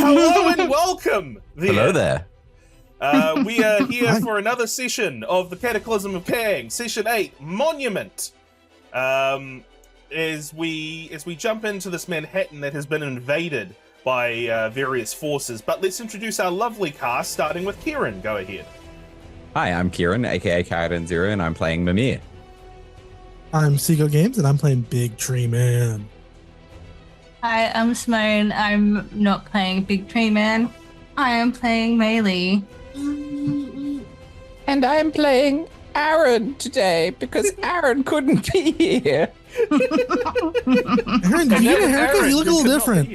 Hello and welcome. Hello there. We are here for another session of the Cataclysm of Kang, Session 8, Monument. As we jump into this Manhattan that has been invaded by various forces, but let's introduce our lovely cast, starting with Kieran. Go ahead. Hi, I'm Kieran, aka KaradanZero, and I'm playing Mimir. I'm SeaGoatGames, and I'm playing Big Tree Man. Hi, I'm Simone. I'm not playing Big Tree Man. I am playing Meili. And I'm playing Aaron today because Aaron couldn't be here. Aaron, did you get a haircut? You look a little different.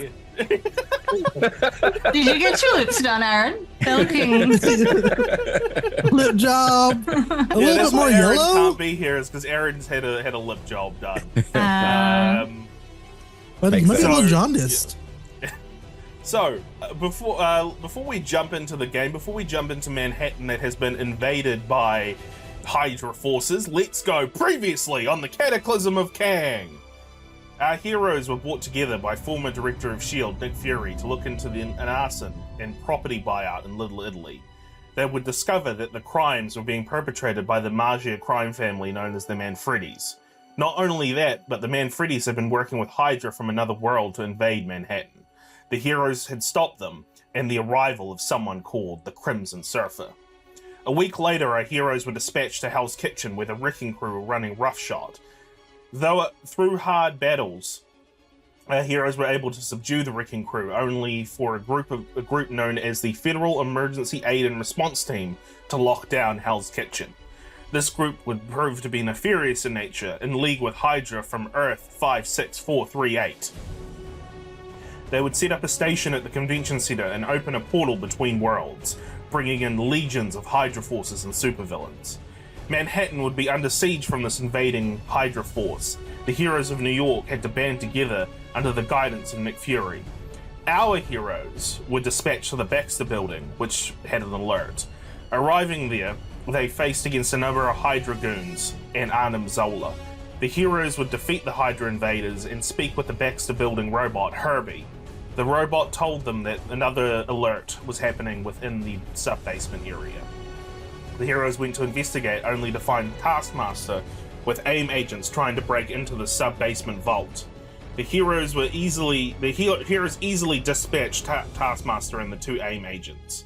Did you get your lips done, Aaron? They're looking... Lip job. A little bit more Aaron yellow. Can't be here is because Aaron's had a lip job done. But he must be a little jaundiced. So, before we jump into the game, before we jump into Manhattan that has been invaded by Hydra forces, let's go previously on the Cataclysm of Kang. Our heroes were brought together by former director of S.H.I.E.L.D., Nick Fury, to look into an arson and property buyout in Little Italy. They would discover that the crimes were being perpetrated by the Magia crime family known as the Manfredis. Not only that, but the Manfredis have been working with Hydra from another world to invade Manhattan. The heroes had stopped them, and the arrival of someone called the Crimson Surfer. A week later, our heroes were dispatched to Hell's Kitchen, where the wrecking crew were running roughshod. Though through hard battles, our heroes were able to subdue the wrecking crew, only for a group known as the Federal Emergency Aid and Response Team to lock down Hell's Kitchen. This group would prove to be nefarious in nature, in league with Hydra from Earth 56438. They would set up a station at the convention center and open a portal between worlds, bringing in legions of Hydra forces and supervillains. Manhattan would be under siege from this invading Hydra force. The heroes of New York had to band together under the guidance of Nick Fury. Our heroes were dispatched to the Baxter Building, which had an alert. Arriving there, they faced against a number of Hydra goons and Arnim Zola. The heroes would defeat the Hydra invaders and speak with the Baxter Building robot, Herbie. The robot told them that another alert was happening within the sub-basement area. The heroes went to investigate, only to find Taskmaster with AIM agents trying to break into the sub-basement vault. The heroes easily dispatched Taskmaster and the two AIM agents.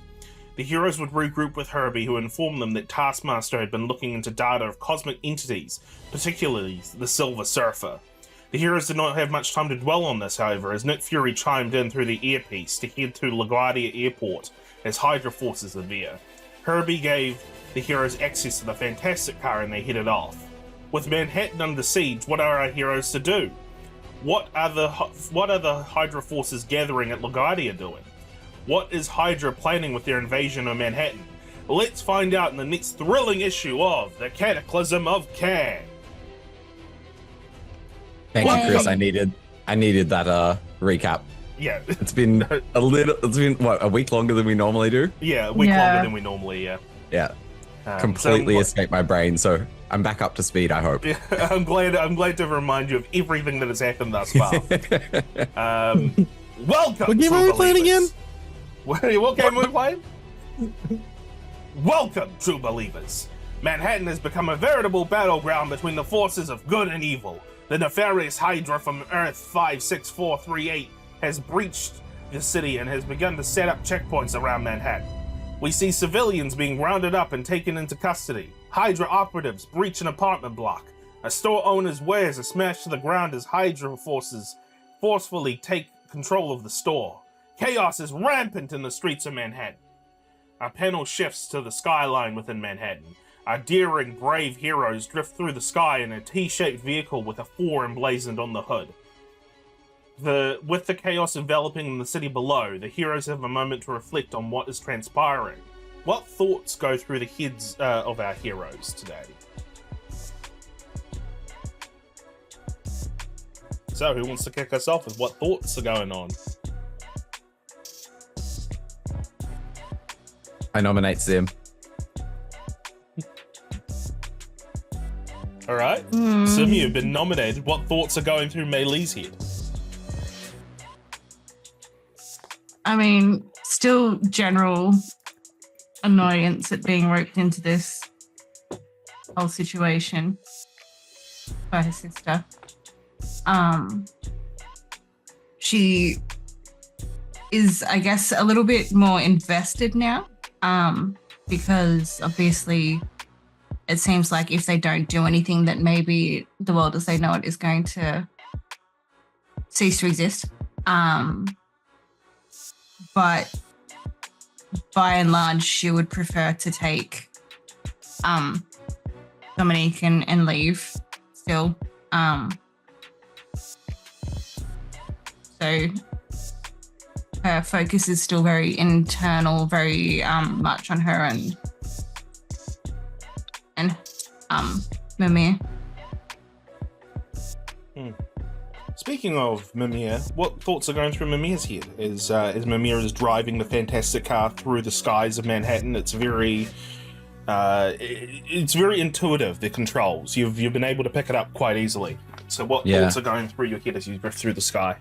The heroes would regroup with Herbie, who informed them that Taskmaster had been looking into data of cosmic entities, particularly the Silver Surfer. The heroes did not have much time to dwell on this, however, as Nick Fury chimed in through the earpiece to head to LaGuardia Airport, as Hydra forces are there. Herbie gave the heroes access to the Fantastic Car and they headed off. With Manhattan under siege, what are our heroes to do? What are the Hydra forces gathering at LaGuardia doing? What is Hydra planning with their invasion of Manhattan? Let's find out in the next thrilling issue of the Cataclysm of Kang. Thank you, Chris. I needed that recap. Yeah. It's been a week longer than we normally do? Yeah, a week longer than we normally, Yeah. Completely escaped my brain, so I'm back up to speed, I hope. Yeah, I'm glad to remind you of everything that has happened thus far. Welcome. What game are we playing again? What game are we playing? Welcome, true believers. Manhattan has become a veritable battleground between the forces of good and evil. The nefarious Hydra from Earth 56438 has breached the city and has begun to set up checkpoints around Manhattan. We see civilians being rounded up and taken into custody. Hydra operatives breach an apartment block. A store owner's wares are smashed to the ground as Hydra forces forcefully take control of the store. Chaos is rampant in the streets of Manhattan. Our panel shifts to the skyline within Manhattan. Our daring, brave heroes drift through the sky in a T-shaped vehicle with a 4 emblazoned on the hood. With the chaos enveloping the city below, the heroes have a moment to reflect on what is transpiring. What thoughts go through the heads of our heroes today? So, who wants to kick us off with what thoughts are going on? I nominate Zim. All right. Sim, you've been nominated. What thoughts are going through Meili's head? I mean, still general annoyance at being roped into this whole situation by her sister. She is, I guess, a little bit more invested now, because obviously it seems like if they don't do anything, that maybe the world as they know it is going to cease to exist. But by and large, she would prefer to take Dominique and leave still. So her focus is still very internal, very much on her and Mimir. Speaking of Mimir, what thoughts are going through Mimir's head as Mimir is driving the fantastic car through the skies of Manhattan? It's very intuitive, the controls. You've been able to pick it up quite easily. So what thoughts are going through your head as you drift through the sky?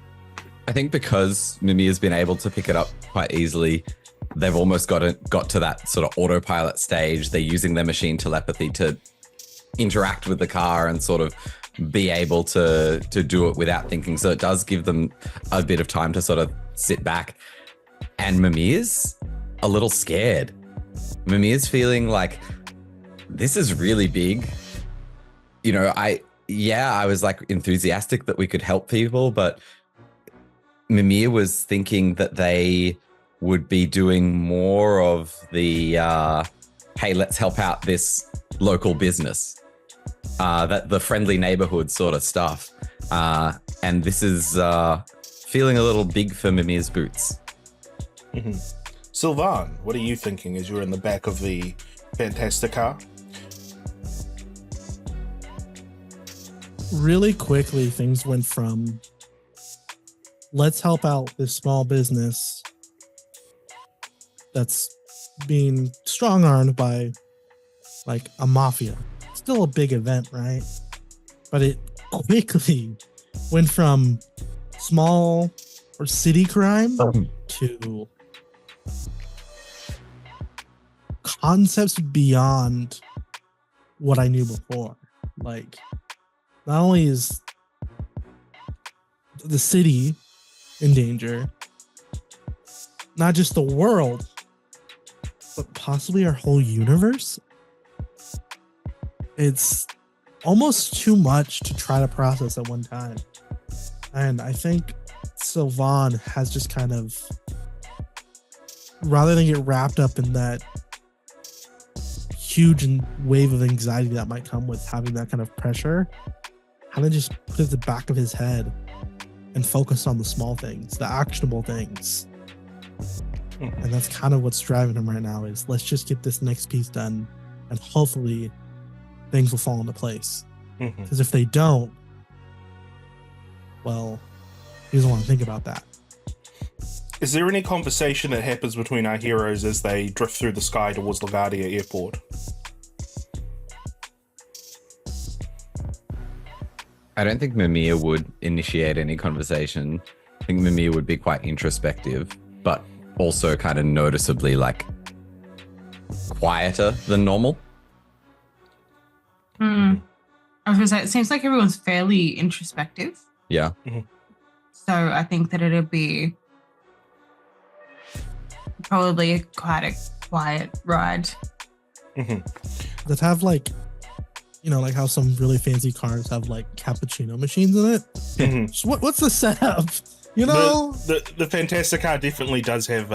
I think because Mimir's been able to pick it up quite easily, they've almost got to that sort of autopilot stage. They're using their machine telepathy to interact with the car and sort of be able to do it without thinking. So it does give them a bit of time to sort of sit back. And Mimir's a little scared. Mimir's feeling like, this is really big. You know, I was like enthusiastic that we could help people, but Mimir was thinking that they would be doing more of the, hey, let's help out this local business. That the friendly neighborhood sort of stuff. And this is feeling a little big for Mimir's boots. Mm-hmm. Sylvan, what are you thinking as you're in the back of the fantastic car? Really quickly, things went from let's help out this small business that's being strong-armed by like a mafia. Still a big event, right? But it quickly went from small or city crime to concepts beyond what I knew before. Like, not only is the city in danger, not just the world, but possibly our whole universe. It's almost too much to try to process at one time. And I think Sylvan has just kind of, rather than get wrapped up in that huge wave of anxiety that might come with having that kind of pressure, kind of just put it at the back of his head and focus on the small things, the actionable things. And that's kind of what's driving him right now, is let's just get this next piece done and hopefully things will fall into place. Because if they don't, well, he doesn't want to think about that. Is there any conversation that happens between our heroes as they drift through the sky towards LaGuardia Airport? I don't think Mimir would initiate any conversation. I think Mimir would be quite introspective, but also kind of noticeably like quieter than normal. I was gonna say, it seems like everyone's fairly introspective. Yeah. So I think that it'll be probably quite a quiet ride. That have like, you know, like how some really fancy cars have like cappuccino machines in it. So what's the setup? You know, the fantastic car definitely does have,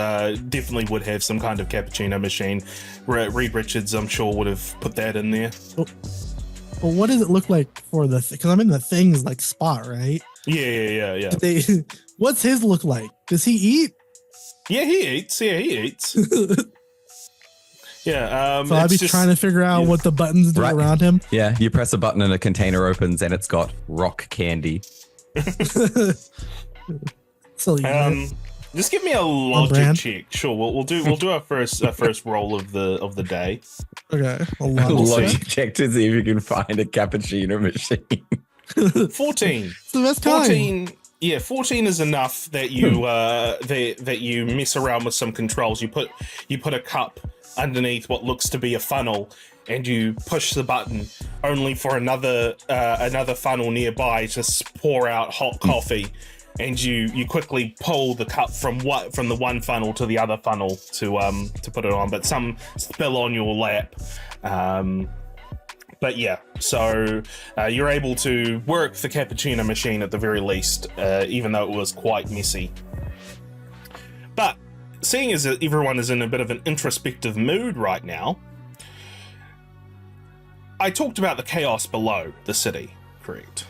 definitely would have some kind of cappuccino machine. Reed Richards, I'm sure, would have put that in there. Well, what does it look like for the? Because I'm in the things like spot, right? Yeah. What's his look like? Does he eat? Yeah, he eats. Yeah. So I'd be trying to figure out what the buttons do around him. Yeah, you press a button and a container opens and it's got rock candy. So just give me a logic check. Sure, we'll do our first roll of the day. Okay, a logic check to see if you can find a cappuccino machine. 14. It's the best kind. Yeah, 14 is enough that you that you mess around with some controls. You put a cup underneath what looks to be a funnel, and you push the button only for another funnel nearby to pour out hot coffee, and you quickly pull the cup from the one funnel to the other funnel to put it on, but some spill on your lap. But yeah, so you're able to work the cappuccino machine at the very least, even though it was quite messy. But seeing as everyone is in a bit of an introspective mood right now, I talked about the chaos below the city, correct?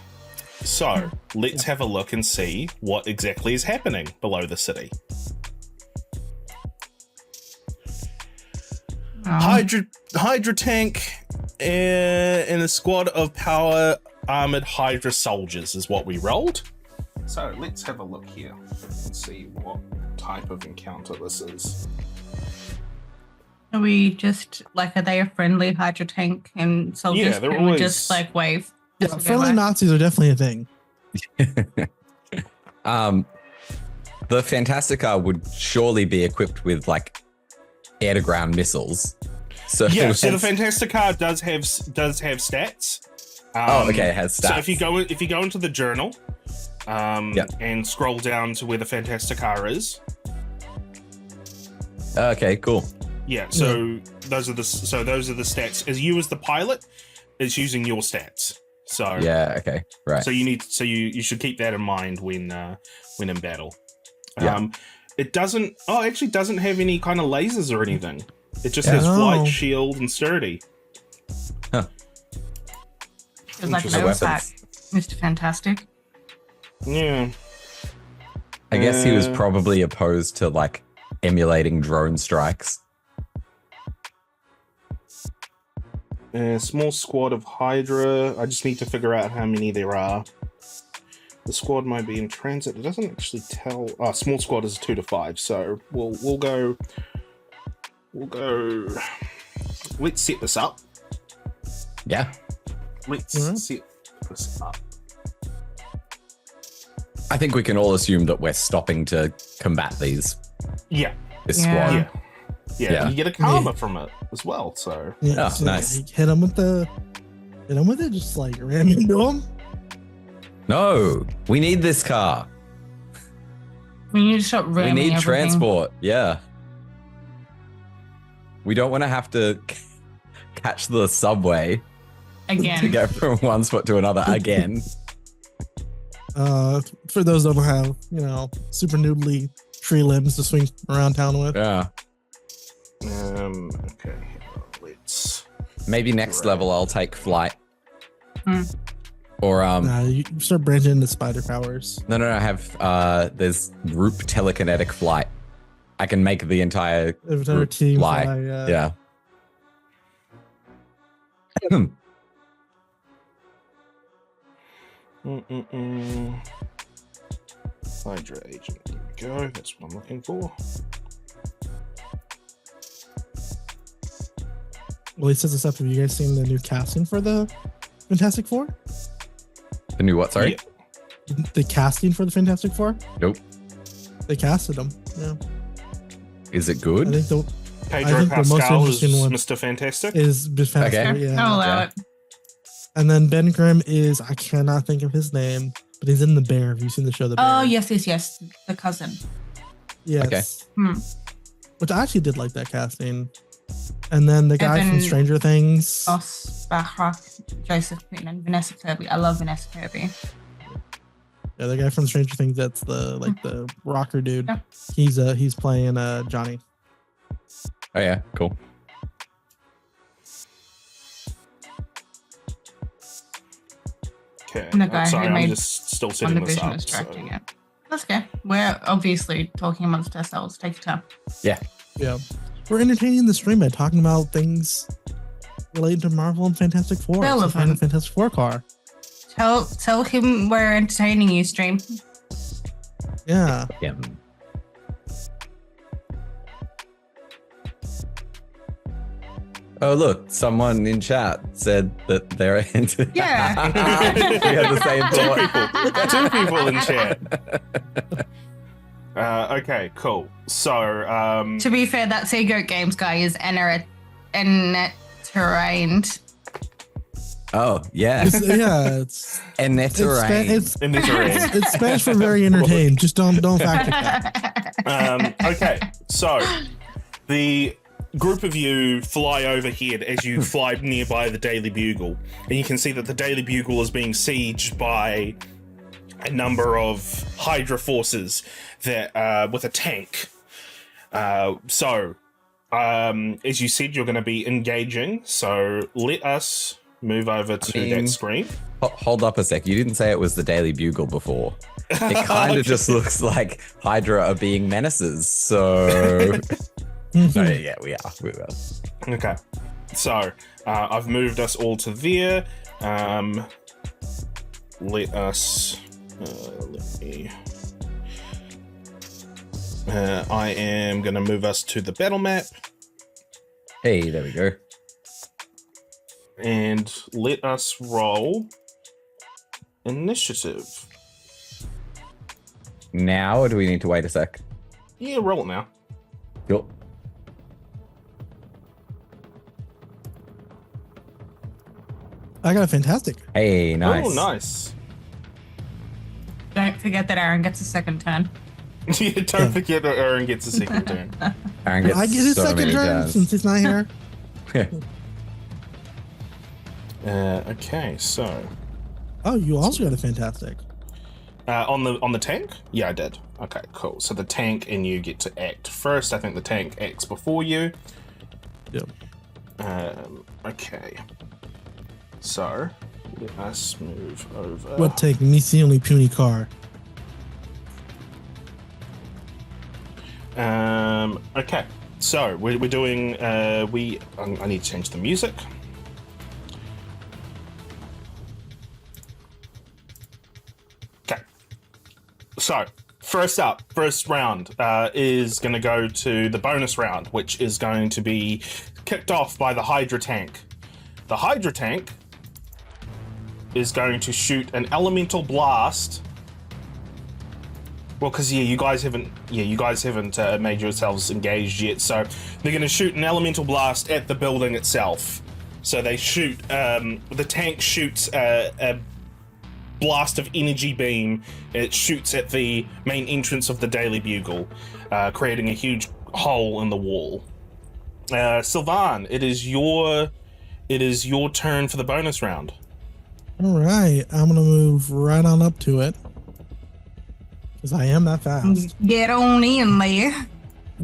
So let's have a look and see what exactly is happening below the city. Hydra tank and a squad of power armored Hydra soldiers is what we rolled. So let's have a look here and see what type of encounter this is. Are we just like, are they a friendly Hydra tank and soldiers? Yeah, they're and we always just like wave. Yeah, friendly Nazis are definitely a thing. The Fantastica would surely be equipped with like air to ground missiles. So yeah, so the Fantastica does have stats. Okay, it has stats. So if you go into the journal, and scroll down to where the Fantastica is. Okay, cool. Yeah, so those are the stats. As the pilot, it's using your stats. So yeah, okay, right. So you should keep that in mind when in battle. Yeah. It doesn't have any kind of lasers or anything. It just has flight, shield, and sturdy. Huh. It's like an overpack, Mr. Fantastic. Yeah. I guess he was probably opposed to like emulating drone strikes. Small squad of Hydra. I just need to figure out how many there are. The squad might be in transit. It doesn't actually tell. Small squad is 2 to 5. So we'll go. Let's set this up. Yeah. Let's set this up. I think we can all assume that we're stopping to combat this squad. Yeah. You get a karma from it as well. So so nice. Hit him with it, just like ram into him. No, we need this car. We need to stop ramming We need everything. transport. Yeah. We don't want to have to catch the subway Again. to get from one spot to another again. For those that don't have, super noodly tree limbs to swing around town with. Yeah. Okay. Let's. Maybe next level I'll take flight. Or You start branching into spider powers. No, I have there's group telekinetic flight. I can make the entire group team fly. fly. Yeah. Hydra agent. There we go. That's what I'm looking for. Well, he says this up. Have you guys seen the new casting for the Fantastic Four? The new what? Sorry. Yeah. The casting for the Fantastic Four? Nope. They casted him. Yeah. Is it good? I think Pedro the most Pascal is interesting one Mr. Fantastic. is Fantastic. Okay. Yeah. I'll allow it. And then Ben Grimm is, I cannot think of his name, but he's in The Bear. Have you seen the show The Bear? Oh, yes. The cousin. Yes. Okay. Which I actually did like that casting. And then the guy from Evan Stranger Things. Ross, Bachrach, Joseph Quinn, and Vanessa Kirby. I love Vanessa Kirby. Yeah, the guy from Stranger Things that's the rocker dude. Yeah. He's playing Johnny. Oh yeah, cool. Okay. And the guy Sorry, who I'm made just still setting this WandaVision up. is directing it. That's okay. We're obviously talking amongst ourselves. Take your time. Yeah. We're entertaining the stream by talking about things related to Marvel and Fantastic Four. Relevant. So find a Fantastic Four car. Tell him we're entertaining you, stream. Yeah. Yeah. Oh, look, someone in chat said that they're into. Yeah. We had the same thought. Two people in chat. Okay, cool. So, To be fair, that SeaGoatGames guy is terrained. Oh, yeah. It's Enneterrain. it's Spanish for very entertained. Just don't fact check that. okay, so the group of you fly overhead as you fly nearby the Daily Bugle, and you can see that the Daily Bugle is being sieged by a number of Hydra forces that with a tank. So as you said, you're going to be engaging. So let us move over to that screen. Hold up a sec. You didn't say it was the Daily Bugle before. It kind of just looks like Hydra are being menaces. So, yeah, we are. We will. Okay. So I've moved us all to there. Let us. Let me. I am going to move us to the battle map. Hey, there we go. And let us roll initiative. Now, or do we need to wait a sec? Yeah, roll it now. Cool. I got a fantastic. Hey, nice. Oh, nice. Don't forget that Aaron gets a second turn. Yeah, don't forget that Aaron gets a second turn. Aaron gets I get his so second many turn turns. since he's not here. Okay, so Oh, you also got a fantastic. on the tank? Yeah, I did. Okay, cool. So the tank and you get to act first. I think the tank acts before you. Yep. Okay. So let us move over. What take? Me's the only puny car. Okay. So we're doing. I need to change the music. Okay. So first round is going to go to the bonus round, which is going to be kicked off by the Hydra tank. The Hydra tank is going to shoot an elemental blast. Well, because you guys haven't made yourselves engaged yet, so they're going to shoot an elemental blast at the building itself. So they shoot. The tank shoots a blast of energy beam. It shoots at the main entrance of the Daily Bugle, creating a huge hole in the wall. Sylvan, it is your turn for the bonus round. All right, I'm gonna move right on up to it because I am that fast. Get on in there.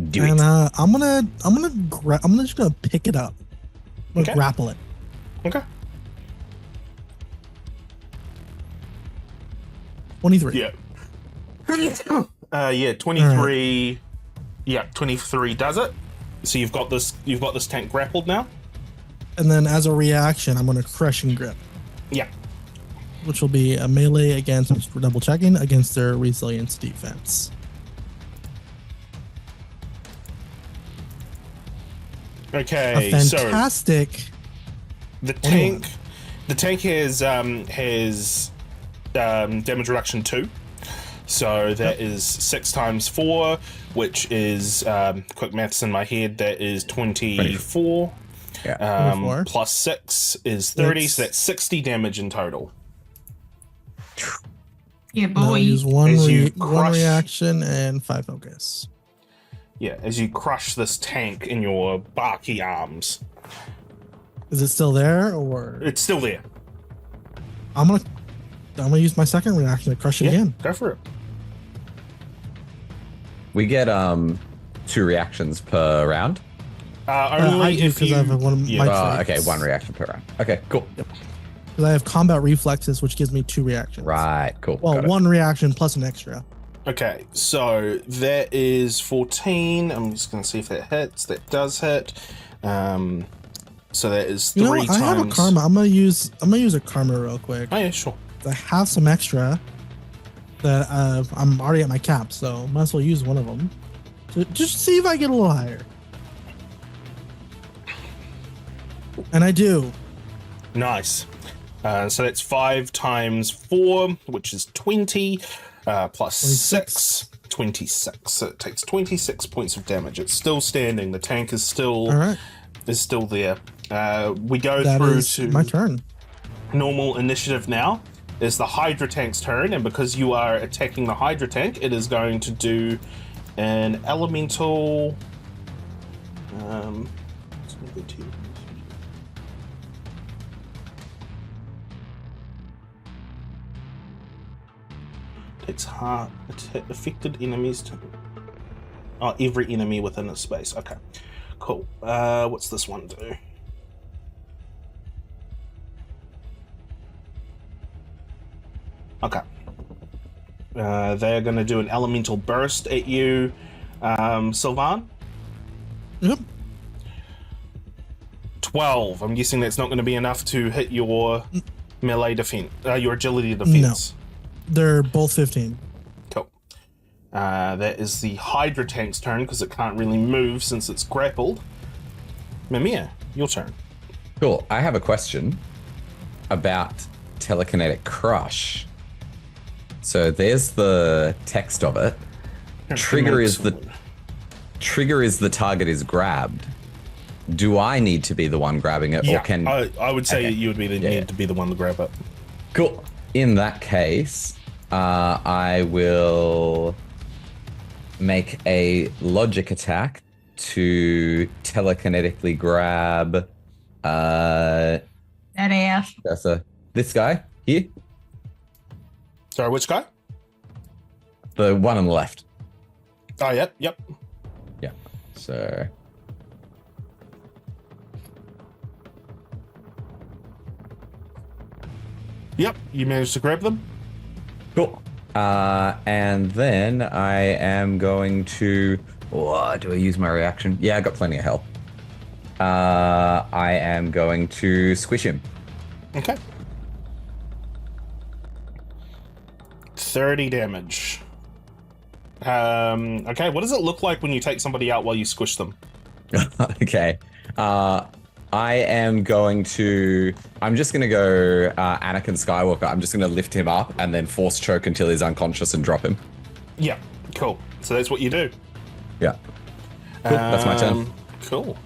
Do And it. I'm just gonna pick it up. I'm gonna Okay. grapple it. Okay. 23. Yeah. Yeah, 23. Right. Yeah, 23 does it. So you've got this tank grappled now. And then as a reaction, I'm gonna crush and grip, Yeah. which will be a melee against, I'm just double checking, against their resilience defense. Okay. A So fantastic. the tank has damage reduction 2. So that is 6 times 4, which is quick maths in my head. That is 24. Yeah. 24. Plus 6 is 30, Six. so that's 60 damage in total. Yeah, Now boy. use As you one crush- reaction and 5 focus. Yeah, as you crush this tank in your barky arms. Is it still there, or It's still there. I'm gonna use my second reaction to crush it Yeah, again. go for it. We get 2 reactions per round. I Only do if because you. I have one of yeah. my Okay, 1 reaction per round. Okay, cool. Because I have combat reflexes, which gives me 2 reactions. Right, cool. Well, Got it. 1 reaction plus an extra. Okay, so that is 14. I'm just going to see if that hits. That does hit. So that is 3 You know what? times. I have a karma. I'm gonna use a karma real quick. Oh yeah, sure. I have some extra that I'm already at my cap, so might as well use one of them. So just see if I get a little higher. And I do. Nice. So that's 5 times 4, which is 20, plus 6, 26. So it takes 26 points of damage. It's still standing. The tank is still there. We go through to my turn. Normal initiative now. Is the Hydra tank's turn, and because you are attacking the Hydra tank, it is going to do an elemental. It's hard. Affected enemies to. Oh, every enemy within a space. Okay, cool. What's this one do? Okay. They're going to do an elemental burst at you, Sylvan. Yep. 12. I'm guessing that's not going to be enough to hit your melee defense, your agility defense. No. They're both 15. Cool. That is the Hydra tank's turn because it can't really move since it's grappled. Mimir, your turn. Cool. I have a question about telekinetic crush. So there's the text of it. Trigger is the target is grabbed. Do I need to be the one grabbing it, Yeah, or can I would say you would be need to be the one to grab it. Cool. In that case, I will make a logic attack to telekinetically grab That ass. this guy here, Sorry, which guy? the one on the left. Oh, yep. Yeah. So Yep, you managed to grab them. cool. And then I am going to. Oh, do I use my reaction? Yeah, I got plenty of health. I am going to squish him. Okay. 30 damage. Okay, what does it look like when you take somebody out while you squish them? Okay. I am going to. I'm just going to go Anakin Skywalker. I'm just going to lift him up and then force choke until he's unconscious and drop him. Yeah, cool. So that's what you do. Yeah. Cool. That's my turn. Cool.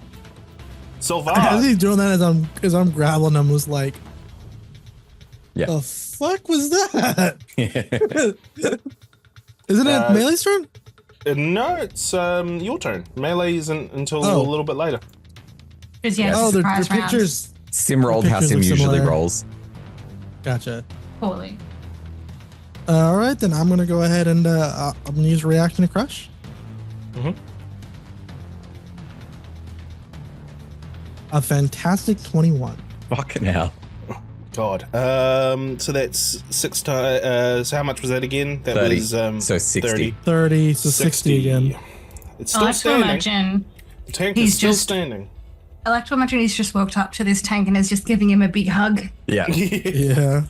As Sylvan. he's doing that, as I'm grappling him, was like, Yeah. the fuck was that? Isn't it Meilei's turn? No, it's your turn. Melee isn't until a little bit later. Because yeah, Oh, it's a the surprise round. pictures. Sim rolled how Pictures Sim look usually similar. rolls. Gotcha. Poorly. All right, then I'm gonna go ahead and I'm gonna use reaction to crush. Mhm. A fantastic 21. Fucking hell. God. So that's 6 times. So how much was that again? That 30. was So 60. 30, so 60 again. It's I still like to standing. imagine. The tank he's is still just- standing. I like to imagine he's just walked up to this tank and is just giving him a big hug. Yeah. Yeah.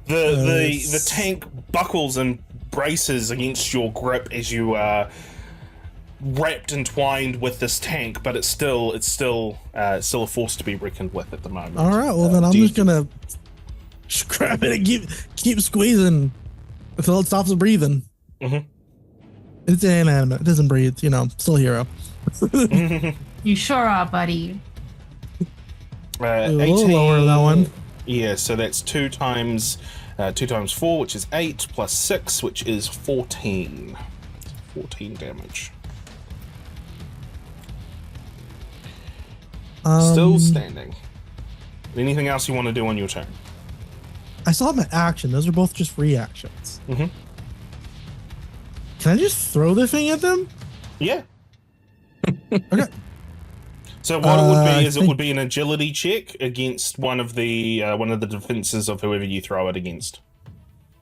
The tank buckles and braces against your grip as you are wrapped and twined with this tank, but it's still a force to be reckoned with at the moment. All right. Well, then I'm just gonna grab it and keep squeezing until it stops breathing. Mhm. It's inanimate. It doesn't breathe. Still a hero. You sure are, buddy. A little lower that one. Yeah, so that's 2 times 4, which is 8, plus 6, which is 14. 14 damage. Still standing. Anything else you want to do on your turn? I still have my action. Those are both just reactions. Mhm. Can I just throw the thing at them? Yeah. Okay. So what it would I be is it think- would be an agility check against one of the defenses of whoever you throw it against.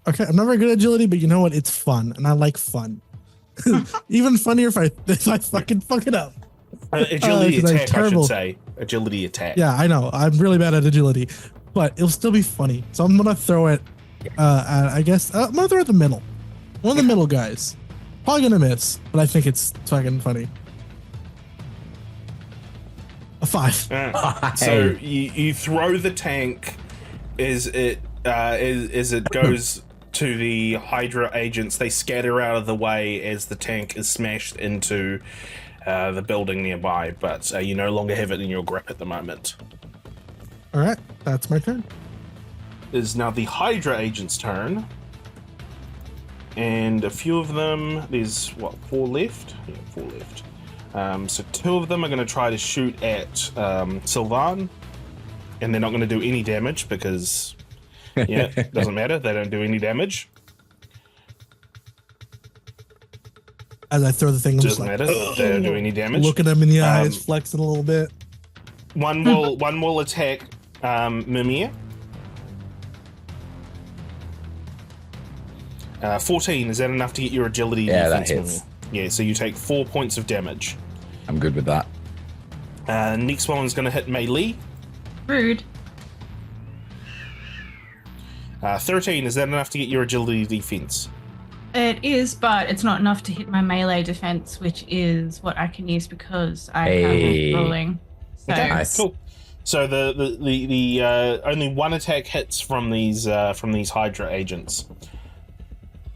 Okay, I'm not very good at agility, but you know what? It's fun, and I like fun. Even funnier if I fucking fuck it up. Agility 'cause I'm attack, I should terrible. say. Agility attack. Yeah, I know. I'm really bad at agility, but it'll still be funny. So I'm gonna throw it. At, I guess I'm gonna throw it at the middle. One of the middle guys. Probably gonna miss, but I think it's fucking funny. A 5. So you throw the tank as it goes to the Hydra agents. They scatter out of the way as the tank is smashed into the building nearby, but you no longer have it in your grip at the moment. All right, that's my turn. It is now the Hydra agent's turn. And a few of them, there's what, 4 left? Yeah, 4 left. So 2 of them are going to try to shoot at Sylvan, and they're not going to do any damage because, yeah, it doesn't matter. They don't do any damage. As I throw the thing, I'm just Doesn't like, matter. They don't do any damage. looking them in the eyes, flexing a little bit. One will attack Mimir. 14, is that enough to get your agility? Yeah, that defense, hits. Mimir? Yeah, so you take 4 points of damage. I'm good with that. Next one's going to hit Meili. Rude. 13, is that enough to get your agility defense? It is, but it's not enough to hit my melee defense, which is what I can use because I Hey. have rolling. So Okay, Nice. cool. So the only one attack hits from these Hydra agents.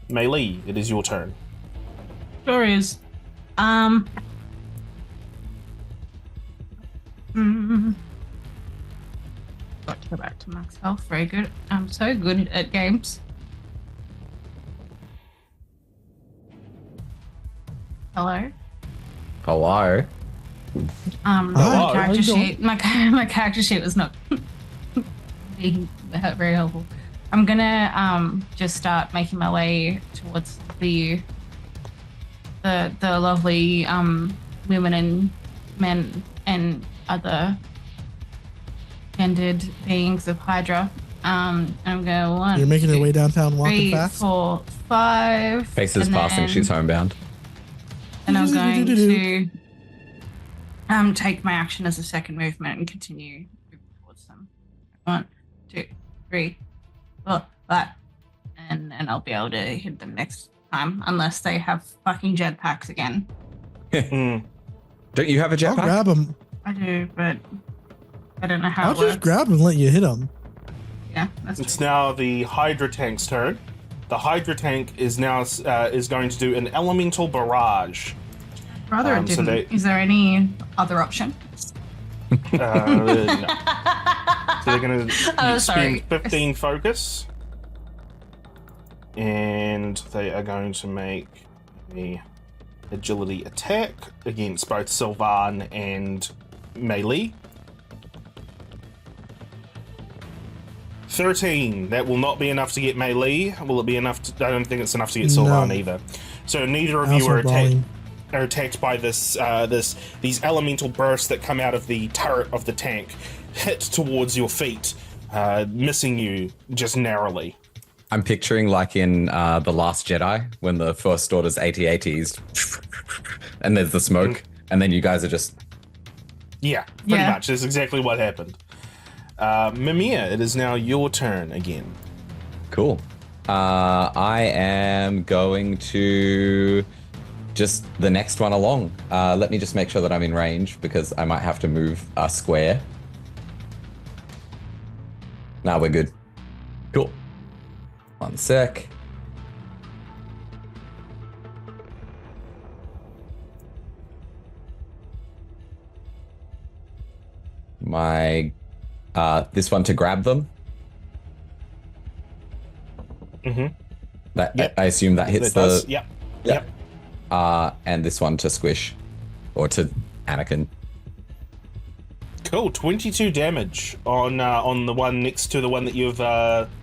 Meili, it is your turn. sure is. Got to go back to myself. Very good. I'm so good at games. Hello. Hello. Hello, My how character you doing? sheet. My character sheet was not being very helpful. I'm gonna just start making my way towards the lovely women and men and other gendered beings of Hydra. I'm gonna one. You're making your way downtown, walking 3, fast. 4, 5. Faces and passing, then- she's homebound. And I'm going to take my action as a second movement and continue moving towards them. 1, 2, 3, 4, 5. And I'll be able to hit them next time, unless they have fucking jetpacks again. Mm. Don't you have a I'll jetpack? grab him. I do, but I don't know how I'll it works. just grab him and let you hit him. Yeah, that's It's true. now the Hydra tank's turn. The Hydra tank is now is going to do an elemental barrage. Rather it so didn't. they- Is there any other option? No. So they're going to Oh, spend sorry. 15 focus, and they are going to make a agility attack against both Sylvan and Meili. 13. That will not be enough to get Meili. Will it be enough to? I don't think it's enough to get Sylvan No. either. So neither of I you also are brawling. attacked by these elemental bursts that come out of the turret of the tank, hit towards your feet, missing you just narrowly. I'm picturing like in The Last Jedi when the First Order's AT-ATs and there's the smoke and then you guys are just... Yeah, pretty Yeah. much. That's exactly what happened. Mimir, it is now your turn again. Cool. I am going to just the next one along. Let me just make sure that I'm in range because I might have to move a square. Nah, we're good. Cool. One sec. My this one to grab them. Mm-hmm. That Yep. I assume that hits It does. the Yep. yeah. Yep. And this one to squish or to Anakin. Cool. 22 damage on the one next to the one that you've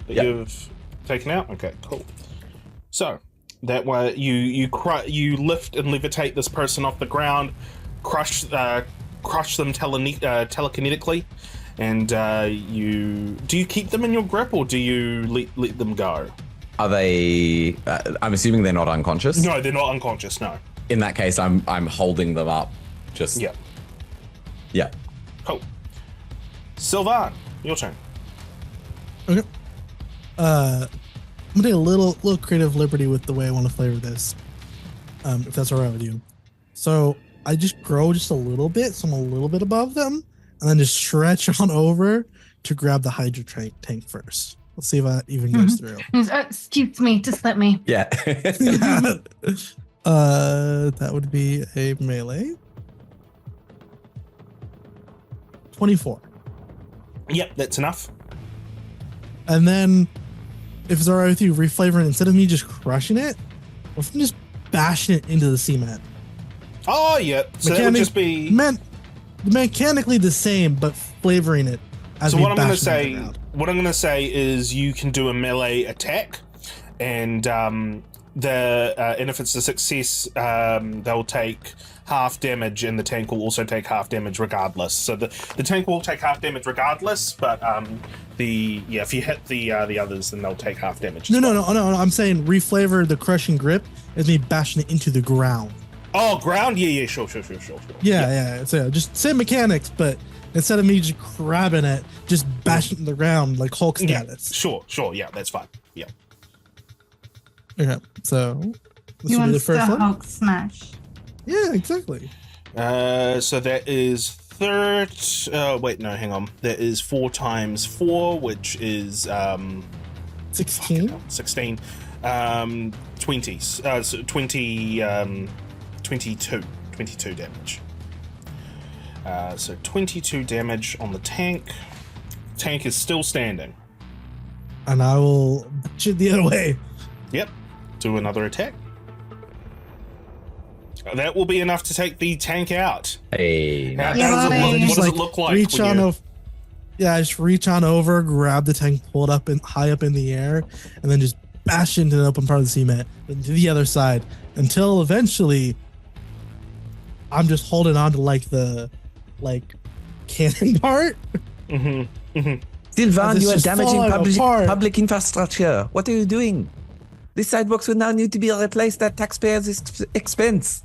you've taken out. Okay. Cool. So that way you lift and levitate this person off the ground, crush them telekinetically, and do you keep them in your grip or do you let them go? Are they? I'm assuming they're not unconscious. No, they're not unconscious. No. In that case, I'm holding them up. Just Yeah. yeah. Cool. Sylvan, your turn. Okay. I'm gonna take a little creative liberty with the way I want to flavor this. If that's all right with you. So I just grow just a little bit, so I'm a little bit above them, and then just stretch on over to grab the Hydra tank first. Let's see if that even goes through. Excuse me, just let me. Yeah. That would be a melee. 24. Yep, that's enough. And then, if it's alright with you, reflavoring instead of me just crushing it, or if I'm just bashing it into the cement. Oh, yeah. So that would just be... mechanically the same, but flavoring it as So we what I'm going to bash it say, into the ground. what I'm going to say is you can do a melee attack, and if it's a success, they'll take half damage, and the tank will also take half damage regardless. So the tank will take half damage regardless, but if you hit the others, then they'll take half damage. No. I'm saying reflavor the crushing grip as me bashing it into the ground. Oh, ground? Yeah, sure. Yeah. So just same mechanics, but instead of me just grabbing it, just bashing it in the ground like Hulk status. Sure. Yeah, that's fine. Yeah. Okay, so this You will be want the first one. Hulk smash? Yeah, exactly. So that is hang on. That is 4 times 4, which is 16. 16. 20. So 22 damage. So 22 damage on the tank. Tank is still standing. And I will shoot the other way. Yep. Do another attack. That will be enough to take the tank out. Hey. How Nice. does it look like? Reach when on you- over. Yeah, I just reach on over, grab the tank, pull it up and high up in the air, and then just bash into the open part of the cement, then to the other side, until eventually I'm just holding on to the cannon part. Mhm. Sylvan, This you are is damaging falling apart. public infrastructure. What are you doing? These sidewalks will now need to be replaced at taxpayers' expense.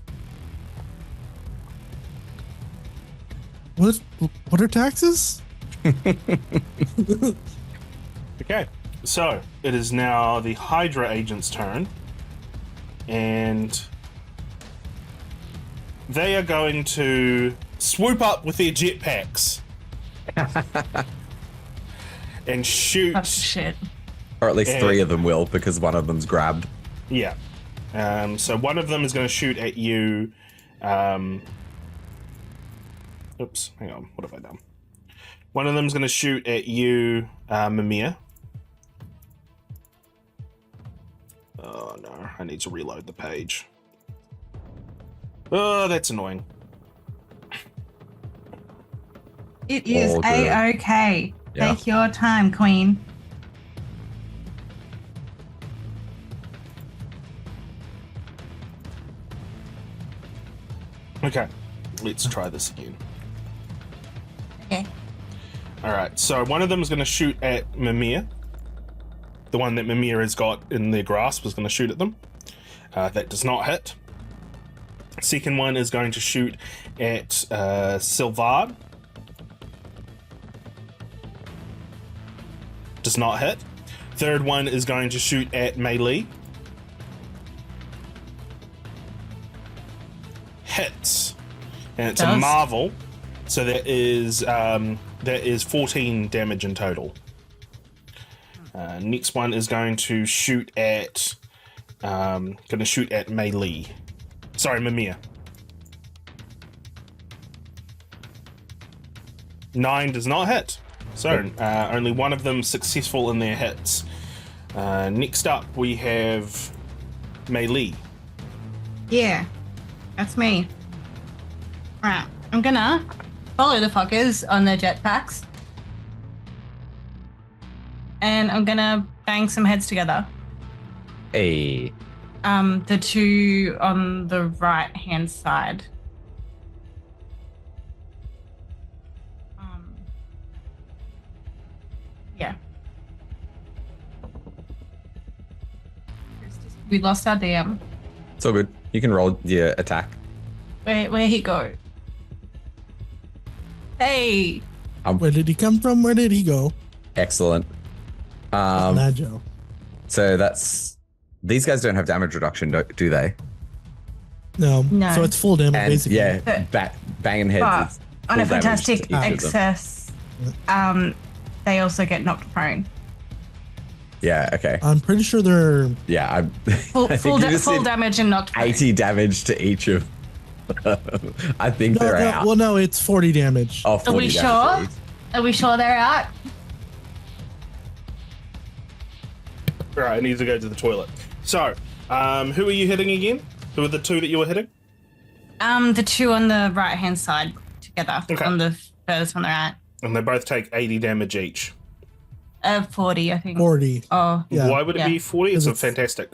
What are taxes? Okay, so it is now the Hydra agent's turn, and they are going to swoop up with their jetpacks and shoot. Oh shit. Or at least Yeah. 3 of them will, because one of them's grabbed. Yeah. So one of them is going to shoot at you. Oops, hang on. What have I done? One of them is going to shoot at you, Mimir. Oh no, I need to reload the page. Oh, that's annoying. It is All good. A-okay. Yeah. Take your time, Queen. Okay, let's try this again. Okay. All right, so one of them is going to shoot at Mimir. The one that Mimir has got in their grasp is going to shoot at them. That does not hit. Second one is going to shoot at Sylvan. Does not hit. Third one is going to shoot at Meili. Hits. And it's a Does. marvel. So that is 14 damage in total. Next one is going to shoot at Meili. Sorry, Mimir. 9 does not hit. So only one of them successful in their hits. Next up we have Meili. Yeah, that's me. Right, I'm gonna follow the fuckers on their jetpacks. And I'm gonna bang some heads together. Hey. The two on the right hand side. Yeah. We lost our DM. It's all good. You can roll your attack. Where he go? Hey. Where did he come from? Where did he go? Excellent. Najo. So that's... These guys don't have damage reduction, do they? No. No. So it's full damage, And basically. yeah, banging heads. But Is, on a Full damage fantastic to each of them. excess, they also get knocked prone. Yeah, okay. I'm pretty sure they're. Yeah, I Full, I full, think you just full did damage and knocked prone. 80 damage to each of I think No, they're no, out. well, no, it's 40 damage. Oh, Are 40 we damage sure? to each. Are we sure they're out? All right, I need to go to the toilet. So, who are you hitting again? Who are the two that you were hitting? The two on the right hand side together. Okay. On the furthest one they're at. And they both take 80 damage each. 40, I think. 40. Oh, Yeah. Why would it Yeah. be 40? It's Because fantastic.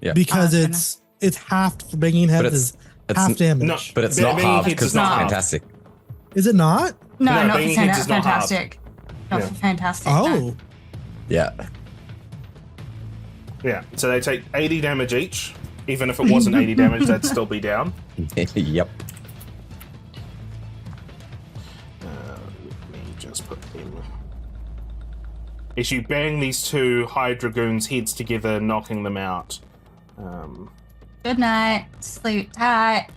Yeah. Because Ah, it's half for banging heads But is it's half damage. No. But it's Ba- not banging half hits because is it's not half. fantastic. Is it not? no, No, not banging for hits is not half. fantastic. Not Yeah. for fantastic. no. Oh, Yeah. Yeah, so they take 80 damage each. Even if it wasn't 80 damage, they'd still be down. Yep. Let me just put them. As you bang these two Hydra goons' heads together, knocking them out. Good night. Sleep tight.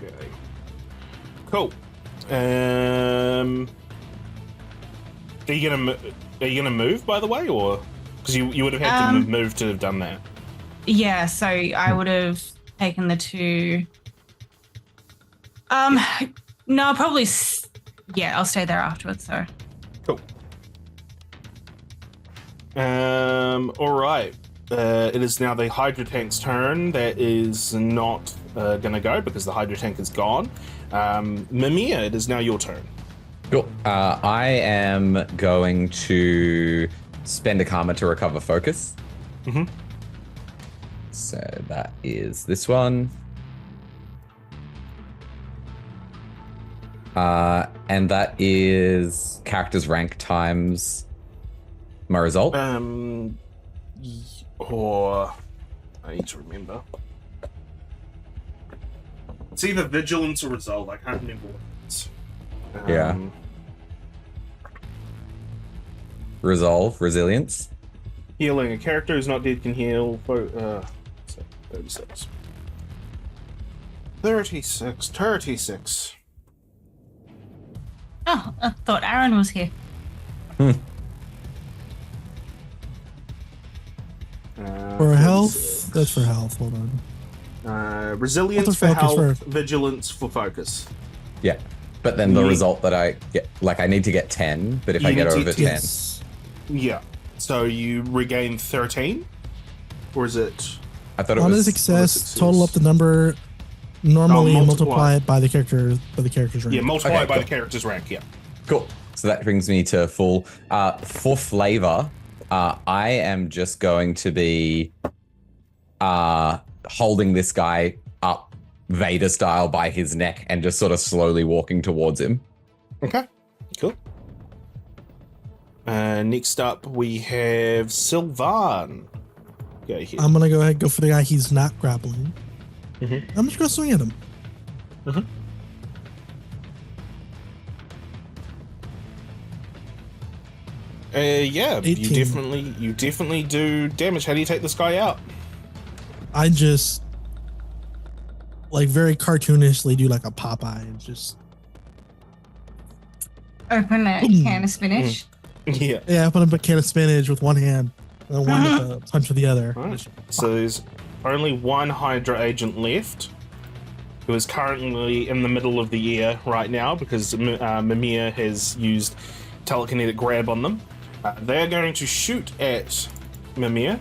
Okay. Cool. Are you gonna move, by the way, or because you would have had to move to have done that? Yeah, so I would have taken the two. No, probably. Yeah, I'll stay there afterwards. So. Cool. All right. It is now the Hydra tank's turn. That is not gonna go because the Hydra tank is gone. Mimir, it is now your turn. Cool. I am going to spend a karma to recover focus. Mhm. So that is this one. And that is character's rank times my result. Or I need to remember. It's either vigilance or resolve. I can't remember what it's. Yeah. Resolve, resilience. Healing. A character who's not dead can heal. 36. 36. Oh, I thought Aaron was here. for health. That's for health. Hold on. Resilience What's for the focus health, for? vigilance for focus. Yeah. But then the Yeah. result that I get, like I need to get 10, but if You I get need to over get 10, Yes. Yeah. So you regain 13? Or is it... I thought it On a was success, success. total up the number. Normally, multiply. multiply it by the character's rank. Yeah, multiply Okay, by cool. the character's rank, yeah. cool. So that brings me to full. For flavor, I am just going to be holding this guy up Vader style by his neck and just sort of slowly walking towards him. Okay, cool. Next up, we have Sylvan. Go ahead. I'm gonna go ahead and go for the guy he's not grappling. Mhm. I'm just gonna swing at him. Yeah, 18. you definitely do damage. How do you take this guy out? I just like very cartoonishly do like a Popeye and just Open a Boom. can of spinach. Yeah. put up a can of spinach with one hand and then one with a punch with the other. Alright. So there's only one Hydra agent left, who is currently in the middle of the air right now because Mimir has used telekinetic grab on them. They're going to shoot at Mimir.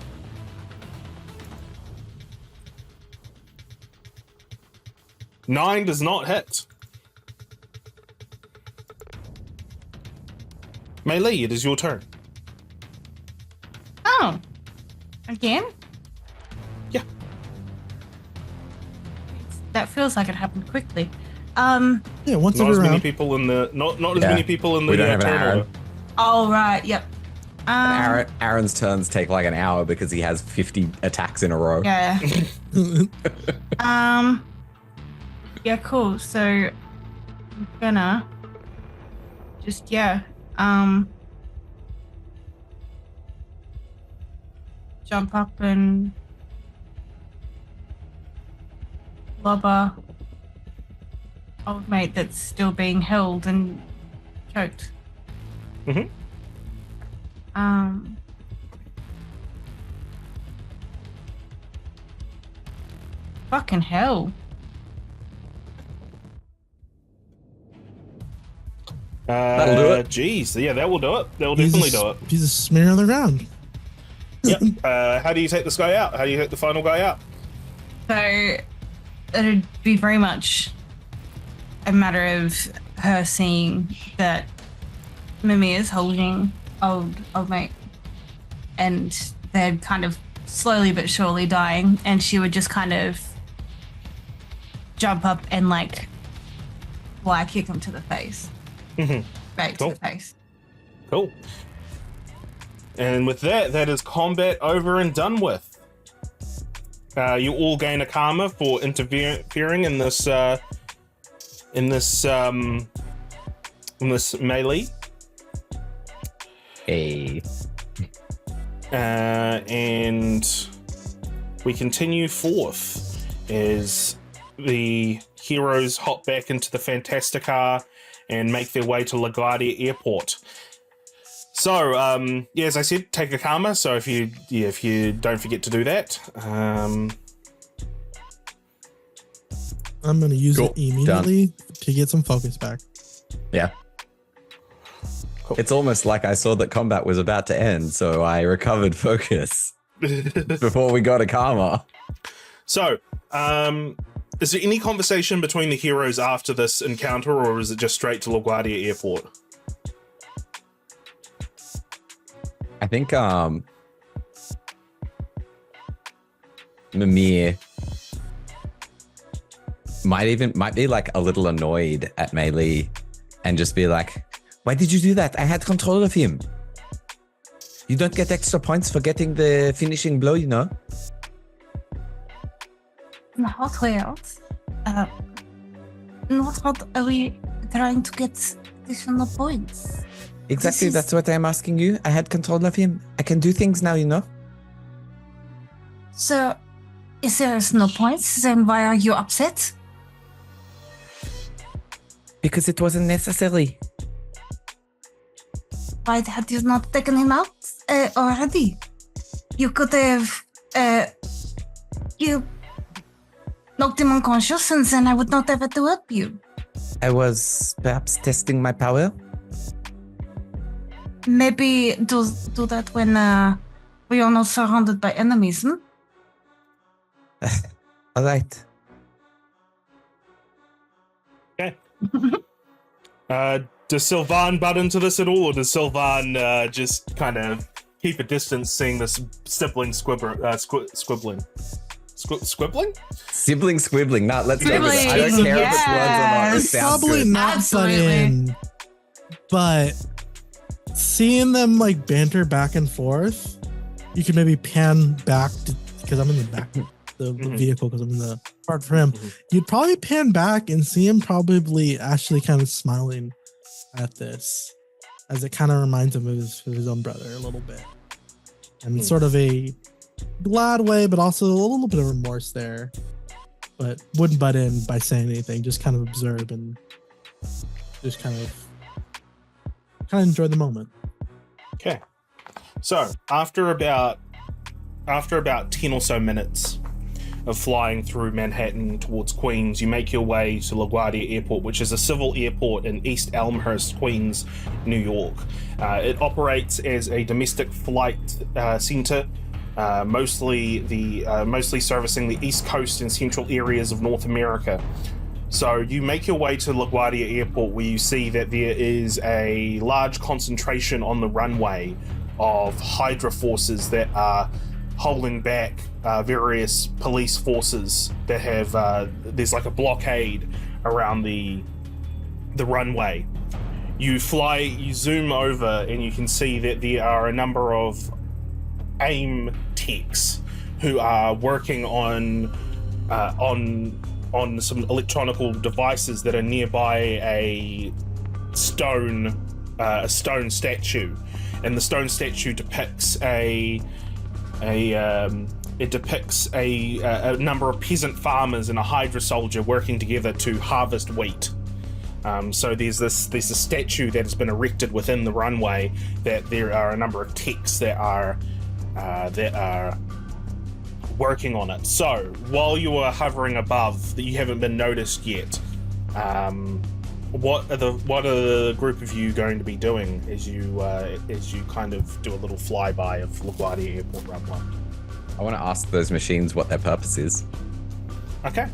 Nine does not hit. Meili, it is your turn. Oh, again? Yeah. That feels like it happened quickly. Yeah, once Not every as many round. people in the not as Yeah. many people in the We don't have an turn Aaron. order. Oh right, yep. Aaron's turns take like an hour because he has 50 attacks in a row. Yeah. Yeah, cool. So I'm gonna just jump up and lob a old mate that's still being held and choked. Mhm. Fucking hell. That'll do it. Geez, yeah, that will do it. That will definitely do it. He's a smear on the ground. Yep. How do you take this guy out? How do you take the final guy out? So it'd be very much a matter of her seeing that Mimir is holding old mate, and they're kind of slowly but surely dying, and she would just kind of jump up and like fly kick him to the face. Right Cool. to the face. Cool. And with that, that is combat over and done with. You all gain a karma for interfering in this melee. Hey. And we continue forth as the heroes hop back into the Fantasticar and make their way to LaGuardia Airport. So, yeah, as I said, take a karma. So if you don't forget to do that, I'm gonna use Cool. it immediately to get some focus back. Yeah. Cool. It's almost like I saw that combat was about to end, so I recovered focus before we got a karma. So, is there any conversation between the heroes after this encounter, or is it just straight to LaGuardia Airport? I think Mimir might be like a little annoyed at Meili and just be like, "Why did you do that? I had control of him. You don't get extra points for getting the finishing blow, you know?" Not well. What are we trying to get additional points? Exactly, This is- that's what I'm asking you. I had control of him. I can do things now, you know? So, if there's no points, then why are you upset? Because it wasn't necessary. Why had you not taken him out already? You could have, you knocked him unconscious, and then I would not have had to help you. I was perhaps testing my power. Maybe do that when we are not surrounded by enemies, hmm? All right. Okay. Does Sylvan butt into this at all, or does Sylvan just kind of keep a distance, seeing this sibling squibbling? Sibling squibbling. Nah, let's go with it. I don't Squibbling, care if it's words or not. It yes. sounds Probably good. not butt Absolutely. in, but seeing them like banter back and forth, you can maybe pan back because I'm in the back of the vehicle because I'm in the part for him. You'd probably pan back and see him probably actually kind of smiling at this, as it kind of reminds him of his own brother a little bit, and sort of a glad way, but also a little bit of remorse there. But wouldn't butt in by saying anything, just kind of observe and just kind of enjoy the moment. Okay. So after about 10 or so minutes of flying through Manhattan towards Queens, you make your way to LaGuardia Airport, which is a civil airport in East Elmhurst, Queens, New York. It operates as a domestic flight center, mostly servicing the East Coast and central areas of North America. So you make your way to LaGuardia Airport, where you see that there is a large concentration on the runway of Hydra forces that are holding back various police forces that have there's like a blockade around the runway. You zoom over, and you can see that there are a number of AIM techs who are working on some electronical devices that are nearby a stone statue, and the stone statue depicts a It depicts a number of peasant farmers and a Hydra soldier working together to harvest wheat. So there's a statue that has been erected within the runway that there are a number of techs that are working on it. So while you are hovering above, that you haven't been noticed yet, what are the group of you going to be doing as you kind of do a little flyby of LaGuardia Airport runway? I want to ask those machines what their purpose is. Okay.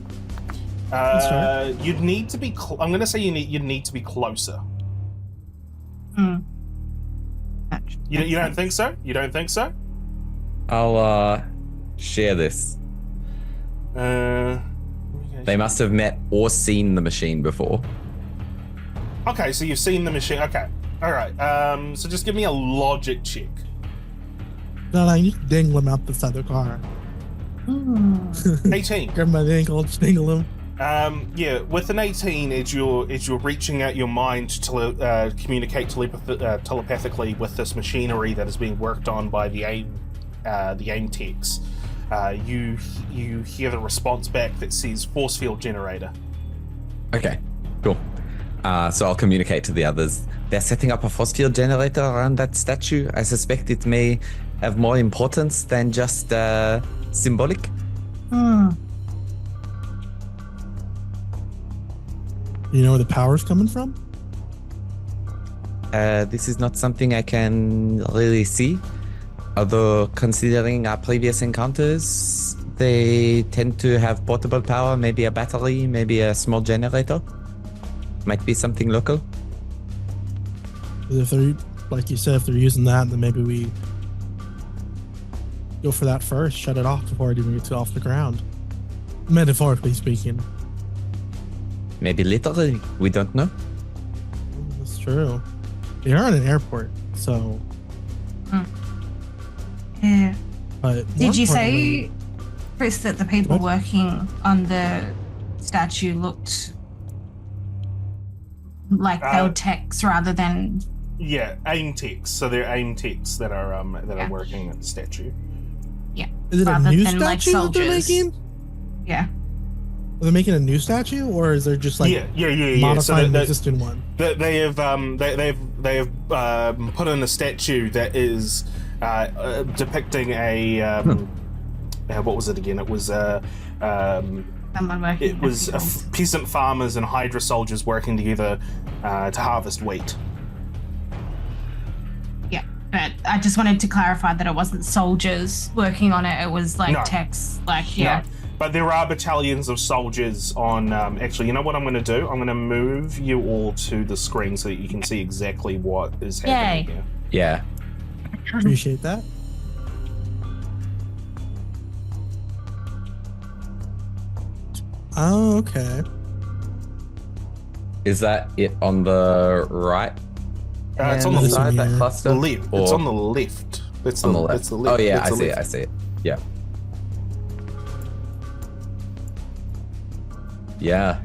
You'd need to be. I'm going to say you'd need to be closer. You don't think so? You don't think so? I'll share this. They must have met or seen the machine before. Okay, so you've seen the machine. Okay, all right. So just give me a logic check. No, you just dangle him out the side of the car. 18. Grab him by the ankle, just dangle him. Yeah, with an 18, as you're reaching out your mind to communicate telepathically with this machinery that is being worked on by the AIM techs, you hear the response back that says force field generator. Okay, cool. So I'll communicate to the others. They're setting up a force field generator around that statue. I suspect it may have more importance than just symbolic. You know where the power's coming from? This is not something I can really see. Although, considering our previous encounters, they tend to have portable power, maybe a battery, maybe a small generator. Might be something local. If they're, like you said, if they're using that, then maybe we go for that first, shut it off before it even gets off the ground. Metaphorically speaking. Maybe literally, we don't know. That's true. They are at an airport, so. Yeah. But Did you more say, Chris, that the people What? working on the statue looked like they were techs rather than? Yeah, AIM techs. So they're AIM techs that are Yeah. working at the statue. is it a rather new than, like, statue that they're soldiers? making? Yeah. Are they making a new statue, or is there just like Yeah. So modifying the existing one? they have put in a statue that is depicting a what was it again? It was Someone working. peasant farmers and Hydra soldiers working together to harvest wheat. Yeah, but I just wanted to clarify that it wasn't soldiers working on it. It was like No. techs. Like, yeah. No, but there are battalions of soldiers on. Actually, you know what I'm going to do? I'm going to move you all to the screen so that you can see exactly what is happening here. Yeah. Appreciate that. Oh, okay. Is that it on the right? It's on the hand left. side, that Yeah. cluster? left. Or It's on the left. It's on the left. It's the left. Oh yeah, It's I the see it. left. I see it. Yeah. Yeah.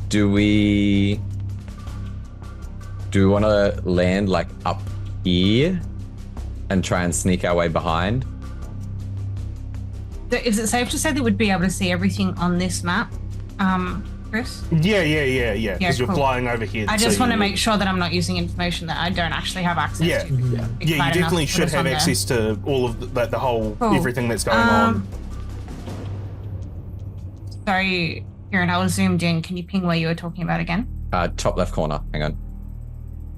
Do we want to land like up here and try and sneak our way behind? So is it safe to say that we'd be able to see everything on this map, Chris? Yeah. Yeah, Because you're cool. flying over here. I just want to make sure that I'm not using information that I don't actually have access Yeah. to. Mhm. Be Yeah, quite you enough definitely to put should us have on there. access to all of the whole Cool. everything that's going on. Sorry, Kieran, I was zoomed in. Can you ping where you were talking about again? Top left corner. Hang on.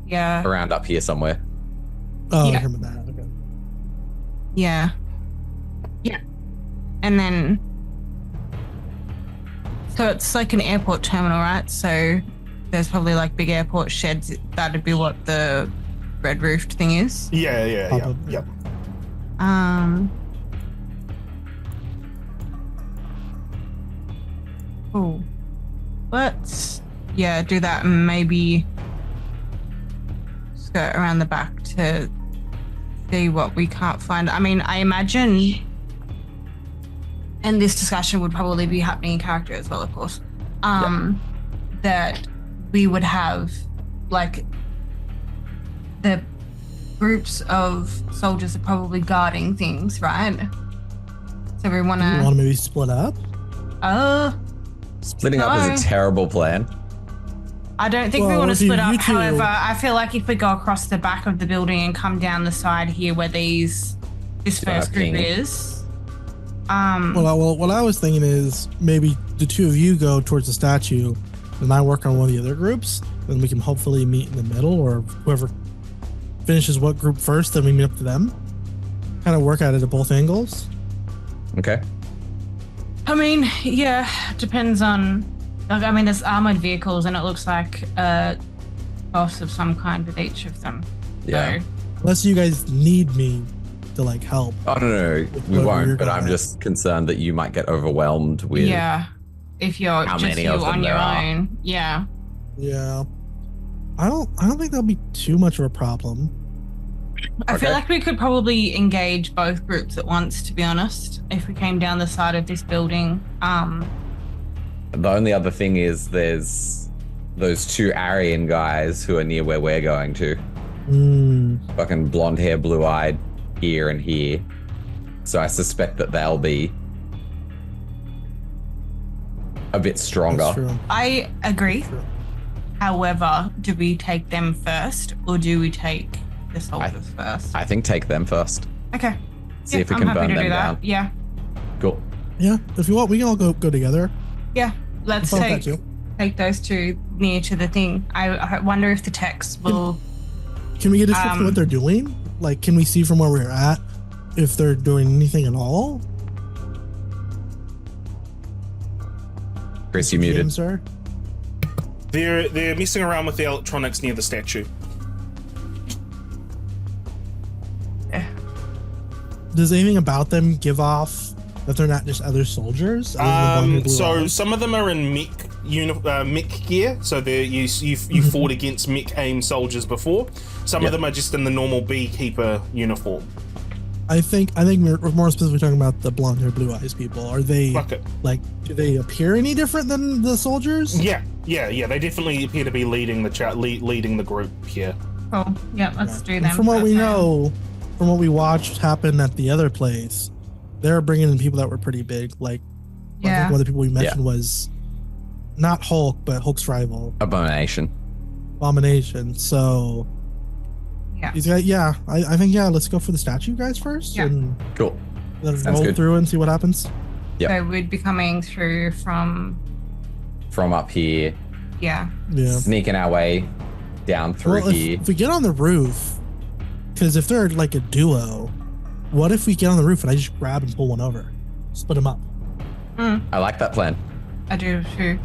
Yeah. Around up here somewhere. Oh, Yeah. I remember that. Okay. Yeah. Yeah. And then, so it's like an airport terminal, right? So there's probably like big airport sheds. That'd be what the red roofed thing is. Yeah. Probably. Yep. Cool. Let's, do that and maybe skirt around the back to see what we can't find. I mean, I imagine, and this discussion would probably be happening in character as well, of course, that we would have like the groups of soldiers are probably guarding things, right? So we want You to. want to maybe split up? Splitting up is No. a terrible plan. I don't think we Well, want to if you- split up. you two- However, I feel like if we go across the back of the building and come down the side here where this first group ping. is, Well, what I was thinking is maybe the two of you go towards the statue, and I work on one of the other groups. Then we can hopefully meet in the middle, or whoever finishes what group first, then we meet up to them. Kind of work at it at both angles. Okay. I mean, yeah, depends on. Like, I mean, there's armored vehicles, and it looks like a boss of some kind with each of them. Yeah. So, Unless you guys need me to like help. Oh, no, we Whatever you're won't, but going I'm at. just concerned that you might get overwhelmed with. yeah, if you're How just many you of them on your there are. own, yeah. Yeah. I don't think that'll be too much of a problem. I feel Okay. like we could probably engage both groups at once, to be honest, if we came down the side of this building. The only other thing is there's those two Aryan guys who are near where we're going to. Fucking blonde hair, blue eyed, here and here. So I suspect that they'll be a bit stronger. That's true. I agree. True. However, do we take them first, or do we take the soldiers first? I think take them first. Okay. See Yeah, if we I'm can happy burn to them do that. down. Yeah. Cool. Yeah, if you want, we can all go together. Yeah. Let's I'm fine with that take too. those two near to the thing. I wonder if the text will. Can we get a description of what they're doing? Like, can we see from where we're at if they're doing anything at all? Chris, you muted. James, sir? They're messing around with the electronics near the statue. Does anything about them give off that they're not just other soldiers? Other than the one who blew So up? some of them are in mech gear. So they're you fought against mech AIM soldiers before. Some Yep. of them are just in the normal beekeeper uniform. I think we're more specifically talking about the blonde hair, blue eyes people. Are they Fuck it. like? Do they appear any different than the soldiers? Yeah. They definitely appear to be leading the leading the group here. Cool. Yeah, let's do And them. from what we first. know, from what we watched happen at the other place, they're bringing in people that were pretty big. Like, I think Yeah. one of the people we mentioned was not Hulk, but Hulk's rival, Abomination. Abomination. So, Yeah. he's got, I think, let's go for the statue guys first Yeah. and Cool. let it Sounds roll good. through and see what happens. Yep. So we'd be coming through from. From up here, Yeah. Yeah. sneaking our way down through Well, here. if we get on the roof, because if they're like a duo, what if we get on the roof and I just grab and pull one over, split them up? I like that plan. I do too.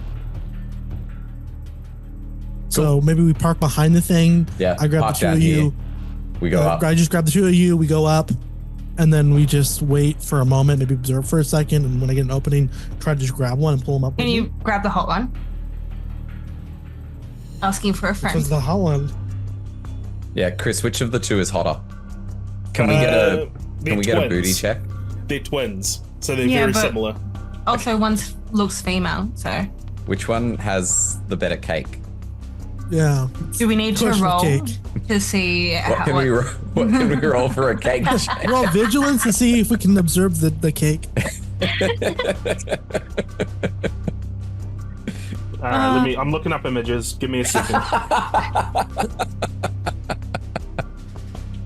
So maybe we park behind the thing. Yeah, I grab park the two down of here. you. We go up. I just grab the two of you. We go up, and then we just wait for a moment, maybe observe for a second, and when I get an opening, try to just grab one and pull them up. Can with you me. grab the hot one? Asking for a Which friend. one's the Holland? Yeah, Chris, which of the two is hotter? Can we get a they're get a twins. booty check? They're twins, so they're Yeah, very but- similar. Also, one looks female. So, Which one has the better cake? Yeah. do we need to Push the roll cake. to see What can we what can we roll for a cake check? Roll vigilance to see if we can observe the cake. I'm looking up images. Give me a second.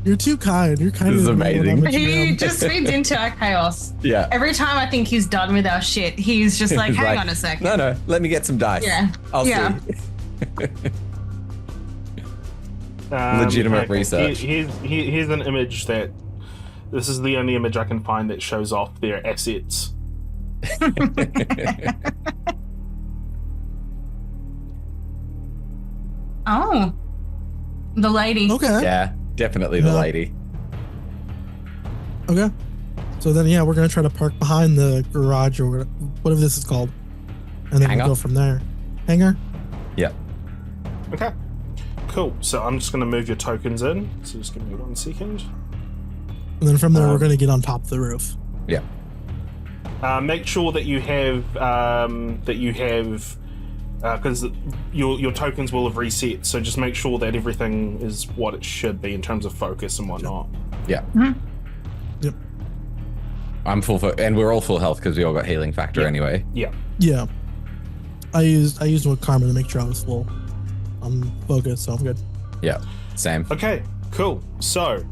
You're too kind. You're kind This is of amazing. He just feeds into our chaos. Yeah. Every time I think he's done with our shit, he's just like, He's hang like, on a second. No, let me get some dice. Yeah. I'll Yeah. see. Um, Legitimate okay, research. Here's an image that. This is the only image I can find that shows off their assets. Oh. The lady. Okay. Yeah, definitely the Yeah. lady. Okay. So then, we're gonna try to park behind the garage or whatever this is called, and then Hangar? we'll go from there. Hangar. Yeah. Okay. Cool. So I'm just gonna move your tokens in. So just give me 1 second. And then from there, we're gonna get on top of the roof. Yeah. Make sure that you have because your tokens will have reset. So just make sure that everything is what it should be in terms of focus and whatnot. Yeah. Mhm. Yep. I'm and we're all full health because we all got healing factor Yep. anyway. Yeah. Yeah. I used with Karma to make sure I was full. I'm focused, so I'm good. Yeah. Same. Okay, cool. So,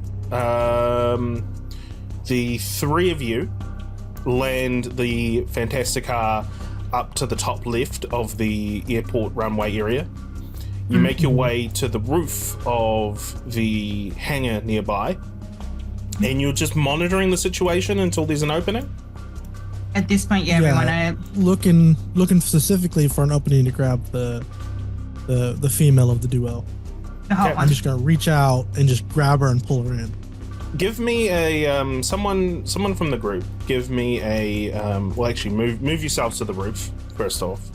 the three of you land the fantastic car up to the top left of the airport runway area. You make your way to the roof of the hangar nearby, and you're just monitoring the situation until there's an opening. At this point, yeah, everyone. Looking specifically for an opening to grab the female of the duo. The hot Okay. I'm one. just gonna reach out and just grab her and pull her in. Give me a someone from the group. Give me a well, actually, move yourselves to the roof first off,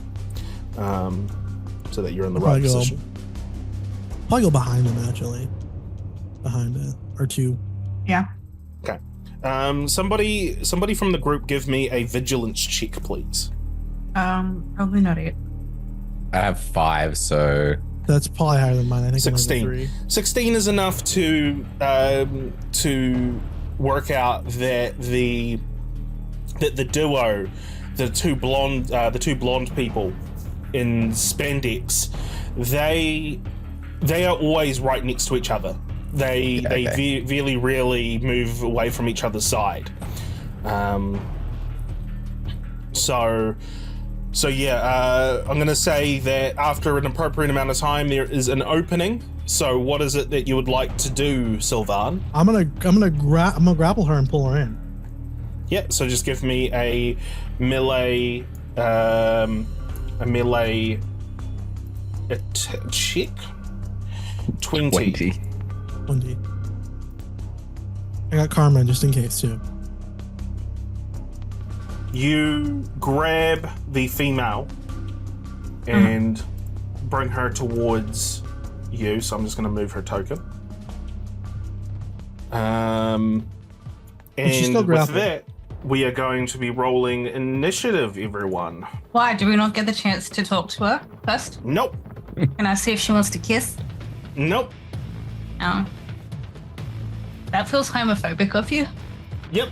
so that you're in the right position. Probably go behind him actually. Behind it or two. Yeah. Okay. Somebody from the group, give me a vigilance check, please. Probably not it. I have 5, so That's probably higher than mine. I think 16. 3. 16 is enough to work out that the duo, the two blonde people in spandex, they are always right next to each other. They really rarely move away from each other's side. So yeah, I'm gonna say that after an appropriate amount of time, there is an opening. So what is it that you would like to do, Sylvan? I'm gonna grapple her and pull her in. Yeah. So just give me a melee check. 20. 20. 20. I got Karma just in case too. You grab the female and bring her towards you. So I'm just going to move her token. And she's still with grappled. that, we are going to be rolling initiative, everyone. Why? Do we not get the chance to talk to her first? Nope. Can I see if she wants to kiss? Nope. Oh. That feels homophobic of you. Yep.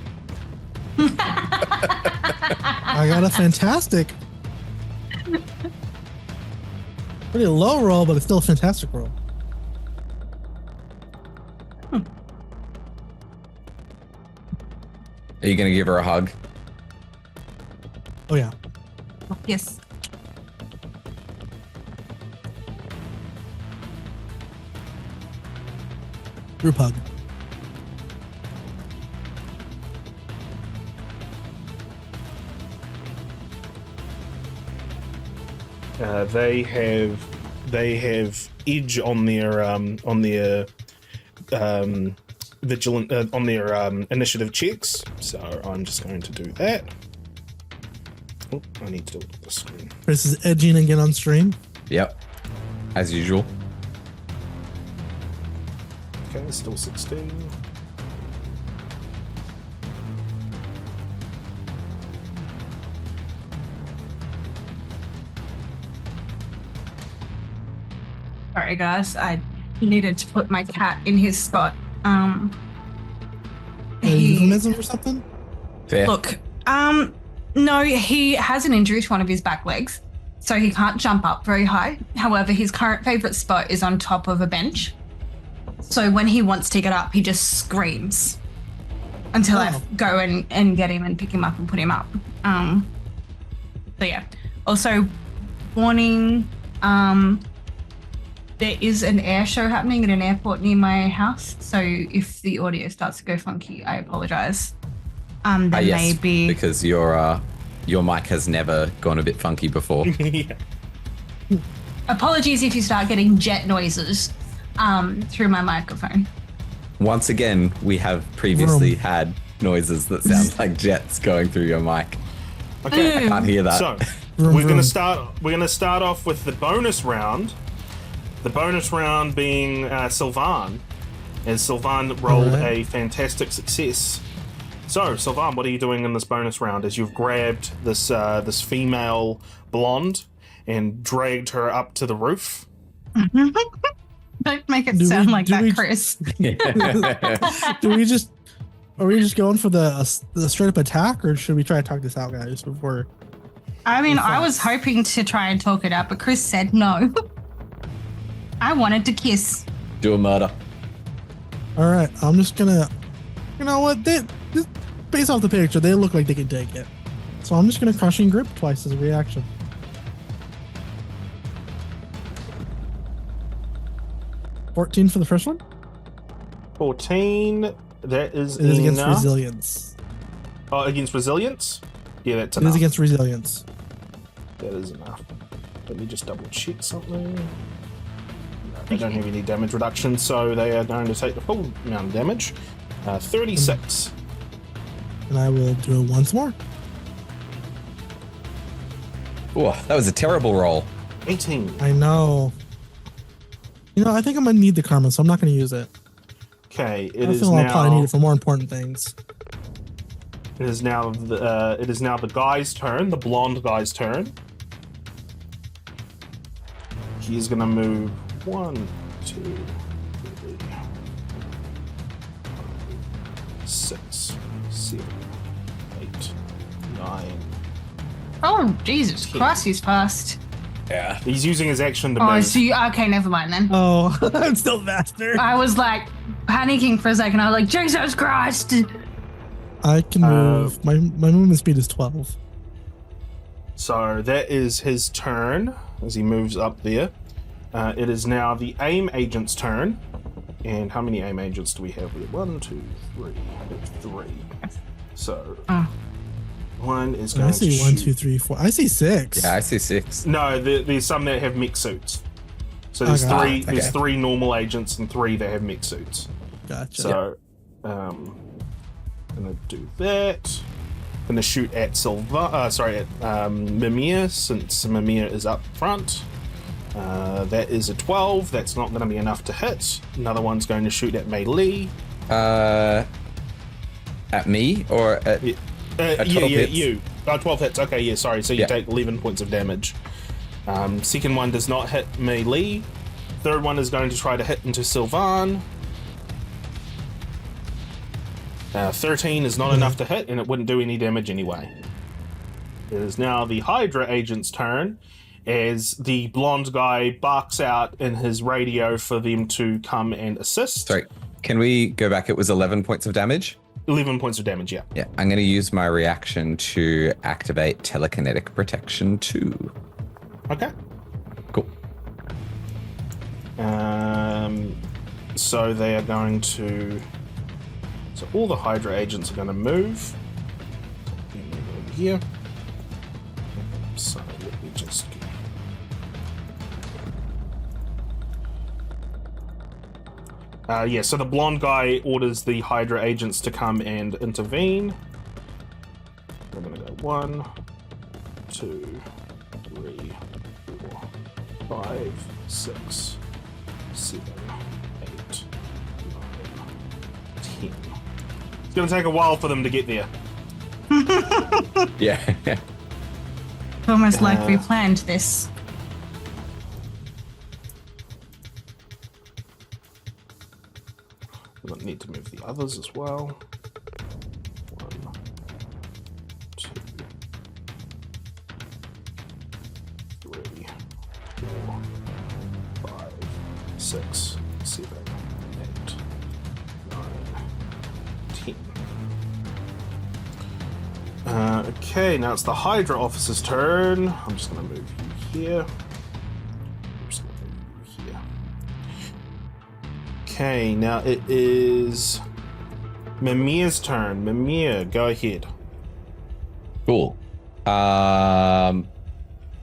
I got a fantastic. Pretty low roll, but it's still a fantastic roll. Are you gonna give her a hug? Oh yeah. Yes. Group hug. They have edge on their vigilant on their initiative checks. So I'm just going to do that. Oh, I need to look at the screen. Chris is edging again on stream. Yep. As usual. Okay, still 16. Sorry, guys. I needed to put my cat in his spot. A euphemism or something? Fair. Look, no, he has an injury to one of his back legs, so he can't jump up very high. However, his current favorite spot is on top of a bench. So when he wants to get up, he just screams until I go and get him and pick him up and put him up. So yeah. Also, warning, there is an air show happening at an airport near my house. So if the audio starts to go funky, I apologize. There Yes, may be because your mic has never gone a bit funky before. Yeah. apologies if you start getting jet noises through my microphone. Once again, we have previously had noises that sound like jets going through your mic. Okay. I can't hear that. So Vroom, we're gonna vroom. start off with the bonus round. The bonus round being Sylvan, as Sylvan rolled Alright. a fantastic success. So Sylvan, what are you doing in this bonus round? As you've grabbed this female blonde, and dragged her up to the roof. Don't make it sound like that, Chris. Are we just going for the straight up attack, or should we try to talk this out, guys, before? I mean, I was hoping to try and talk it out, but Chris said no. I wanted to kiss. Do a murder. All right, I'm just gonna. You know what? Just based off the picture, they look like they can take it. So I'm just gonna crushing grip twice as a reaction. 14 for the first one. 14. That is It is against enough. resilience. Oh, against resilience? Yeah, that's It enough. is against resilience. That is enough. Let me just double check something. No, they don't have any damage reduction, so they are going to take the full amount of damage. 36. And I will do it once more. Oh, that was a terrible roll. 18. I know. You know, I think I'm gonna need the karma, so I'm not gonna use it. Okay, I feel I'll probably need it for more important things. It is now the guy's turn, the blonde guy's turn. He's gonna move 1, 2, 3, 6, 7, 8, 9. Oh, Jesus Christ, he's fast. Yeah. He's using his action to Oh, move. so okay, never mind then. Oh, I'm still faster. I was like panicking for a second. I was like, Jesus Christ. I can move. My movement speed is 12. So that is his turn as he moves up there. It is now the aim agent's turn. And how many aim agents do we have? We have 1, 2, 3. We have 3. So one is going I see to 1, shoot. 2, 3, 4. I see 6. Yeah, I see 6. No, there's some that have mech suits. So there's Okay. three. Okay. There's 3 normal agents and 3 that have mech suits. Gotcha. So, gonna do that. Gonna shoot at at Mimir, since Mimir is up front. That is a 12. That's not gonna be enough to hit. Another one's going to shoot at Meili. At me or at? Yeah, 12 hits? you. 12 hits. Okay, yeah, sorry. So you Yeah. take 11 points of damage. Second one does not hit Meili. Third one is going to try to hit into Sylvan. 13 is not enough to hit, and it wouldn't do any damage anyway. It is now the Hydra agent's turn, as the blonde guy barks out in his radio for them to come and assist. Sorry, can we go back? It was 11 points of damage. 11 points of damage, yeah. Yeah, I'm going to use my reaction to activate telekinetic protection 2. Okay. Cool. So they are going to... So all the Hydra agents are going to move. Over here. So let me just... so the blonde guy orders the Hydra agents to come and intervene. We're going to go 1, 2, 3, 4, 5, 6, 7, 8, 9, 10. It's going to take a while for them to get there. Yeah. Almost like we planned this. We're going to need to move the others as well. 1, 2, 3, 4, 5, 6, 7, 8, 9, 10. Okay, now it's the Hydra officer's turn. I'm just going to move you here. I'm just going to move you here. Okay, now it is Mimir's turn. Mimir, go ahead. Cool.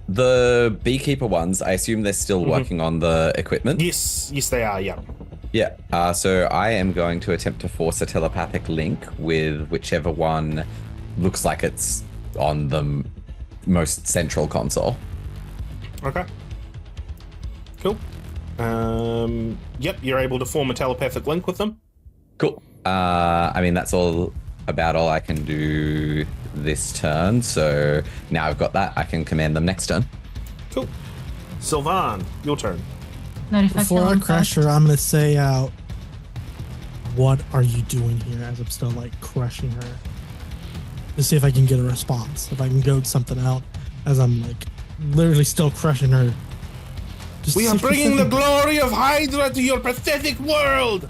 The beekeeper ones, I assume they're still working on the equipment. Yes, they are, yeah. Yeah. So I am going to attempt to force a telepathic link with whichever one looks like it's on the most central console. Okay. Cool. Yep, you're able to form a telepathic link with them. Cool. I mean, that's all I can do this turn. So now I've got that, I can command them next turn. Cool. Sylvan, your turn. Not if Before I kill I him crush first. her, I'm gonna say out, "What are you doing here?" As I'm still like crushing her, to see if I can get a response. If I can goad something out, as I'm like literally still crushing her. Just We to are see if bringing I the can- glory of Hydra to your pathetic world.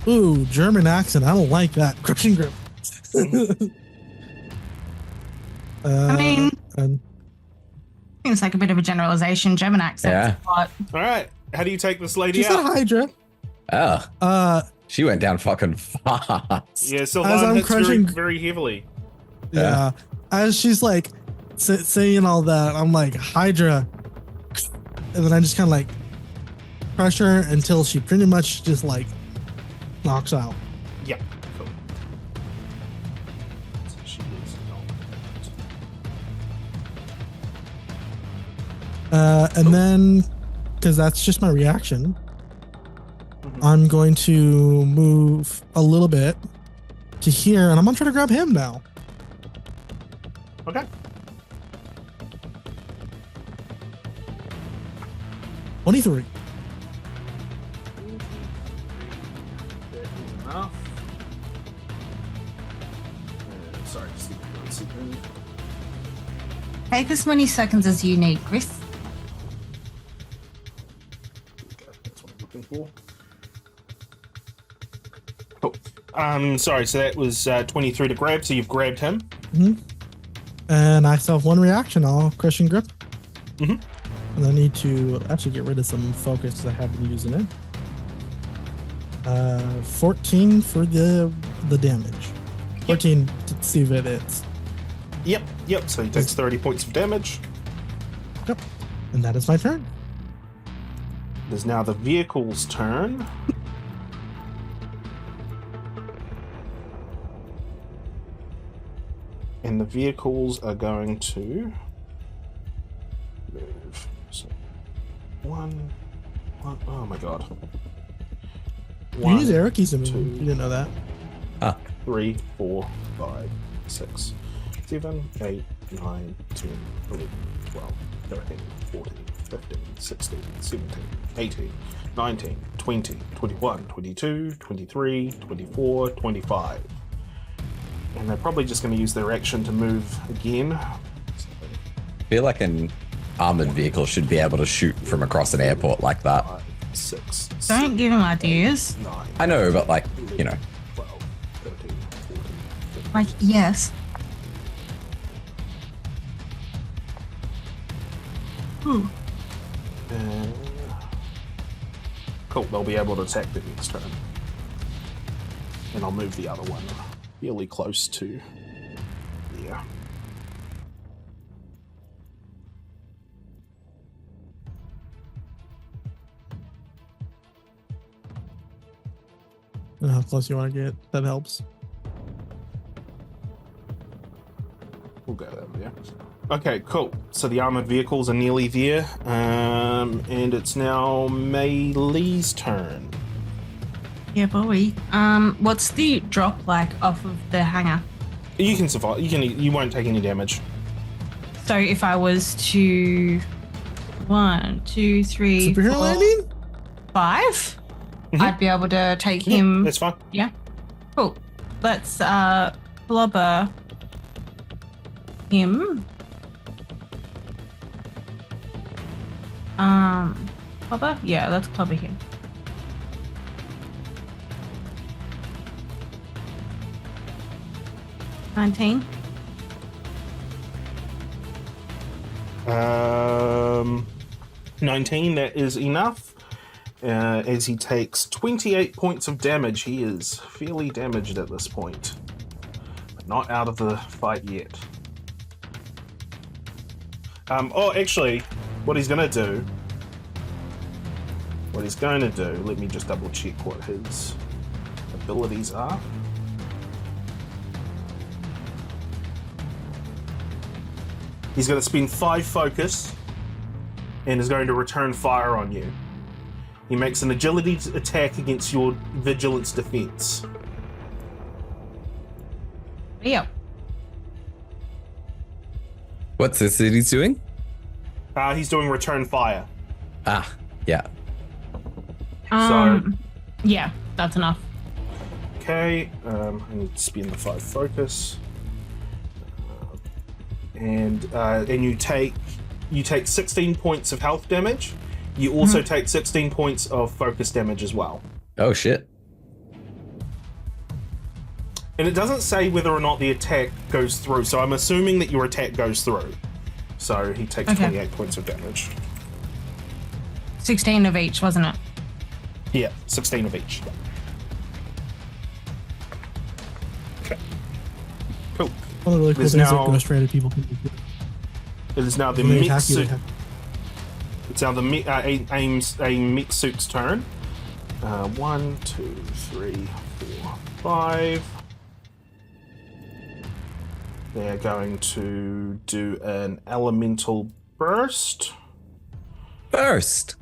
Ooh, German accent. I don't like that. Crushing grip. I mean, and seems like a bit of a generalization. German accent. Yeah. But All right. How do you take this lady she said out? Hydra. Oh, she went down fucking fast. Yeah, As Sylvan I'm hits very, crushing- very heavily. Yeah. As she's like saying all that, I'm like, Hydra. And then I just kind of like crush her until she pretty much just like knocks out. Yeah, cool. So she is not. And then, because that's just my reaction, I'm going to move a little bit to here, and I'm gonna try to grab him now. Okay. 23. Enough. Sorry, just give me 1 second. take as many seconds as you need, Griff. That's what I'm looking for. Cool. Sorry, so that was 23 to grab, so you've grabbed him. And I still have one reaction. I'll crush and grip. Mhm. And I need to actually get rid of some focus because I have been using it. 14 for the damage. 14 to see if it hits. Yep, so he takes 30 points of damage. Yep. And that is my turn. It is now the vehicle's turn. And the vehicles are going to move. So one, oh my god. You use arrow keys to move. two, You didn't know that. 3, 4, 5, 6, 7, 8, 9, 10, 11, 12, 13, 14, 15, 16, 17, 18, 19, 20, 21, 22, 23, 24, 25. And they're probably just going to use their action to move again. I feel like an armored vehicle should be able to shoot from across an airport like that. 5, 6, Don't give him ideas. 9, I know, but like, you know. 12, 13, 14, 15. Like, yes. Cool, they'll be able to attack the next turn. And I'll move the other one fairly close to there. I don't know how close you want to get. That helps. We'll go over there. Okay, cool. So the armored vehicles are nearly there. And it's now Meili's turn. Yeah, boy. What's the drop like off of the hangar? You can survive. You won't take any damage. So if I was to 1, 2, 3, Superhero 4, landing? 5, Mhm. I'd be able to take him. That's fine. Yeah. Cool. Let's blubber him. Blubber? Yeah, let's blubber him. $19. 19, that is enough. As he takes 28 points of damage. He is fairly damaged at this point. But not out of the fight yet. Oh, actually, what he's going to do... let me just double check what his abilities are. He's going to spend 5 focus and is going to return fire on you. He makes an agility attack against your vigilance defense. Yep. What's this that he's doing? He's doing return fire. Ah, yeah. Yeah, that's enough. Okay, I need to spend the 5 focus. And you take 16 points of health damage. You also take 16 points of focus damage as well. Oh shit. And it doesn't say whether or not the attack goes through, so I'm assuming that your attack goes through. So he takes 28 points of damage. 16 of each, wasn't it? Yeah, 16 of each. Okay. Cool. One of the really cool There's things now- that Ghost-rated people can do. It is now the When they mech attack you, they suit. have- It's now the mech suit's turn. 1, 2, 3, 4, 5. They're going to do an elemental burst. Burst.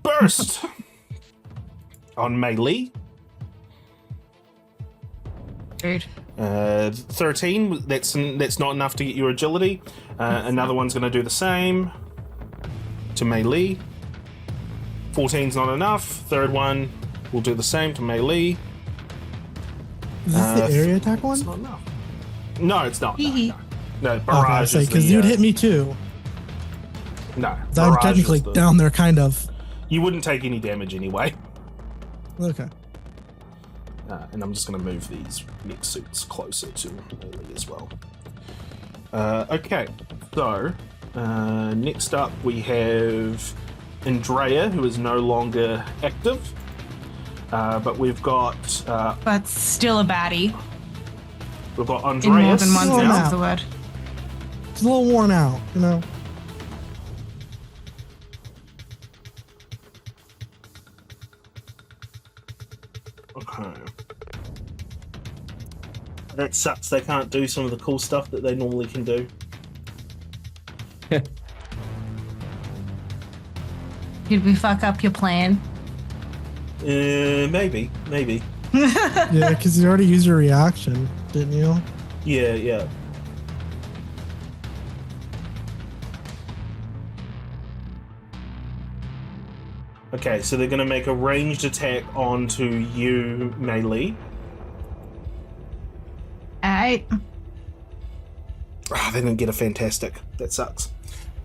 Burst on Meili. Dude. 13. That's not enough to get your agility. Another one's going to do the same to Meili. 14's not enough. Third one will do the same to Meili. Is this the area attack one? It's not enough. No, it's not. No, Hee-hee. no. Barrage is because the, you'd hit me too. No, I'm barrage technically is the- down there, kind of. You wouldn't take any damage anyway. Okay. And I'm just going to move these mech suits closer to Meili as well. Okay, so next up we have Andrea, who is no longer active, but we've got But still a baddie. Andreas. In more than one Slow sense down. of the word. It's a little worn out, you know. Okay. That sucks. They can't do some of the cool stuff that they normally can do. Did we fuck up your plan? Maybe. Yeah, because you already used your reaction, didn't you? Yeah. Okay, so they're going to make a ranged attack onto you, Meili. Alright. They didn't get a fantastic. That sucks.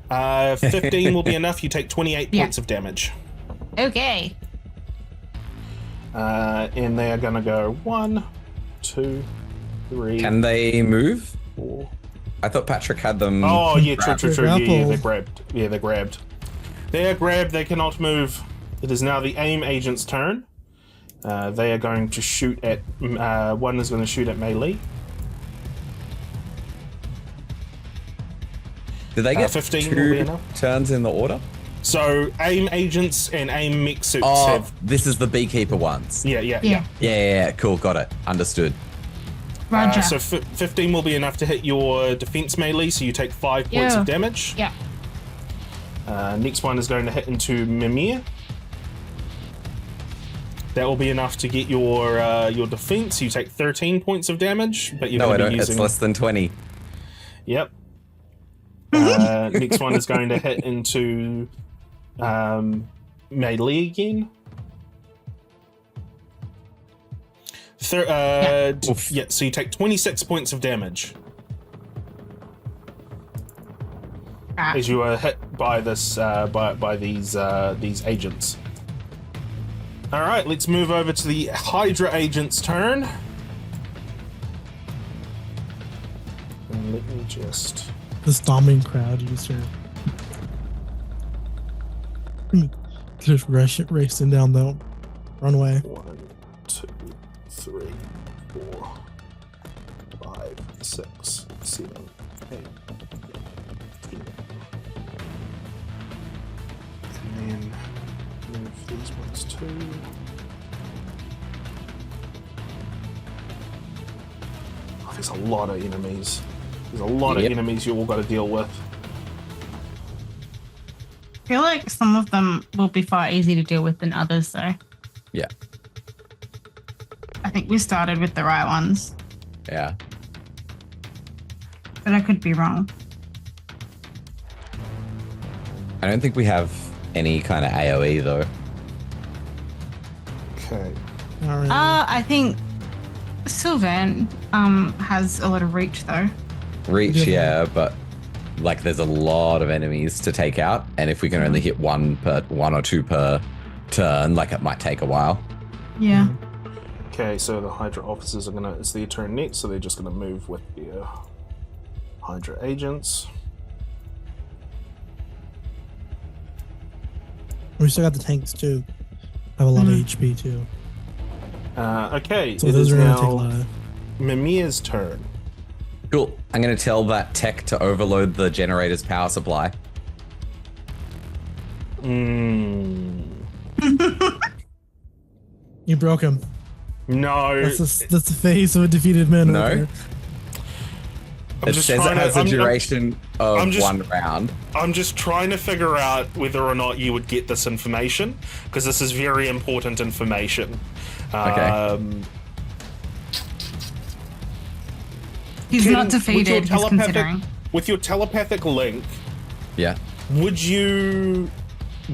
15 will be enough. You take 28 Yeah. points of damage. Okay. And they are going to go 1, 2, 3, Can they move? 4. I thought Patrick had them. Oh, yeah, true. They're Yeah, grappled. they're grabbed. They are grabbed. They cannot move. It is now the aim agent's turn. They are going to shoot at... one is going to shoot at Meili. Did they get 15 will be two enough. turns in the order? So, aim agents and aim mech suits Oh, have... this is the beekeeper ones. Yeah. Yeah, cool, got it. Understood. Roger. So 15 will be enough to hit your defense Meili, so you take 5 points Yeah. of damage. Yeah. Next one is going to hit into Mimir. That will be enough to get your defense. You take 13 points of damage, but you're No, I going to don't. be using... It's less than 20. Yep. Next one is going to hit into Meili again. Oof. Yeah, so you take 26 points of damage as you are hit by this by these agents. All right, let's move over to the Hydra agent's turn. And let me just... The stomping crowd user. Just racing down the runway. 1, 2, 3, 4, 5, 6, 7, 8, 10. And then move these ones too. Oh, there's a lot of enemies. There's a lot of Yep. enemies you all got to deal with. I feel like some of them will be far easier to deal with than others, though. Yeah. I think we started with the right ones, Yeah. but I could be wrong. I don't think we have any kind of AoE though. Okay. All right. I think Sylvan has a lot of reach though. Reach, Yeah. yeah, but like there's a lot of enemies to take out, and if we can only hit one or two per turn, like it might take a while. Yeah. Okay, so the Hydra officers it's their turn next, so they're just gonna move with their Hydra agents. We still got the tanks too. Have a lot of HP too. Okay, So it those is are gonna take a now lot of. Mimir's turn. Cool. I'm going to tell that tech to overload the generator's power supply. Mm. You broke him. No. That's the face of a defeated man. No. Right there. I'm It just says it trying to- has a I'm- duration of I'm just- 1 round. I'm just trying to figure out whether or not you would get this information, because this is very important information. Okay. He's Can- not with your defeated, he's telepathic- considering. With your telepathic link, Yeah. would you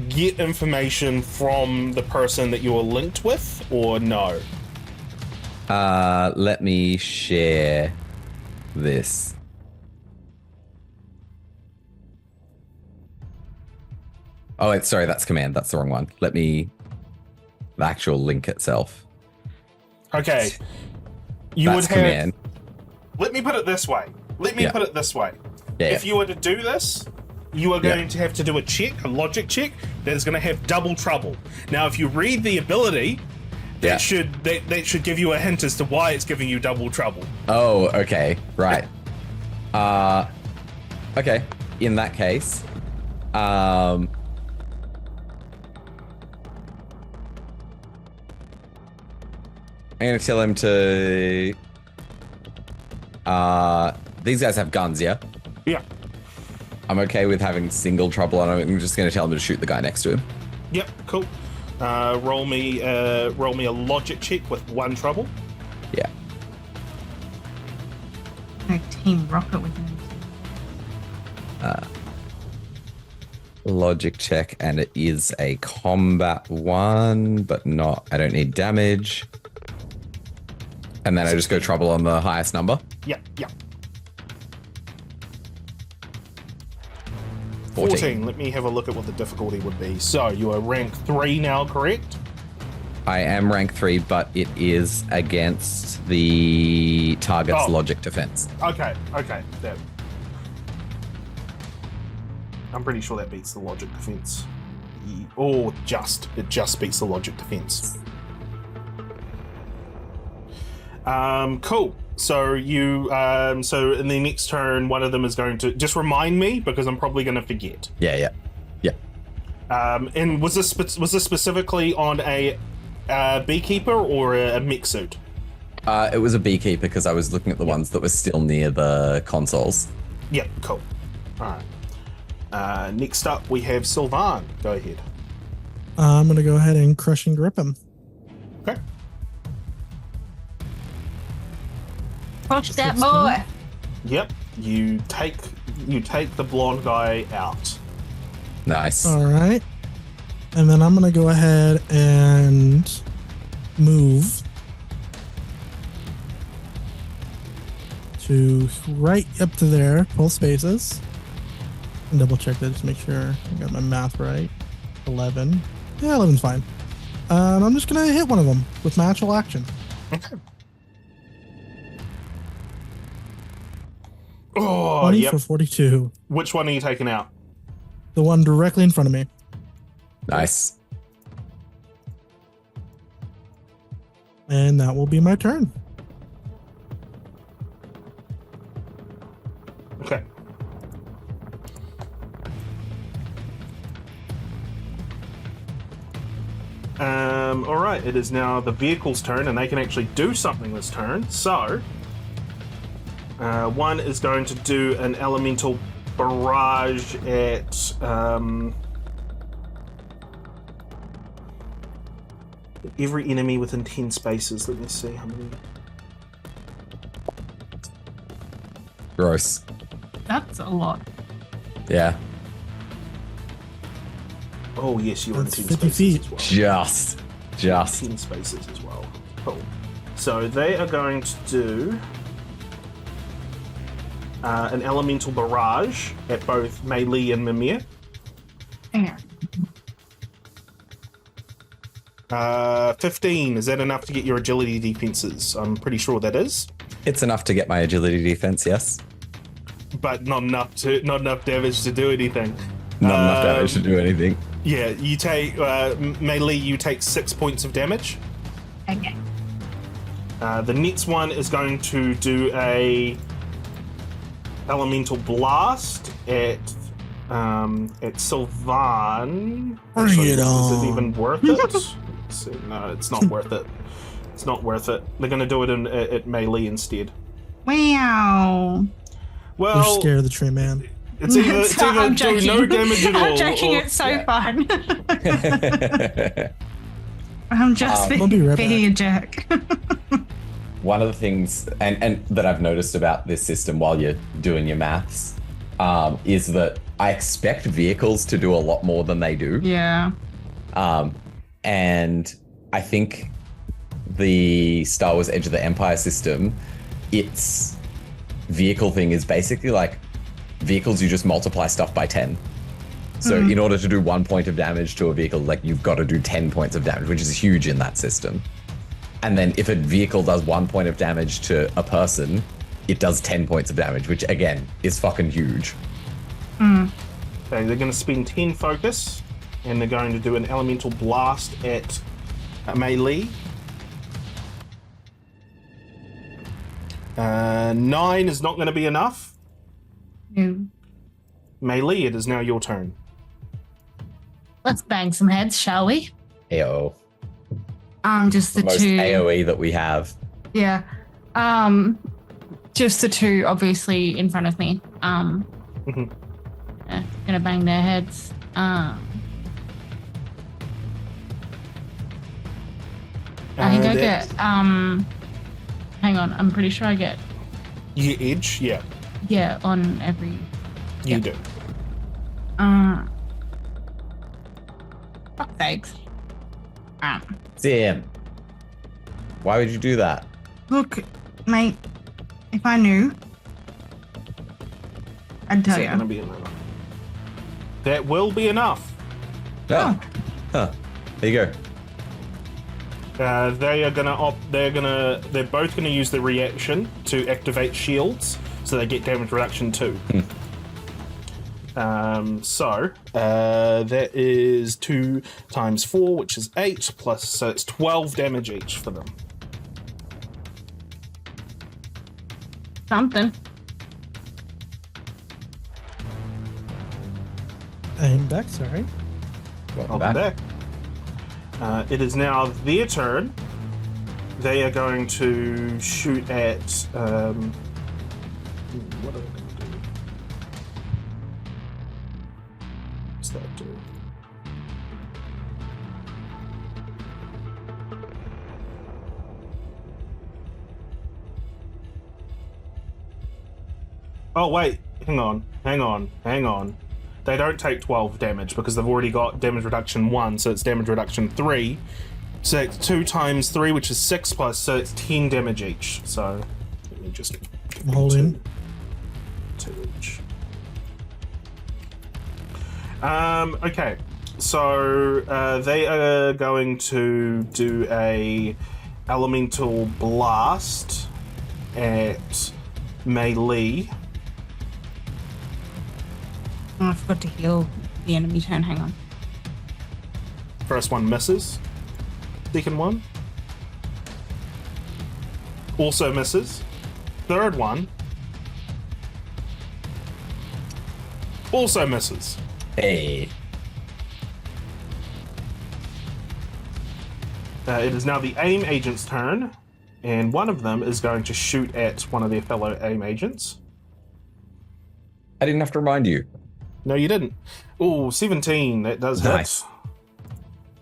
get information from the person that you're linked with, or no? Let me share this. Oh, wait, sorry, that's command. That's the wrong one. Let me... The actual link itself. Okay. You That's would have... command. Let me put it this way. Yeah. If Yeah. you were to do this, you are Yeah. going to have to do a logic check that is going to have double trouble. Now, if you read the ability, Yeah. that should give you a hint as to why it's giving you double trouble. Oh, okay. Right. Okay. In that case, I'm gonna tell him to. These guys have guns, yeah? Yeah. I'm okay with having single trouble on him. I'm just gonna tell him to shoot the guy next to him. Yep. Cool. Roll me a logic check with 1 trouble. Yeah. Like Team Rocket with him. Logic check, and it is a combat 1, but not. I don't need damage. And then I just go trouble on the highest number. Yeah. Yeah. 14. 14. Let me have a look at what the difficulty would be. So you are rank 3 now, correct? I am rank 3, but it is against the target's Oh. logic defense. Okay. That. I'm pretty sure that beats the logic defense. Or it just beats the logic defense. Cool. So you, so in the next turn, one of them is going to just remind me, because I'm probably going to forget. Yeah. And was this specifically on a beekeeper or a mech suit? It was a beekeeper because I was looking at the ones that were still near the consoles. Yeah, cool. All right. Next up, we have Sylvan. Go ahead. I'm gonna go ahead and crush and grip him. Okay. Watch that boy. Yep. You take the blonde guy out. Nice. All right, and then I'm gonna go ahead and move to right up to there, both spaces. And double check that, just make sure I got my math right. 11. Yeah, 11's fine. I'm just gonna hit one of them with my actual action. Okay. Oh, 20 yep. for 42. Which one are you taking out? The one directly in front of me. Nice. And that will be my turn. Okay. All right. It is now the vehicle's turn, and they can actually do something this turn. So, one is going to do an elemental barrage at every enemy within 10 spaces. Let me see how many. Gross. That's a lot. Yeah. Oh yes, you're That's in 10 50 spaces feet. as well. Just 10 spaces as well. Cool. So they are going to do an elemental barrage at both Meili and Mimir. Yeah. 15, is that enough to get your agility defenses? I'm pretty sure that is. it's enough to get my agility defense. Yes, But not enough damage to do anything. not enough damage to do anything. Yeah, you take Meili, you take 6 points of damage. Okay. The next one is going to do a elemental blast at Sylvan. Bring Actually, it Is on. it even worth it? So, no, it's not worth it. It's not worth it. They're going to do it at Meili instead. Wow. We're Well, scared of the tree man. it's either I'm do joking. no damage at all. I'm joking. or- It's so yeah. fun. I'm just I'll be right being a jerk. One of the things and that I've noticed about this system while you're doing your maths is that I expect vehicles to do a lot more than they do. Yeah. And I think the Star Wars Edge of the Empire system, its vehicle thing is basically like vehicles, you just multiply stuff by 10. So in order to do 1 point of damage to a vehicle, like you've got to do 10 points of damage, which is huge in that system. And then if a vehicle does 1 point of damage to a person, it does 10 points of damage, which again is fucking huge. Okay, they're going to spend 10 focus, and they're going to do an elemental blast at Meili. 9 is not going to be enough. No. Meili, it is now your turn. Let's bang some heads, shall we? AO. Just the Most two. AoE that we have. Yeah. Just the two, obviously, in front of me. Mhm. Gonna bang their heads. I think I that- get. Hang on. I'm pretty sure I get. You get edge? Yeah, Yeah, on every. you do. Fuck sakes. Sam, why would you do that? Look, mate. If I knew, I'd Is tell that going to you. be enough? That will be enough. Oh. Huh. There you go. They're both gonna use the reaction to activate shields, so they get damage reduction too. That is 2 times 4, which is 8 plus, so it's 12 damage each for them. Something. I'm back, sorry. Welcome Welcome back. back. It is now their turn. They are going to shoot at. What are they going to do? What's that do? Oh, wait. Hang on. They don't take 12 damage because they've already got damage reduction 1, so it's damage reduction 3. So it's 2 times 3, which is 6 plus, so it's 10 damage each. So let me just I'm holding. 2 each. Okay. So they are going to do a elemental blast at Meili. Oh, I forgot to heal the enemy turn. Hang on. First one misses. Second one also misses. Third one also misses. Hey. It is now the AIM agent's turn, and one of them is going to shoot at one of their fellow AIM agents. I didn't have to remind you. No, you didn't. Oh, 17. That does Nice.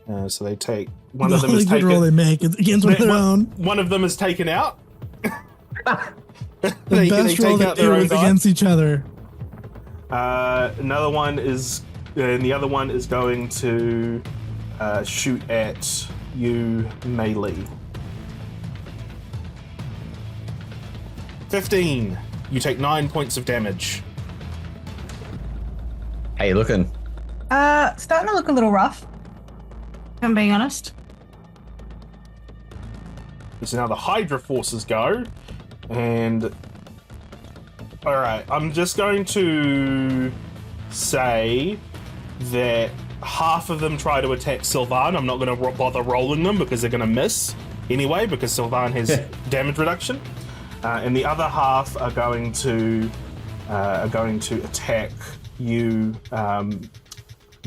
hit. So they take one The of them only is good roll they taken. make is against one of their own. One of them is taken out. The best roll they do is die. against each other. Another one is And the other one is going to shoot at you, Meili. 15. You take 9 points of damage. How you looking? Starting to look a little rough, if I'm being honest. So now the Hydra forces go, and all right, I'm just going to say that half of them try to attack Sylvan. I'm not going to bother rolling them because they're going to miss anyway, because Sylvan has damage reduction, and the other half are going to attack you,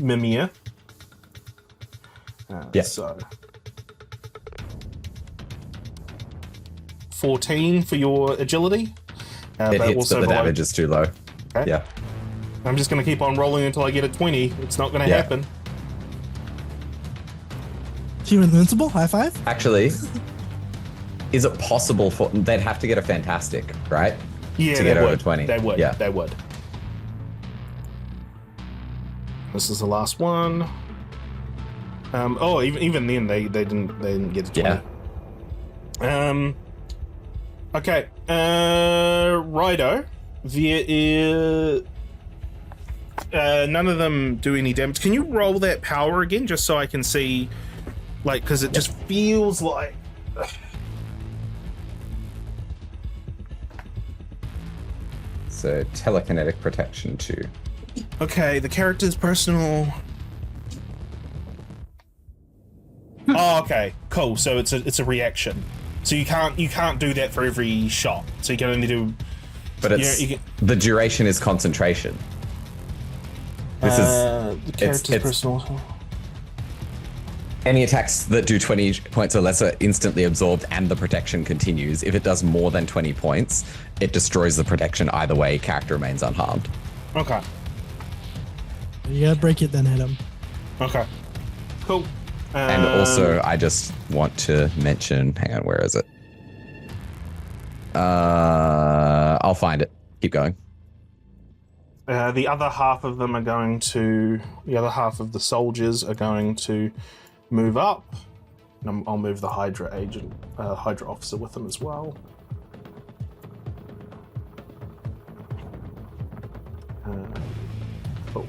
Mimir. So 14 for your agility. It hits, but the damage is too low. Okay. Yeah. I'm just going to keep on rolling until I get a 20. It's not going to happen. Team Invincible, high five. Actually, is it possible for... They'd have to get a fantastic, right? Yeah, to get over 20. They would. Yeah. They would. This is the last one. Even then they didn't get to 20. Yeah. Okay. Righto. There is none of them do any damage. Can you roll that power again, just so I can see, like, because it just feels like. So telekinetic protection 2. Okay, the character's personal. Oh, okay, cool. So it's a reaction. So you can't do that for every shot. So you can only do. But it's the duration is concentration. This is the character's personal. Any attacks that do 20 points or less are instantly absorbed, and the protection continues. If it does more than 20 points, it destroys the protection either way. Character remains unharmed. Okay. You gotta break it, then hit him. Okay. Cool. And also, I just want to mention, hang on, where is it? I'll find it. Keep going. The other half of them are going to, the other half of the soldiers are going to move up. And I'll move the Hydra agent, Hydra officer with them as well. Cool.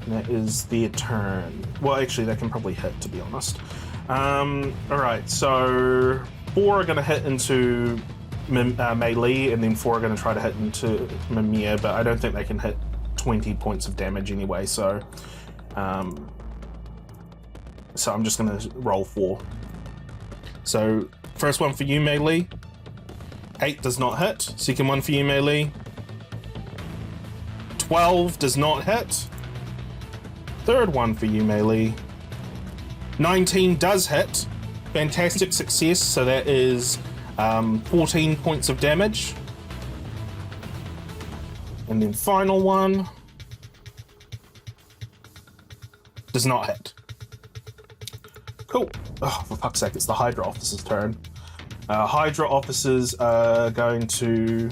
And that is their turn. Well, actually, they can probably hit, to be honest. All right, so 4 are going to hit into Meili, and then 4 are going to try to hit into Mimir, but I don't think they can hit 20 points of damage anyway, so I'm just going to roll 4. So first one for you, Meili. 8 does not hit. Second one for you, Meili. 12 does not hit. Third one for you, Meili. 19 does hit. Fantastic success, so that is 14 points of damage. And then final one does not hit. Cool. Oh, for fuck's sake, it's the Hydra officer's turn. Hydra officers are going to...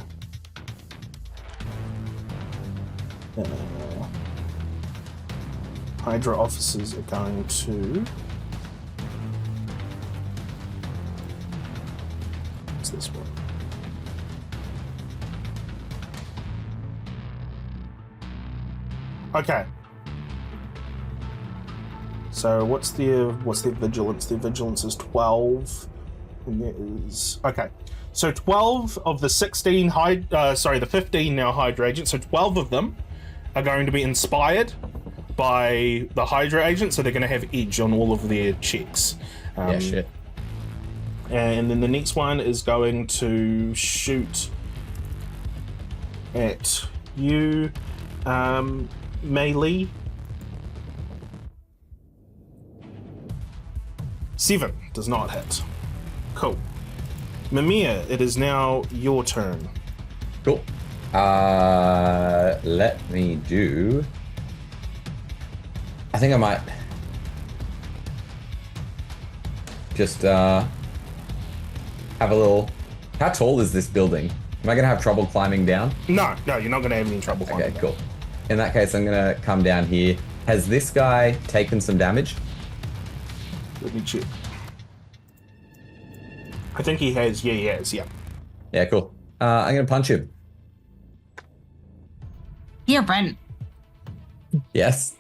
Hydra officers are going to... What's this one? Okay. So what's the vigilance? The vigilance is 12. And there is... Okay. So 12 of the 16 the 15 now Hydra agents, so 12 of them are going to be inspired by the Hydra agent, so they're going to have edge on all of their checks. Yeah, shit. And then the next one is going to shoot at you, Meili. 7 does not hit. Cool. Mimir, it is now your turn. Cool. Let me do... I think I might just have a little... How tall is this building? Am I going to have trouble climbing down? No, you're not going to have any trouble climbing Okay, cool. In that case, I'm going to come down here. Has this guy taken some damage? Let me check. I think he has. Yeah, he has. Yeah. Yeah, cool. I'm going to punch him. Here, Brent. Yes.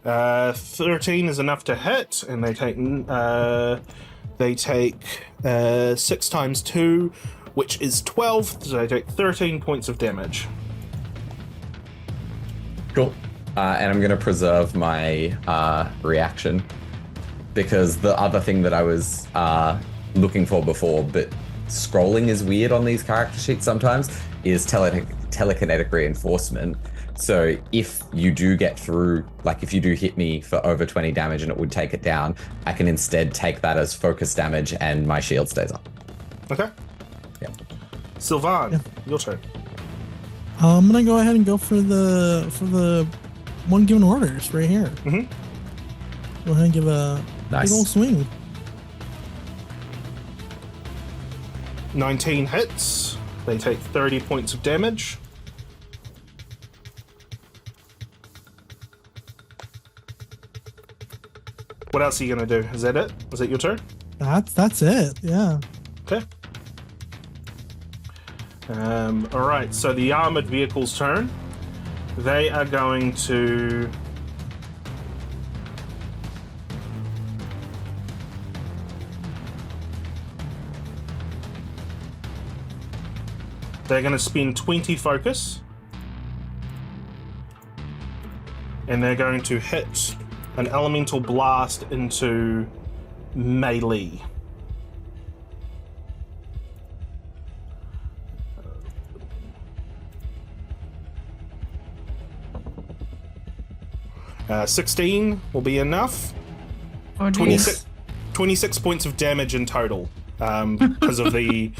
13 is enough to hit, and they take 6 times 2, which is 12. So they take 13 points of damage. Cool. And I'm going to preserve my reaction, because the other thing that I was looking for before, but scrolling is weird on these character sheets sometimes, is telekinetic reinforcement. So if you do get through, like if you do hit me for over 20 damage and it would take it down, I can instead take that as focus damage and my shield stays up. Okay. Yeah. Sylvan, your turn. I'm gonna go ahead and go for the one given orders right here. Mm-hmm. Go ahead and give a Nice. big old swing. 19 hits. They take 30 points of damage. What else are you going to do? Is that it? Is that your turn? That's it. Yeah. Okay. All right. So the armored vehicle's turn. They are going to. They're going to spend 20 focus. And they're going to hit an elemental blast into Meili. Uh, 16 will be enough. 26 points of damage in total, because of the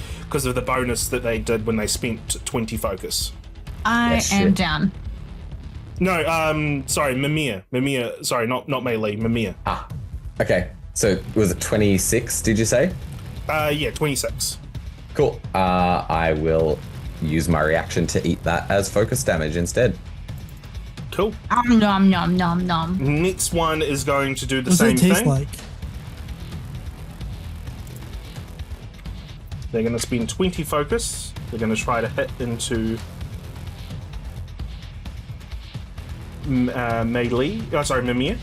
bonus that they did when they spent 20 focus. I am down. No, sorry, Mimir. Sorry, not Meili, Mimir. Ah, okay. So was it 26, did you say? Yeah, 26. Cool. I will use my reaction to eat that as focus damage instead. Cool. Nom nom nom nom. Next one is going to do the What does same it taste thing. like? They're going to spend 20 focus. They're going to try to hit into Meili. Oh, sorry, Mimir.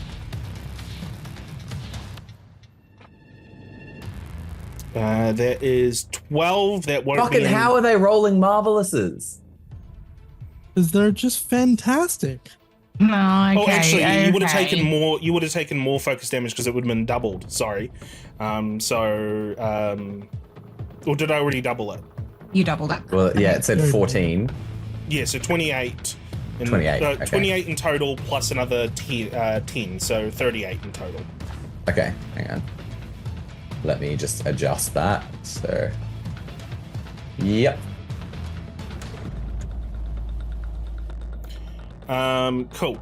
There is 12. That won't Fucking be. how are they rolling marvelouses? Because they're just fantastic. No, okay. Oh, actually, you would have okay. taken more. You would have taken more focus damage because it would have been doubled. Sorry. Or did I already double it? You doubled it. Well, yeah, it said Very 14. Yeah, so 28. 28, okay. 28 in total plus another 10, so 38 in total. Okay, hang on. Let me just adjust that. So, yep. Cool.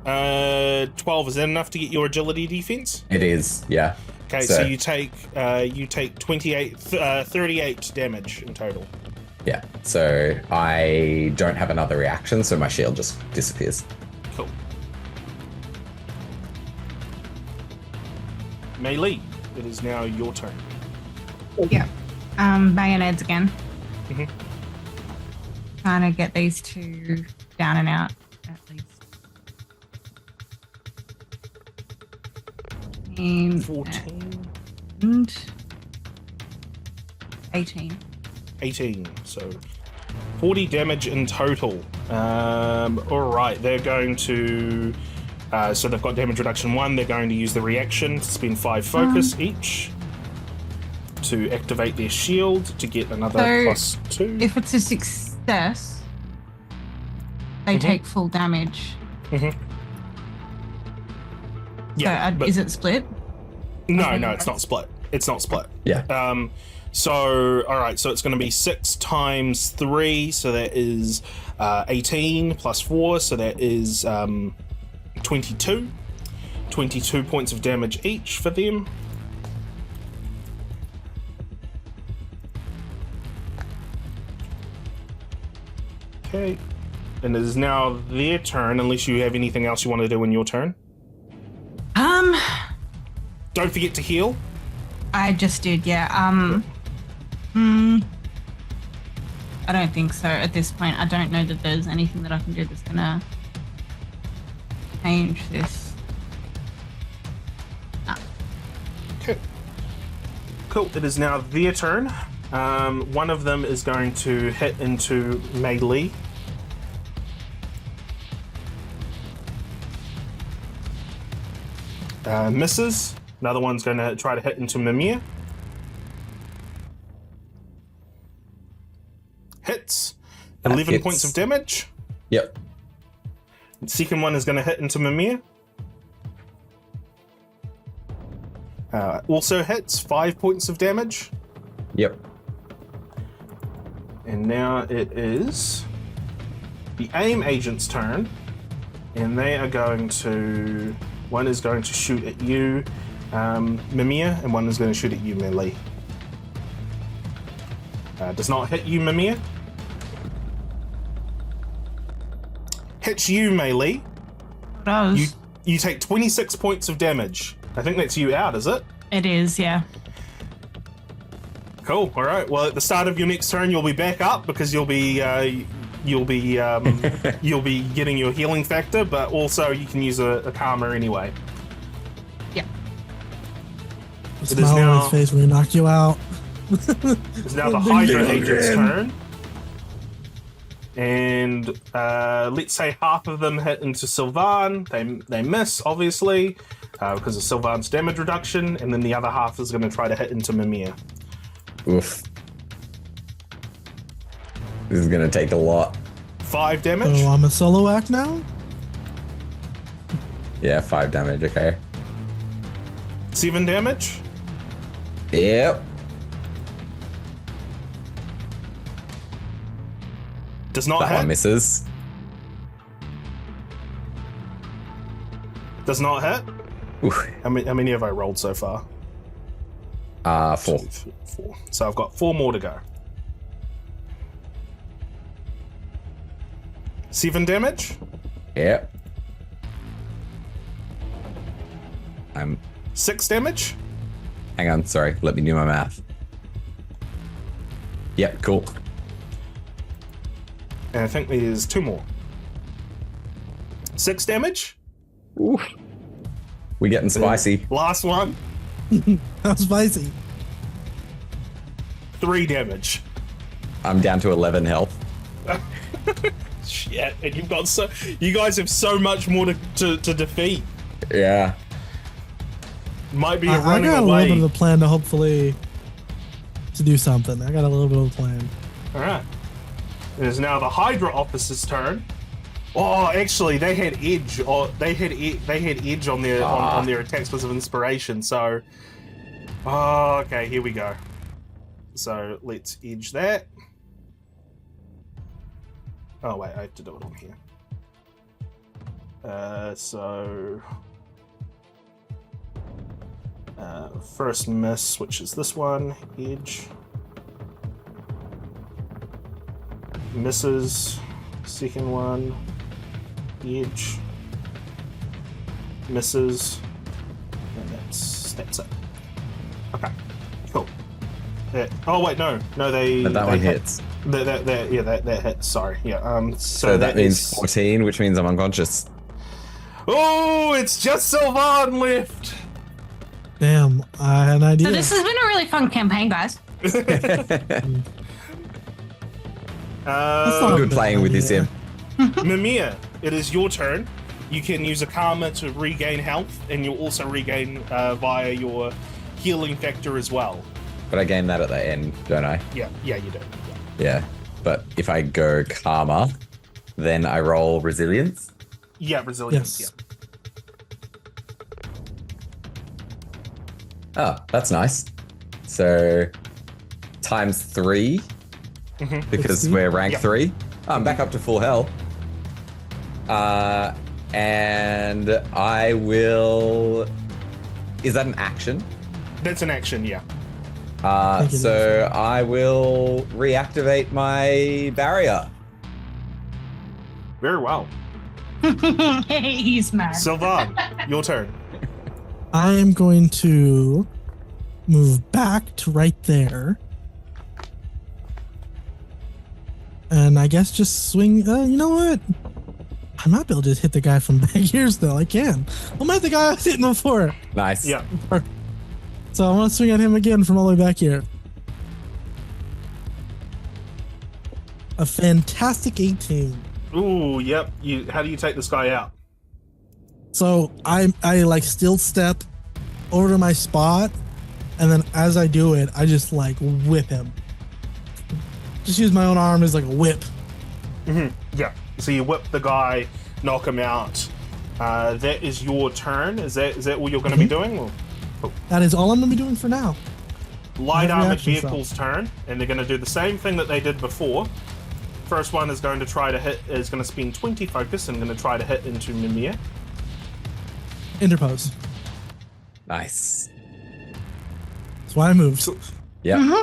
12, is that enough to get your agility defense? It is, yeah. Okay, so you take 38 damage in total. Yeah, so I don't have another reaction, so my shield just disappears. Cool. Meili, it is now your turn. Yeah. Bayonets again. Mhm. Trying to get these two down and out at least. 14, And 18. 18, so 40 damage in total. All right, they're going to. So they've got damage reduction 1. They're going to use the reaction to spend 5 focus each to activate their shield to get another So, +2. If it's a success, they take full damage. Yeah, So, but is it split? no, it's not split. It's not split. Yeah. So, all right, so it's going to be 6 times 3, so that is 18 plus 4, so that is 22. 22 points of damage each for them. Okay. And it is now their turn, unless you have anything else you want to do in your turn. Don't forget to heal. I just did, yeah. I don't think so at this point. I don't know that there's anything that I can do that's gonna change this. Okay. Cool. It is now their turn. One of them is going to hit into Meili. Misses. Another one's going to try to hit into Mimir. Hits. 11 hits. points of damage. Yep. The second one is going to hit into Mimir. Also hits, 5 points of damage. Yep. And now it is the AIM agent's turn. And they are going to... One is going to shoot at you, Mimir, and one is going to shoot at you, Meili. Does not hit you, Mimir. Hits you, Meili. Does. You take 26 points of damage. I think that's you out, is it? It is, yeah. Cool. All right. Well, at the start of your next turn, you'll be back up because you'll be getting your healing factor, but also you can use a karma anyway. Yeah. The smile on his face when he knocked you out. It's now the Hydra agent's turn. And let's say half of them hit into Sylvan. They miss, obviously, because of Sylvan's damage reduction, and then the other half is going to try to hit into Mimir. Oof. This is gonna take a lot. 5 damage. Oh, I'm a solo act now? Yeah, 5 damage, okay. 7 damage. Yep. Does not That hit. one misses. Does not hit. Oof. How many have I rolled so far? 4. 4. So I've got 4 more to go. 7 damage. Yep. I'm 6 damage. hang on, sorry, let me do my math. Yep, cool. And I think there's 2 more. 6 damage. Oof. We getting spicy. Last one. How spicy. 3 damage. I'm down to 11 health. Shit, and you guys have so much more to defeat. Yeah. Might be I running got a away. little bit of a plan to hopefully to do something. I got a little bit of a plan. All right. It is now the Hydra officer's turn. Oh, actually, they had edge. They had edge on their on their attacks because of inspiration. So, okay, here we go. So let's edge that. Oh wait, I have to do it on here. First miss, which is this one, edge. Misses. Second one, edge. Misses. And that's it. Okay, cool. Oh wait, no, they. But that they one hit. hits. That hits. Sorry, yeah. So that means is- 14, which means I'm unconscious. Oh, it's just Sylvan left. Damn, I had an idea. So this has been a really fun campaign, guys. not- Good playing with you, Sim. Mimir, it is your turn. You can use a karma to regain health, and you'll also regain via your healing factor as well. But I gain that at the end, don't I? Yeah, you do. Yeah. But if I go karma, then I roll resilience. Yeah, resilience. Yes. Oh, that's nice. So times 3 because 60? we're rank Yeah. 3. Oh, I'm back up to full health. And I will. Is that an action? That's an action. Yeah. think it So I will reactivate my barrier. Very well. He's mad. Sylvan, your turn. I am going to move back to right there. And I guess just swing. You know what? I might be able to just hit the guy from back here still. I can. I'm at the guy I was hitting before. Nice. Yeah. So I'm going to swing at him again from all the way back here. A fantastic 18. Ooh, yep. How do you take this guy out? So I like still step over to my spot, and then as I do it, I just like whip him. Just use my own arm as like a whip. Mm-hmm. Yeah. So you whip the guy, knock him out. That is your turn. Is that all you're going to be doing? Or, That is all I'm gonna be doing for now. light Every armored action vehicle's turn, and they're going to do the same thing that they did before. First one is going to try to hit. Is going to spend 20 focus and going to try to hit into Mimir. Interpose. Nice. That's why I moved. Yeah.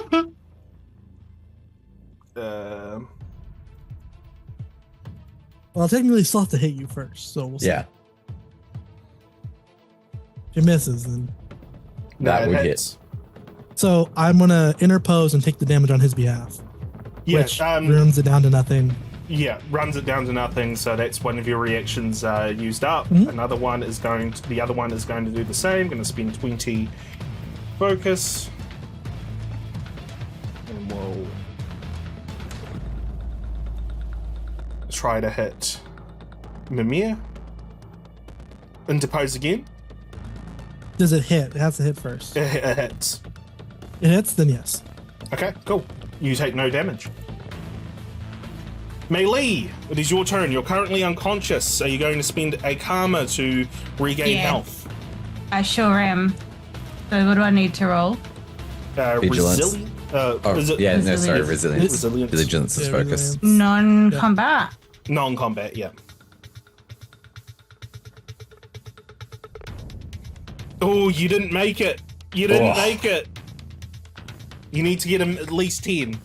Well, I'll technically still have to hit you first, so we'll see. Yeah. If it misses, then. That it would hits. So I'm gonna interpose and take the damage on his behalf, Yeah. which runs it down to nothing. Yeah, runs it down to nothing. So that's one of your reactions used up. Mhm. Another one is going to. The other one is going to do the same. Going to spend 20 focus, and we'll try to hit Mimir. Interpose again. Does it hit? It has to hit first. It hits. It hits, then yes. Okay, cool. You take no damage. Meili, it is your turn. You're currently unconscious. Are you going to spend a karma to regain Yeah. health? I sure am. So what do I need to roll? Vigilance. Resilient? Oh, yeah, no, sorry, resilience. Resilience. Vigilance is Yeah, focus. resilience. Non-combat. Non-combat, yeah. Oh, you didn't make it. You didn't Oh. make it. You need to get him at least 10.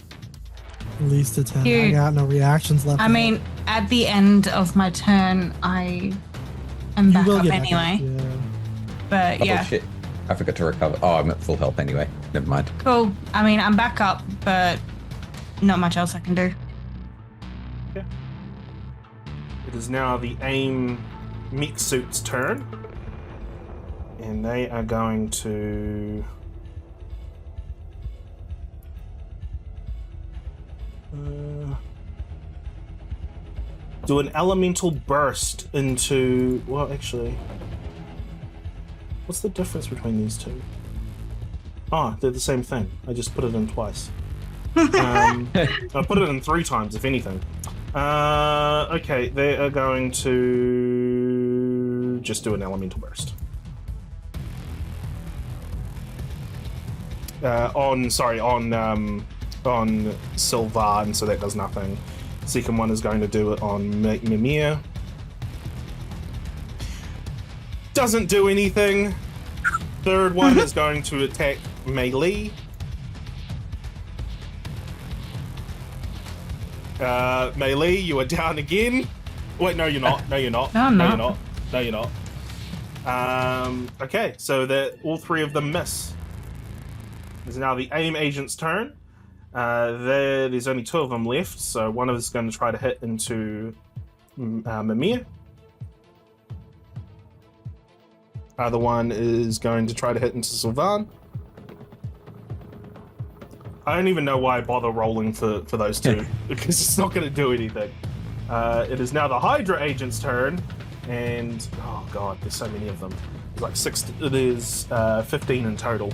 At least a 10. I Dude. got no reactions left. I mean, at the end of my turn, I am you back will up get anyway. back up, yeah. But Oh, yeah, shit. I forgot to recover. Oh, I'm at full health anyway. Never mind. cool. I mean, I'm back up, but not much else I can do. It is now the AIM mech suit's turn. And they are going to... do an elemental burst into... Well, actually... What's the difference between these two? Oh, they're the same thing. I just put it in twice. I put it in 3 times, if anything. Okay, they are going to just do an elemental burst. On Sylvan, so that does nothing. Second one is going to do it on Mimir. Doesn't do anything. Third one is going to attack Meili. Meili, you are down again. Wait, no, you're not. No, you're not. No, I'm no, not. you're not. No, you're not. Okay, so all 3 of them miss. It's now the AIM agent's turn. There's only 2 of them left, so one of us is going to try to hit into Mimir. Other one is going to try to hit into Sylvan. I don't even know why I bother rolling for those 2, because it's not going to do anything. It is now the Hydra agent's turn, and oh god, there's so many of them. There's like 15 in total.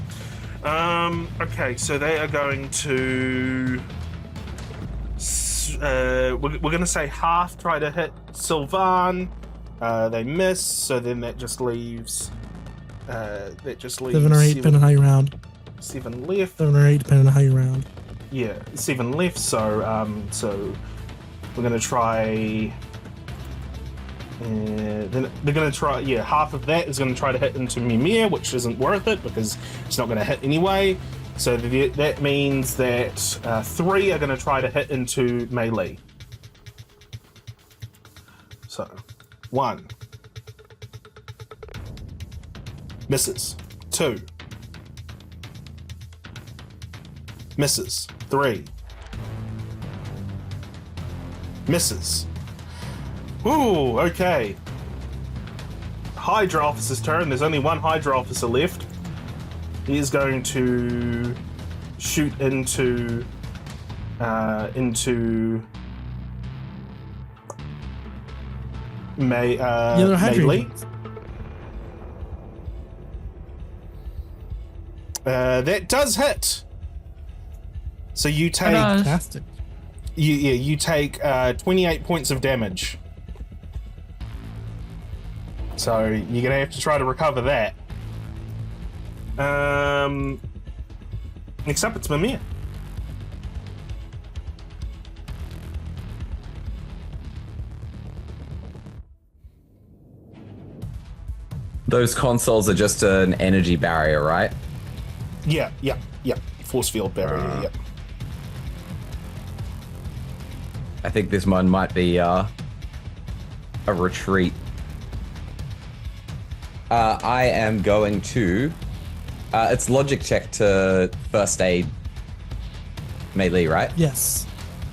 Okay, so they are going to... we're going to say half try to hit Sylvan. They miss, so then that just leaves... 7 or 8, depending on how you round. 7 left. 7 or 8, depending on how you round. Yeah, 7 left, so we're going to try... then they're going to try, half of that is going to try to hit into Mimir, which isn't worth it because it's not going to hit anyway. So that means that 3 are going to try to hit into Meili. 1. Misses. 2. Misses. 3. Misses. Ooh, okay. Hydra officer's turn. There's only one Hydra officer left. He is going to shoot into Meili. That does hit. So you take Fantastic. you take 28 points of damage. So you're gonna have to try to recover that. Next up, it's Mimir. Those consoles are just an energy barrier, right? Yeah. Force field barrier. Yep. I think this one might be a retreat. I am going to. It's logic check to first aid Meili, right? Yes.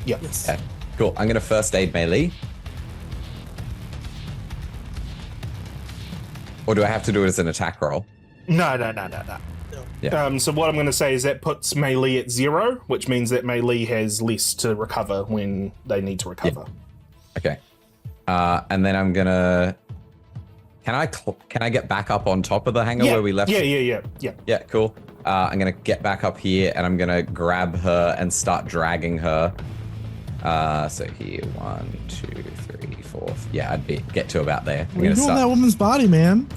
Yep. Yes. Yeah, cool. I'm going to first aid Meili. Or do I have to do it as an attack roll? No. Yeah. So what I'm going to say is that puts Meili at 0, which means that Meili has less to recover when they need to recover. Yeah. Okay. And then I'm going to... Can I get back up on top of the hangar where we left? Yeah. Yeah, cool. I'm going to get back up here and I'm going to grab her and start dragging her. So here, 1, 2, 3, 4. Yeah, I'd get to about there. What are you doing with that woman's body, man?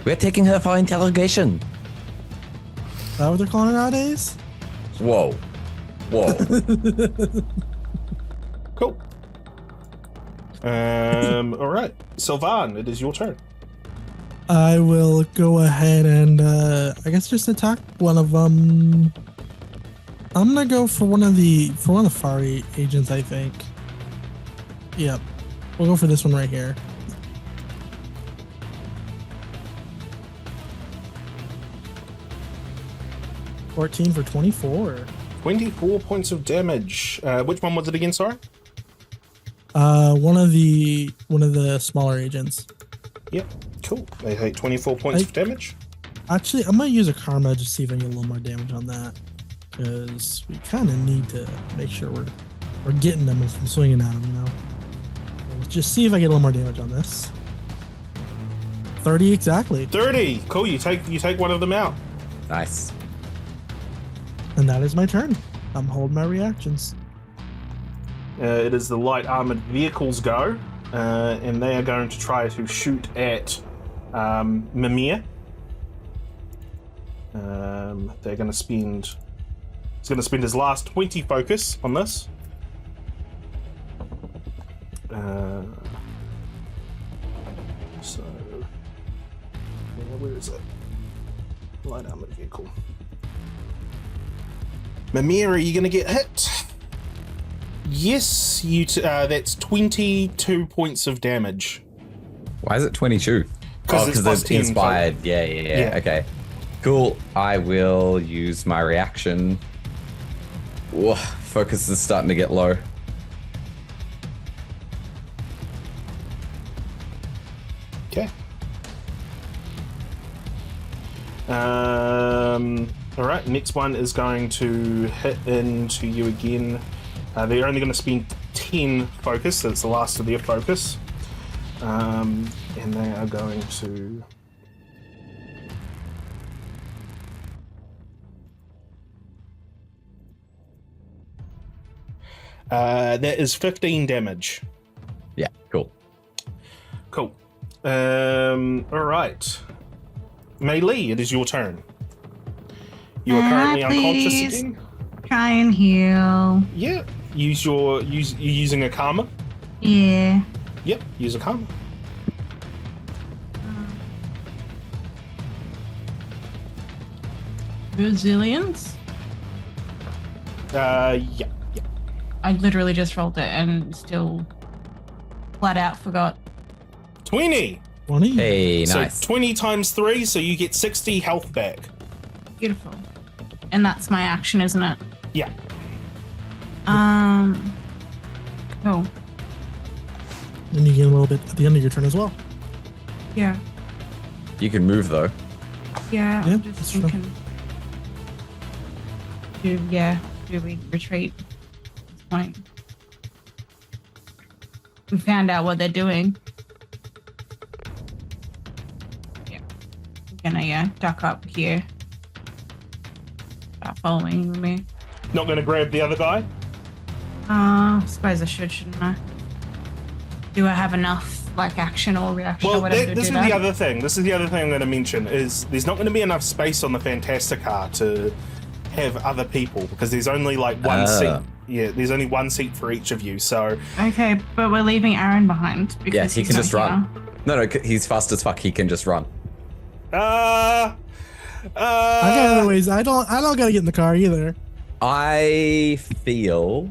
We're taking her for interrogation. Is that what they're calling it nowadays? Whoa. Cool. All right, Sylvan, it is your turn. I will go ahead and I guess just attack one of them. I'm gonna go for one of the far agents, I think. Yep. We'll go for this one right here. $14 for 24. 24 points of damage. Which one was it again, sorry? One of the smaller agents. Yep, cool. They take 24 points of damage. Actually, I'm gonna use a karma just to see if I can get a little more damage on that, because we kind of need to make sure we're getting them from swinging at them, you know. Let's just see if I get a little more damage on this. 30 exactly. 30. Cool. You take one of them out. Nice. And that is my turn. I'm holding my reactions. It is the light armored vehicles go, and they are going to try to shoot at Mimir. They're going to spend. He's going to spend his last 20 focus on this. So, where is it? Light armored vehicle. Mimir, are you going to get hit? Yes, that's 22 points of damage. Why is it 22? Because it's inspired. Yeah. Okay. Cool. I will use my reaction. Whoa, focus is starting to get low. Okay. All right. Next one is going to hit into you again. They're only going to spend 10 focus. That's the last of their focus. And they are going to... that is 15 damage. Yeah, cool. Cool. All right. Meili, it is your turn. You are currently unconscious again. Try and heal. Yeah. You're using a karma. Yeah. Yep. Use a karma. Resilience? Yeah. I literally just rolled it and still flat out forgot 20. 20. Hey, So nice. 20 times 3, so you get 60 health back. Beautiful. And that's my action, isn't it? Yeah. Cool. And you gain a little bit at the end of your turn as well. Yeah. You can move though. Yeah. Yeah, I'm just that's true. thinking. Do we retreat at this point? We found out what they're doing. Yeah. We're gonna, duck up here. Start following me. Not going to grab the other guy? I suppose I should, shouldn't I? Do I have enough, like, action or reaction or Well, whatever to this do is that? the other thing. This is the other thing I'm going to mention is there's not going to be enough space on the Fantasticar to have other people because there's only like one seat. Yeah, there's only one seat for each of you. So Okay, but we're leaving Aaron behind because Yeah, he he's can not just here. run. No, he's fast as fuck. He can just run. I got other ways. I don't gotta get in the car either. I feel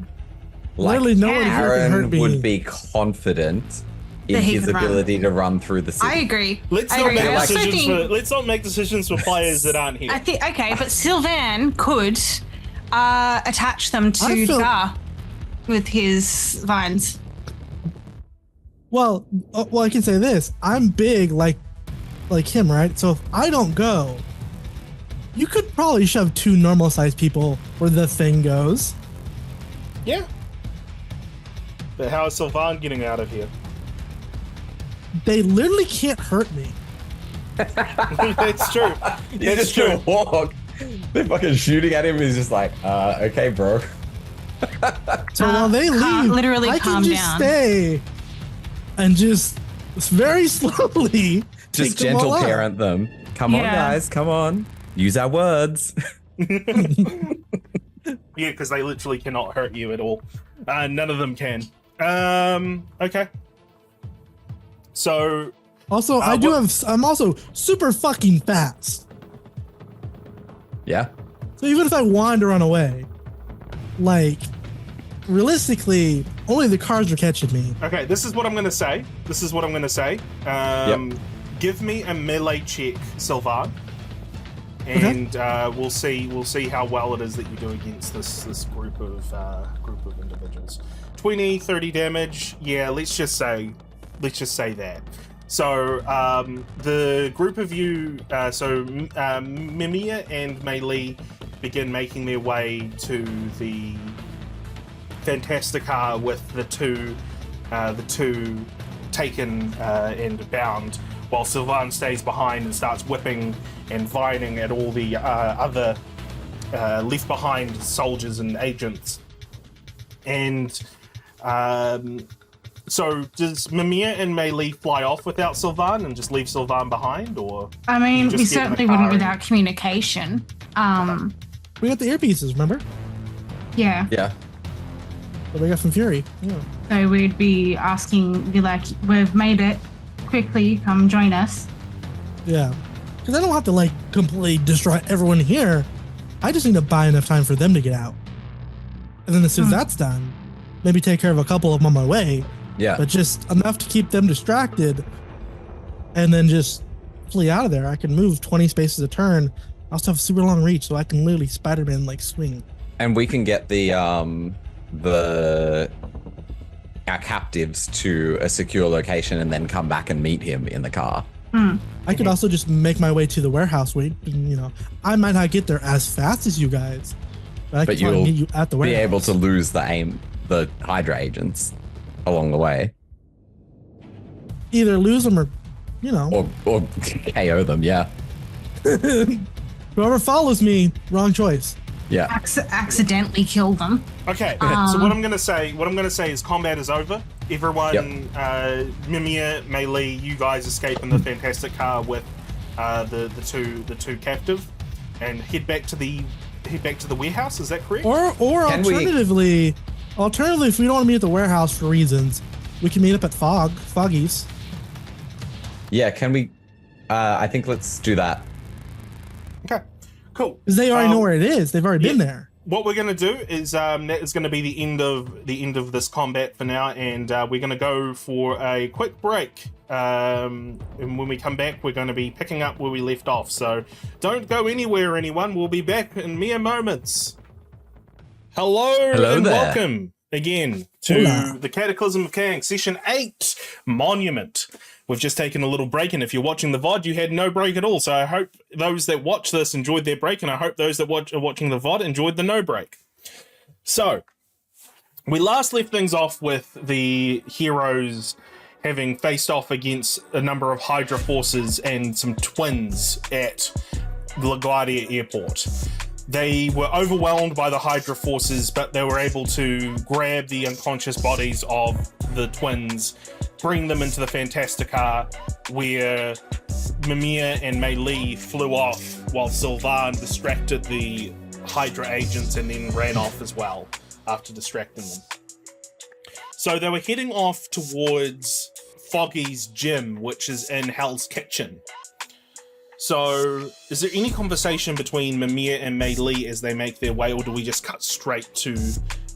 like Literally no one here can hurt Aaron me. would be confident in That he his could run. ability to run through the city. I agree. let's I not agree. make I also decisions think- for let's not make decisions for players that aren't here. I think okay, but Sylvan could attach them to I the feel- car with his vines. Well, I can say this. I'm big like him, right? So if I don't go, you could probably shove 2 normal sized people where the thing goes. Yeah. But how is Sylvan getting out of here? They literally can't hurt me. It's true. He's It's just gonna true. walk. They're fucking shooting at him. He's just like, okay, bro. So while they leave, literally I calm can just down. stay and just very slowly Just take them all gentle out. parent them. Come on, Yeah. guys. Come on. Use our words. Yeah, because they literally cannot hurt you at all. None of them can. Okay. So Also, I'm also super fucking fast. Yeah. So even if I wanted to run away, like realistically, only the cars are catching me. okay, this is what I'm gonna say. Give me a melee check, Sylvan. And we'll see how well it is that you do against this group of individuals. 20, 30 damage. Yeah, let's just say that. So the group of you, Mimir and Meili begin making their way to the Fantasticar with the two taken and bound, while Sylvan stays behind and starts whipping and vining at all the other left behind soldiers and agents. And so does Mimir and Meili fly off without Sylvan and just leave Sylvan behind, or? I mean, You we just get in the certainly car wouldn't and- without communication. We got the earpieces, remember? Yeah. Yeah. But we got some fury. Yeah. So we'd be like, we've made it. Quickly, come join us. Yeah. Because I don't have to like completely destroy everyone here. I just need to buy enough time for them to get out. And then as soon as that's done, maybe take care of a couple of them on my way. Yeah. But just enough to keep them distracted and then just flee out of there. I can move 20 spaces a turn. I also have super long reach, so I can literally Spider-Man like swing. And we can get our captives to a secure location and then come back and meet him in the car. I could also just make my way to the warehouse. I might not get there as fast as you guys, but I But can probably you'll meet you at the Be warehouse. able to lose the Hydra agents along the way, Either lose them or, or KO them. Yeah. whoever follows me, wrong choice. Yeah. Accidentally kill them. Okay, so what I'm gonna say is combat is over. Everyone, Mimir, Meili, you guys escape in the Fantasticar with the two captive, and head back to the warehouse. Is that correct? Or Can we- alternatively, if we don't want to meet at the warehouse for reasons, we can meet up at Foggy's. Yeah. Can we? I think let's do that. Okay, cool. Because they already know where it is. They've already been there. What we're going to do is that is going to be the end of this combat for now, and we're going to go for a quick break. And when we come back, we're going to be picking up where we left off. So don't go anywhere, anyone. We'll be back in mere moments. Hello and there. welcome again to the Cataclysm of Kang, Session 8, Monument. We've just taken a little break, and if you're watching the VOD, you had no break at all. So I hope those that watch this enjoyed their break, and I hope those that are watching the VOD enjoyed the no break. So, we last left things off with the heroes having faced off against a number of Hydra forces and some twins at LaGuardia Airport. They were overwhelmed by the Hydra forces, but they were able to grab the unconscious bodies of the twins, bring them into the Fantasticar, where Mimir and Meili flew off while Sylvan distracted the Hydra agents and then ran off as well after distracting them. So they were heading off towards Foggy's gym, which is in Hell's Kitchen. So is there any conversation between Mimir and Meili as they make their way, or do we just cut straight to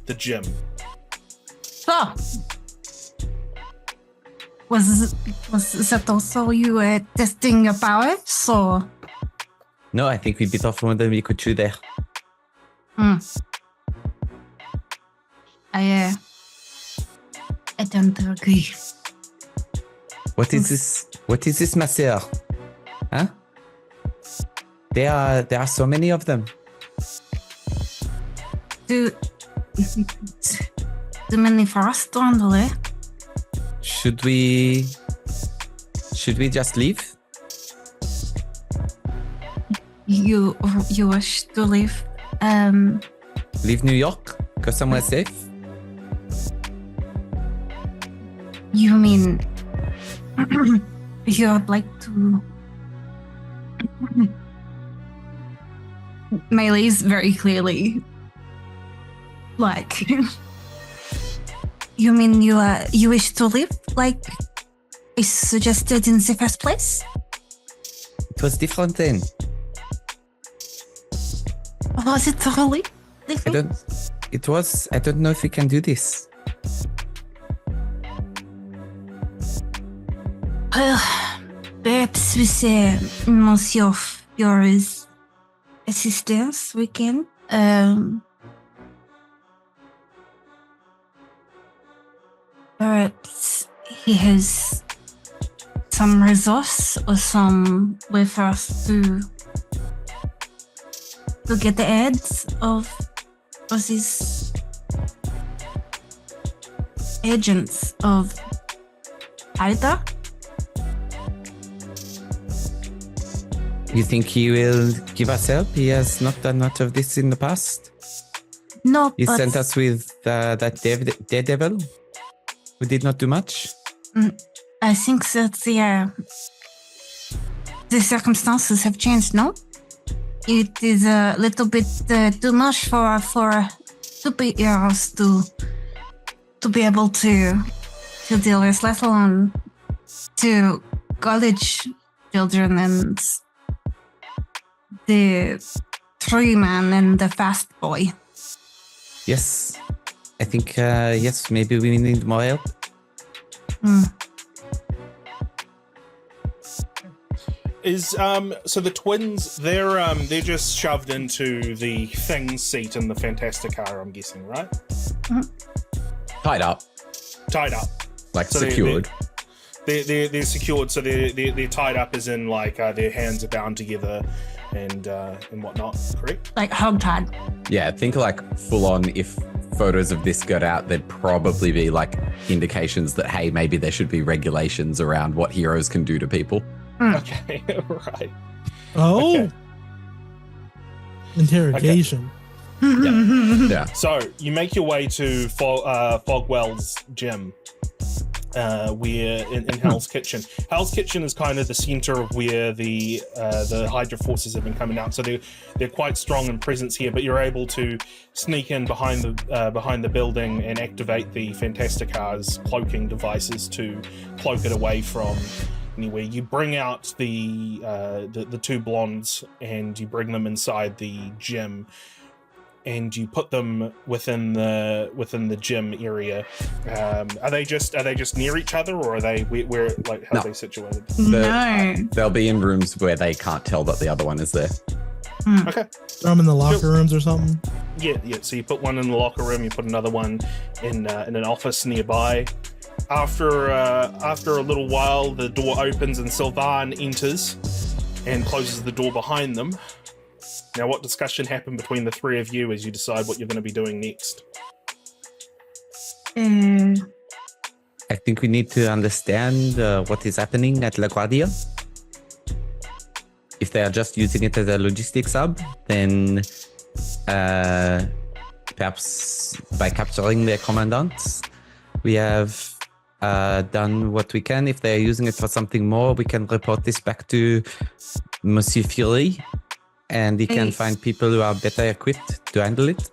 the gym? So, was that also you testing your powers, or? No, I think we bit off more than we could chew there. I don't agree. What is this? What is this, monsieur? Huh? There are so many of them. Too many for us to handle, eh? Should we just leave? You wish to leave? Leave New York? Go somewhere safe? You mean you would like to? Meili's very clearly like. You mean you wish to leave, like I suggested in the first place? It was different then. Was it really different? I don't know if we can do this. Perhaps with most of your assistance we can. Perhaps he has some resource or some way for us to get the heads of these agents of Hydra. You think he will give us help? He has not done much of this in the past. No, He but sent us with that daredevil who did not do much. I think that the circumstances have changed. No, it is a little bit too much for superheroes to be able to deal with, let alone to college children and the tree man and the fast boy. Yes. I think, yes, maybe we need more help. Is so the twins, they're just shoved into the thing seat in the Fantasticar, I'm guessing, right? Tied up, like So secured. They're secured, so they're tied up, as in like their hands are bound together and whatnot. Correct? Like hogtied. Yeah, think like full on. If photos of this got out, there'd probably be like indications that, hey, maybe there should be regulations around what heroes can do to people. Okay, right. Oh, Okay. interrogation. Yeah. So you make your way to Fogwell's gym, where in Hell's Kitchen. Hell's Kitchen is kind of the center of where the Hydra forces have been coming out. So they're quite strong in presence here, but you're able to sneak in behind the building and activate the Fantasticar's cloaking devices to cloak it away from anywhere. You bring out the two blondes and you bring them inside the gym. and you put them within the gym area. Are they just near each other, or are they where like how No. are they situated? No. They'll be in rooms where they can't tell that the other one is there. Okay. Throw them in the locker rooms or something. Yeah. So you put one in the locker room, you put another one in an office nearby. After a little while, the door opens and Sylvan enters and closes the door behind them. Now, what discussion happened between the three of you as you decide what you're going to be doing next? I think we need to understand what is happening at La Guardia. If they are just using it as a logistics hub, then perhaps by capturing their commandants, we have done what we can. If they are using it for something more, we can report this back to Monsieur Fury, and he can find people who are better equipped to handle it.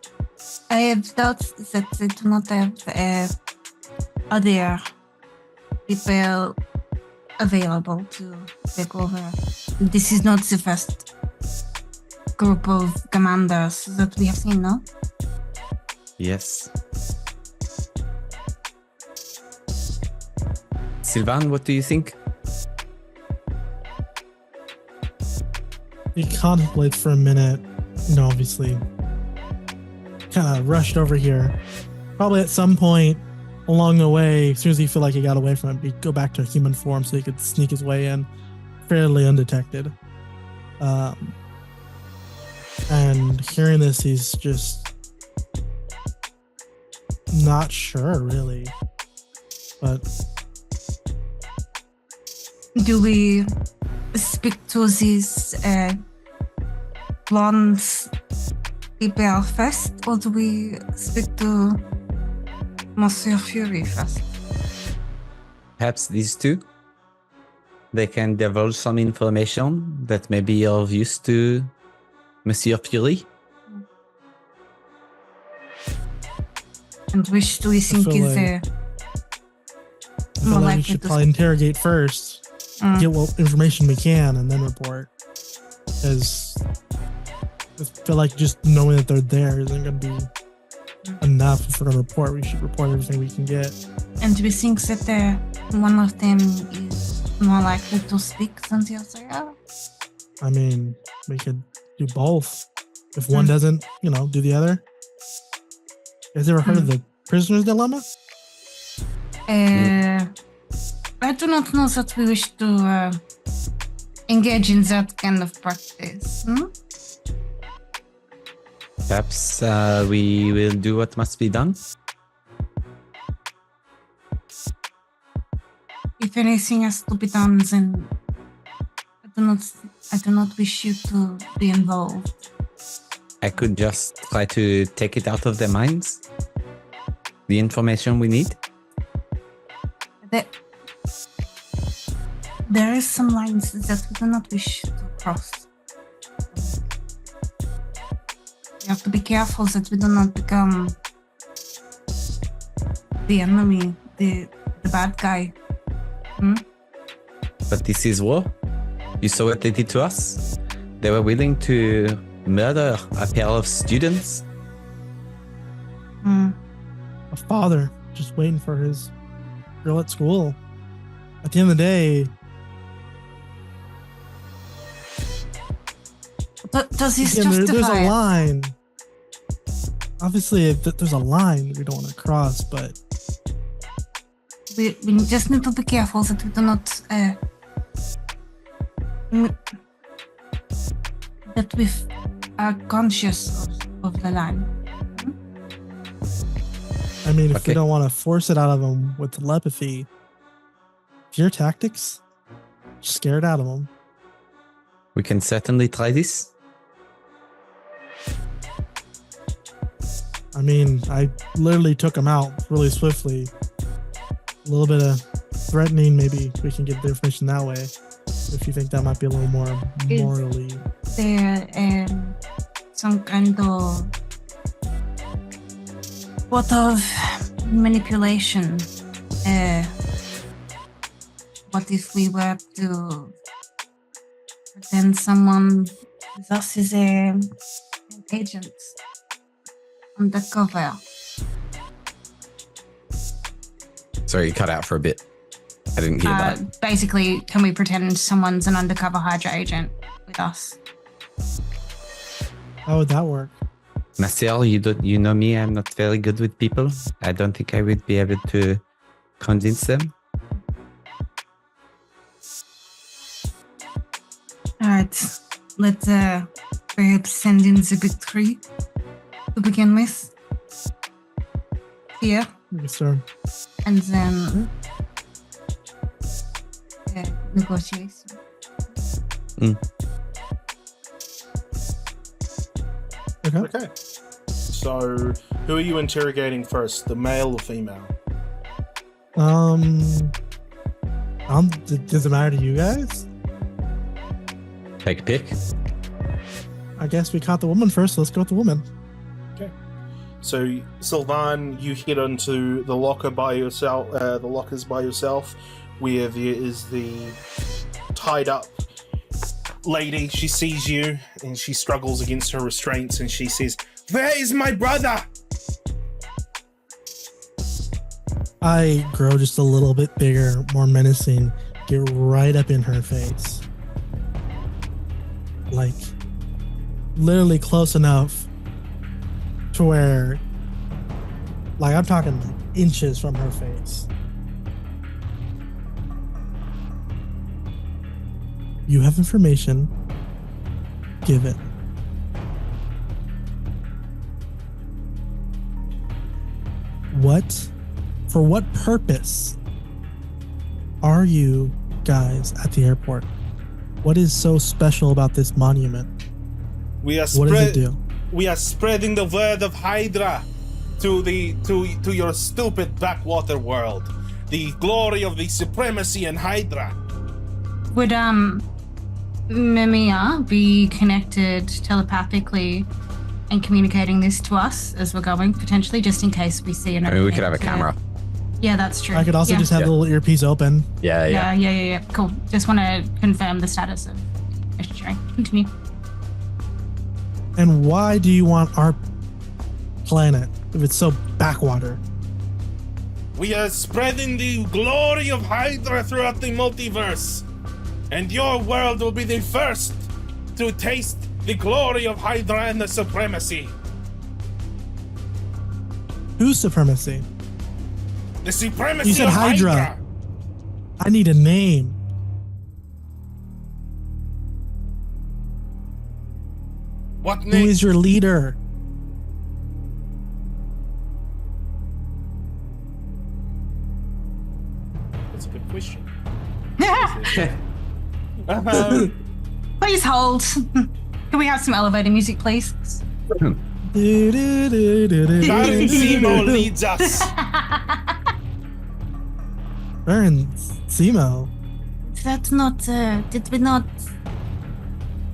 I have doubts that they do not have other people available to take over. This is not the first group of commanders that we have seen, no? Yes. Sylvan, what do you think? He contemplates for a minute, obviously kind of rushed over here. Probably at some point along the way, as soon as he feel like he got away from it, he'd go back to human form so he could sneak his way in fairly undetected. And hearing this, he's just not sure, really. But do we speak to these blonde people first, or do we speak to Monsieur Fury first? Perhaps these two? They can divulge some information that may be of use to Monsieur Fury. And which do we think feel is like- I feel more like we likely should to probably interrogate first, get what information we can, and then report. Because I feel like just knowing that they're there isn't going to be enough. If we're going to report, we should report everything we can get. And we think that one of them is more likely to speak than the other. I mean, we could do both. If one doesn't, do the other. Has ever heard of the prisoner's dilemma? I do not know that we wish to engage in that kind of practice. Perhaps we will do what must be done. If anything has to be done, then I do not wish you to be involved. I could just try to take it out of their minds. The information we need. There is some lines that we do not wish to cross. We have to be careful that we do not become the enemy, the bad guy. But this is war. You saw what they did to us. They were willing to murder a pair of students. A father just waiting for his girl at school. At the end of the day, Does this again, there's justify a it? line. Obviously, there's a line we don't want to cross, but We just need to be careful that we do not that we are conscious of the line. I mean, if Okay. we don't want to force it out of them with telepathy, your tactics, scare it out of them. We can certainly try this. I mean, I literally took them out really swiftly. A little bit of threatening, maybe we can get the information that way. If you think that might be a little more morally. There some kind of what of manipulation. What if we were to pretend someone with us is an agent? Undercover. Sorry, you cut out for a bit. I didn't hear that. Basically, can we pretend someone's an undercover Hydra agent with us? How would that work? Marcel, you know me, I'm not very good with people. I don't think I would be able to convince them. All right, let's perhaps send in the big three to begin with. Here, Yes, sir. and then negotiation. Okay. Okay. So, who are you interrogating first, the male or female? Does it matter to you guys? Take a pick. I guess we caught the woman first, so let's go with the woman. So, Sylvan, you head into the locker by yourself. The lockers by yourself, where there is the tied up lady. She sees you and she struggles against her restraints, and she says, "Where is my brother?" I grow just a little bit bigger, more menacing, get right up in her face. Like, literally close enough to where, like, I'm talking inches from her face. You have information. Give it. For what purpose are you guys at the airport? What is so special about this monument? We are What does it do? We are spreading the word of Hydra to your stupid backwater world. The glory of the supremacy in Hydra. Would Mimir be connected telepathically and communicating this to us as we're going, potentially, just in case we see an I mean, we opening could have a to- camera. Yeah, that's true. I could also just have the little earpiece open. Yeah. Cool. Just want to confirm the status of information sharing. Continue. And why do you want our planet if it's so backwater? We are spreading the glory of Hydra throughout the multiverse. And your world will be the first to taste the glory of Hydra and the supremacy. Whose supremacy? The supremacy You said of Hydra. Hydra. I need a name. What Who name? is your leader? That's a good question. Please hold. Can we have some elevator music, please? KaradanZero leads us. Baron Simo. That's not. Did we not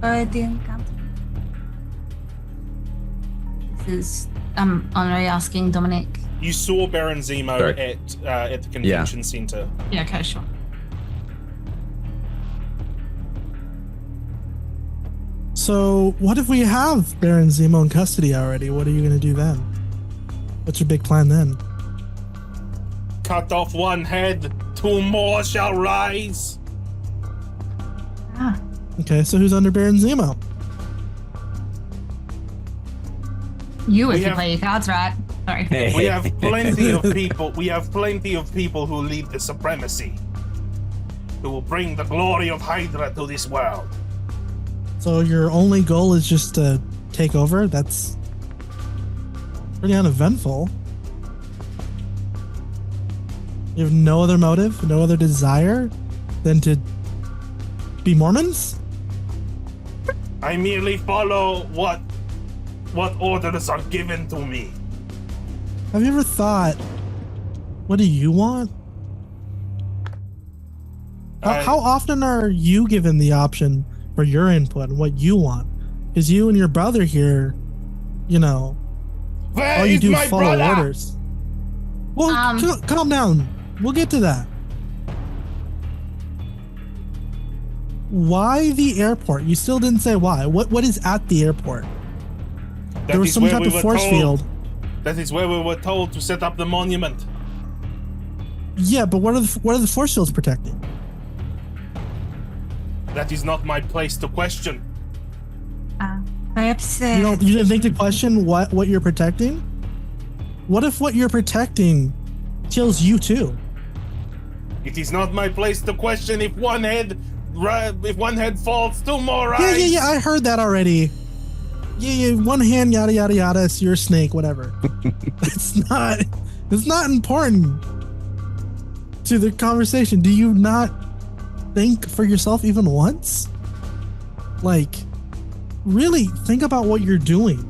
already encounter? This is Henri asking Dominique. You saw Baron Zemo Sorry. at the convention center. Yeah. Okay. Sure. So, what if we have Baron Zemo in custody already? What are you going to do then? What's your big plan then? Cut off one head, two more shall rise. Ah. Okay, so who's under Baron Zemo? You, if We you have- play your cards right. Sorry. We have plenty of people. We have plenty of people who lead the supremacy, who will bring the glory of Hydra to this world. So your only goal is just to take over? That's pretty uneventful. You have no other motive, no other desire than to be Mormons? I merely follow what orders are given to me. Have you ever thought, what do you want? How often are you given the option for your input and what you want? Because you and your brother here, you know, Where all you is do my is follow brother? orders. Well, calm down. We'll get to that. Why the airport? You still didn't say why. What is at the airport? That There was is some where type we of were force told- field. That is where we were told to set up the monument. Yeah, but what are the force fields protecting? That is not my place to question. Perhaps You didn't think to question what you're protecting? What if what you're protecting kills you too? It is not my place to question if one head falls, two more rise. Yeah, I heard that already. Yeah, one hand, yada yada yada. It's your snake, whatever. It's not important to the conversation. Do you not think for yourself even once? Like, really think about what you're doing.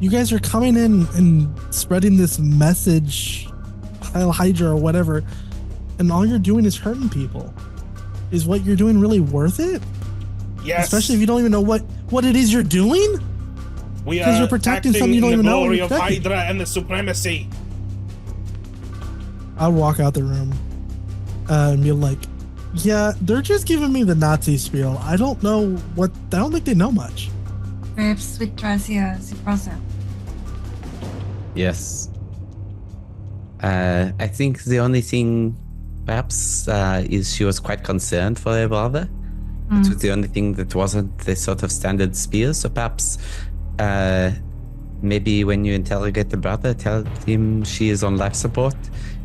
You guys are coming in and spreading this message, Hydra or whatever, and all you're doing is hurting people. Is what you're doing really worth it? Yes. Especially if you don't even know what it is you're doing? We Because are you're protecting something you don't acting in even the know. glory of Hydra and the supremacy. I'd walk out the room and be like, yeah, they're just giving me the Nazi spiel. I don't think they know much. perhaps withdraws the browser. Yes. I think the only thing, perhaps, is she was quite concerned for her brother. It was the only thing that wasn't the sort of standard spear. So perhaps, maybe when you interrogate the brother, tell him she is on life support,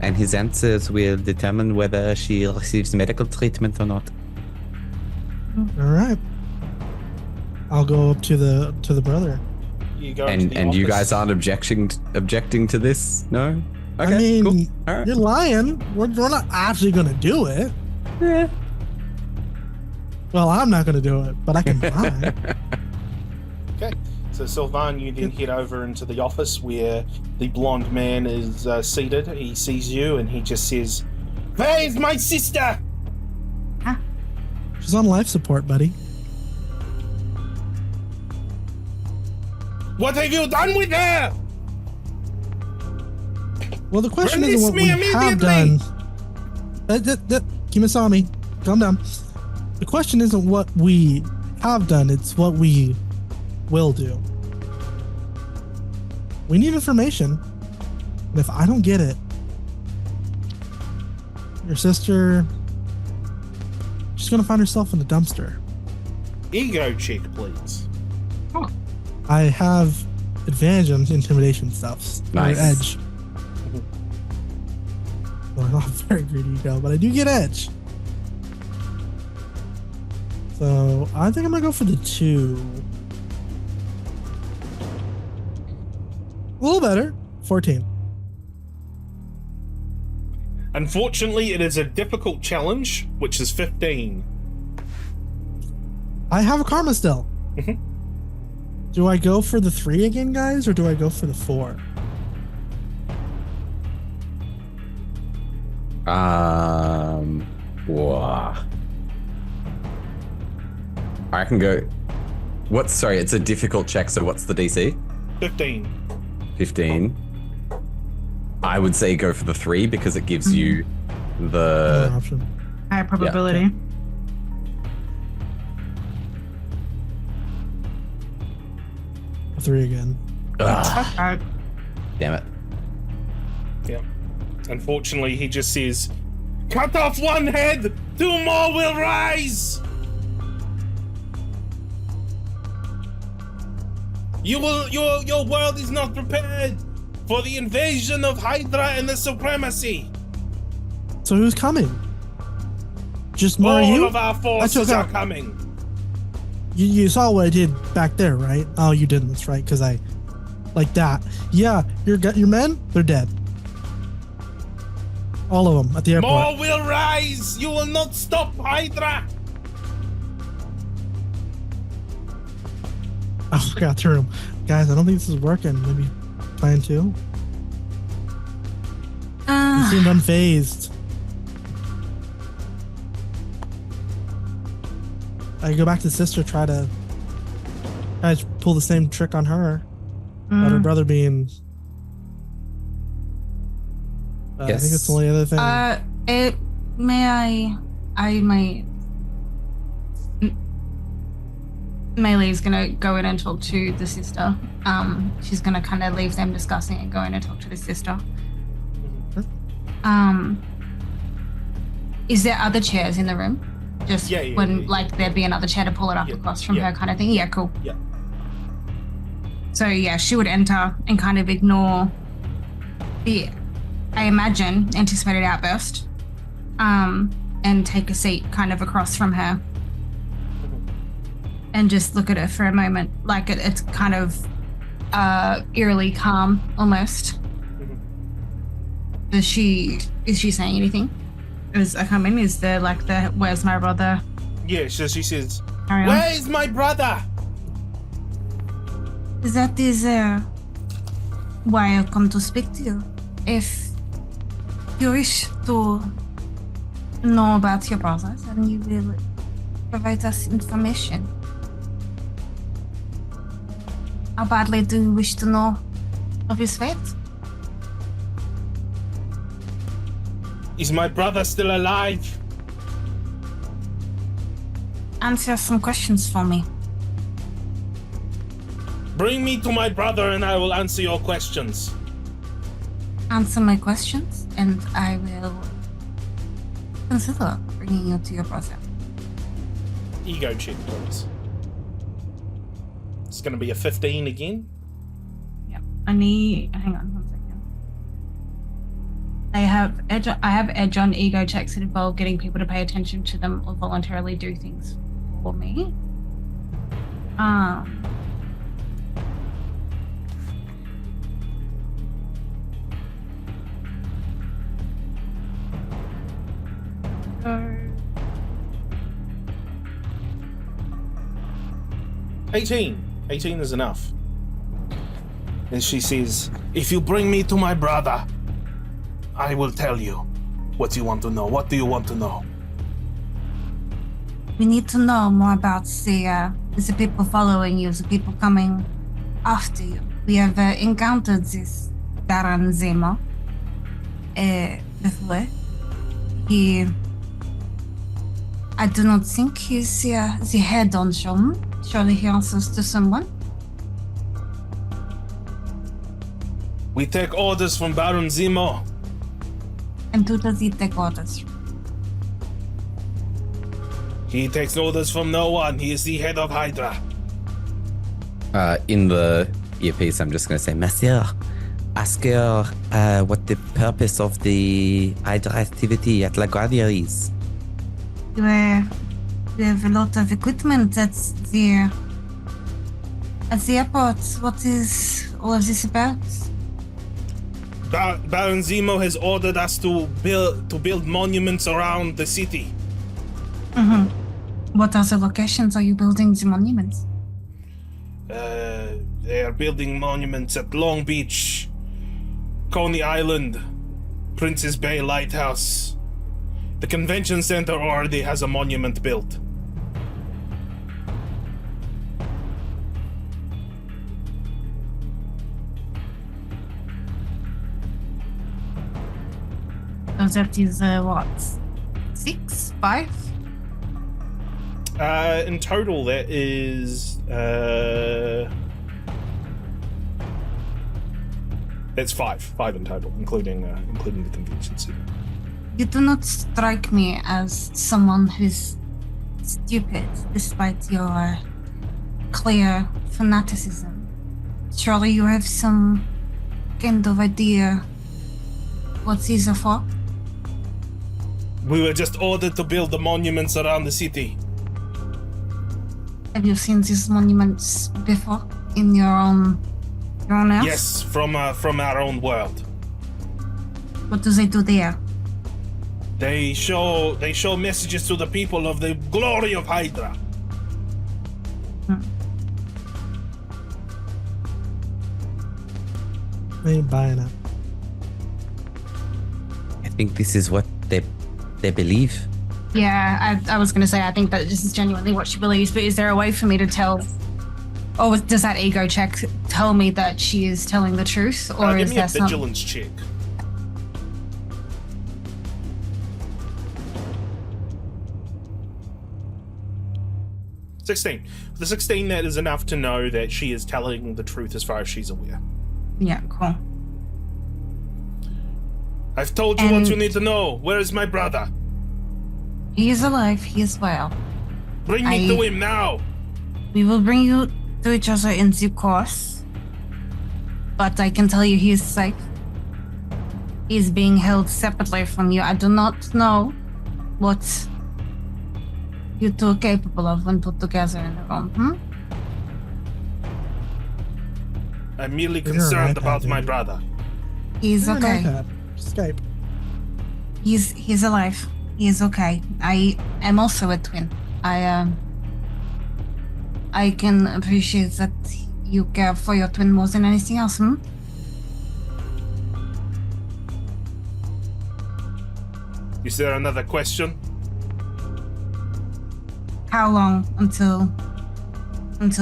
and his answers will determine whether she receives medical treatment or not. All right. I'll go up to the brother. You go And to the you office. guys aren't objecting to this? No? Okay, I mean, cool. All right. you're lying. We're not actually going to do it. Yeah. Well, I'm not going to do it, but I can try. Okay, so Sylvan, you then head over into the office where the blonde man is seated. He sees you and he just says, "Where is my sister?" She's on life support, buddy. What have you done with her? Well, the question Release isn't what me we have done. immediately! Kimisami, calm down. The question isn't what we have done, it's what we will do. We need information. And if I don't get it, your sister, she's going to find herself in a dumpster. Ego check, please. I have advantage on intimidation stuff. Nice. Or edge. Well, I'm not very greedy ego, but I do get edge. So I think I'm gonna go for the 2. A little better. 14. Unfortunately, it is a difficult challenge, which is 15. I have a karma still. Mhm. Do I go for the 3 again, guys, or do I go for the 4? Whoa. I can go. Sorry, it's a difficult check, so what's the DC? 15. 15. I would say go for the 3 because it gives you Another the. option. High probability. A 3 again. Ugh, damn it. Yeah. Unfortunately, he just says, "Cut off one head, 2 more will rise." Your world is not prepared for the invasion of Hydra and the supremacy. So who's coming? Just more All you? of our forces took are out- coming. You saw what I did back there, right? Oh, you didn't. That's right, because I like that. Yeah, your men, they're dead. All of them at the airport. More will rise. You will not stop Hydra. I forgot the room. Guys, I don't think this is working. Maybe plan 2? You seemed unfazed. I go back to sister, try to pull the same trick on her. About her brother being. I think it's the only other thing. I might. Meili is gonna go in and talk to the sister. She's gonna kind of leave them discussing and go in and talk to the sister. Is there other chairs in the room? Just like there'd be another chair to pull it up across from her kind of thing? Yeah, cool. Yeah. So yeah, she would enter and kind of ignore the, I imagine, anticipated outburst, and take a seat kind of across from her and just look at her for a moment. Like it's kind of eerily calm almost. Is she saying anything? Is there like the where's my brother? Yeah, so she says, where is my brother? That is why I come to speak to you. If you wish to know about your brother, then you will provide us information. How badly do you wish to know of his fate? Is my brother still alive? Answer some questions for me. Bring me to my brother and I will answer your questions. Answer my questions and I will consider bringing you to your brother. Ego check, please. It's going to be a 15 again. Yeah, hang on 1 second. I have edge on ego checks that involve getting people to pay attention to them or voluntarily do things for me. So 18 is enough. And she says, if you bring me to my brother, I will tell you what you want to know. What do you want to know? We need to know more about the people following you, the people coming after you. We have encountered this KaradanZero before. I do not think he's the head on Shom. Surely he answers to someone. We take orders from Baron Zemo. And who does he take orders from? He takes orders from no one. He is the head of Hydra. In the earpiece, I'm just going to say, Monsieur, ask her what the purpose of the Hydra activity at La Guardia is. We have a lot of equipment at the airport. What is all of this about? Baron Zemo has ordered us to build monuments around the city. Mm-hmm. What other locations are you building the monuments? They are building monuments at Long Beach, Coney Island, Princess Bay Lighthouse. The convention center already has a monument built. So that is what? 6? 5? In total, that is that's 5. 5 in total, including the convention center. You do not strike me as someone who's stupid, despite your clear fanaticism. Surely you have some kind of idea what these are for? We were just ordered to build the monuments around the city. Have you seen these monuments before in your own house? Yes, from our own world. What do they do there? They show messages to the people of the glory of Hydra. I ain't buying it. I think this is what they believe. Yeah, I was going to say, I think that this is genuinely what she believes, but is there a way for me to tell, or does that ego check tell me that she is telling the truth, or give is me a there some... vigilance check. 16. The 16, that is enough to know that she is telling the truth as far as she's aware. Yeah, cool. I've told you what you need to know. Where is my brother? He is alive. He is well. Bring me to him now. We will bring you to each other in due course. But I can tell you he is safe. He is being held separately from you. I do not know what you two are capable of when put together in a room. I'm merely concerned about my brother. He's okay. Skype. He's alive. He is okay. I am also a twin. I can appreciate that you care for your twin more than anything else. Is there another question? How long until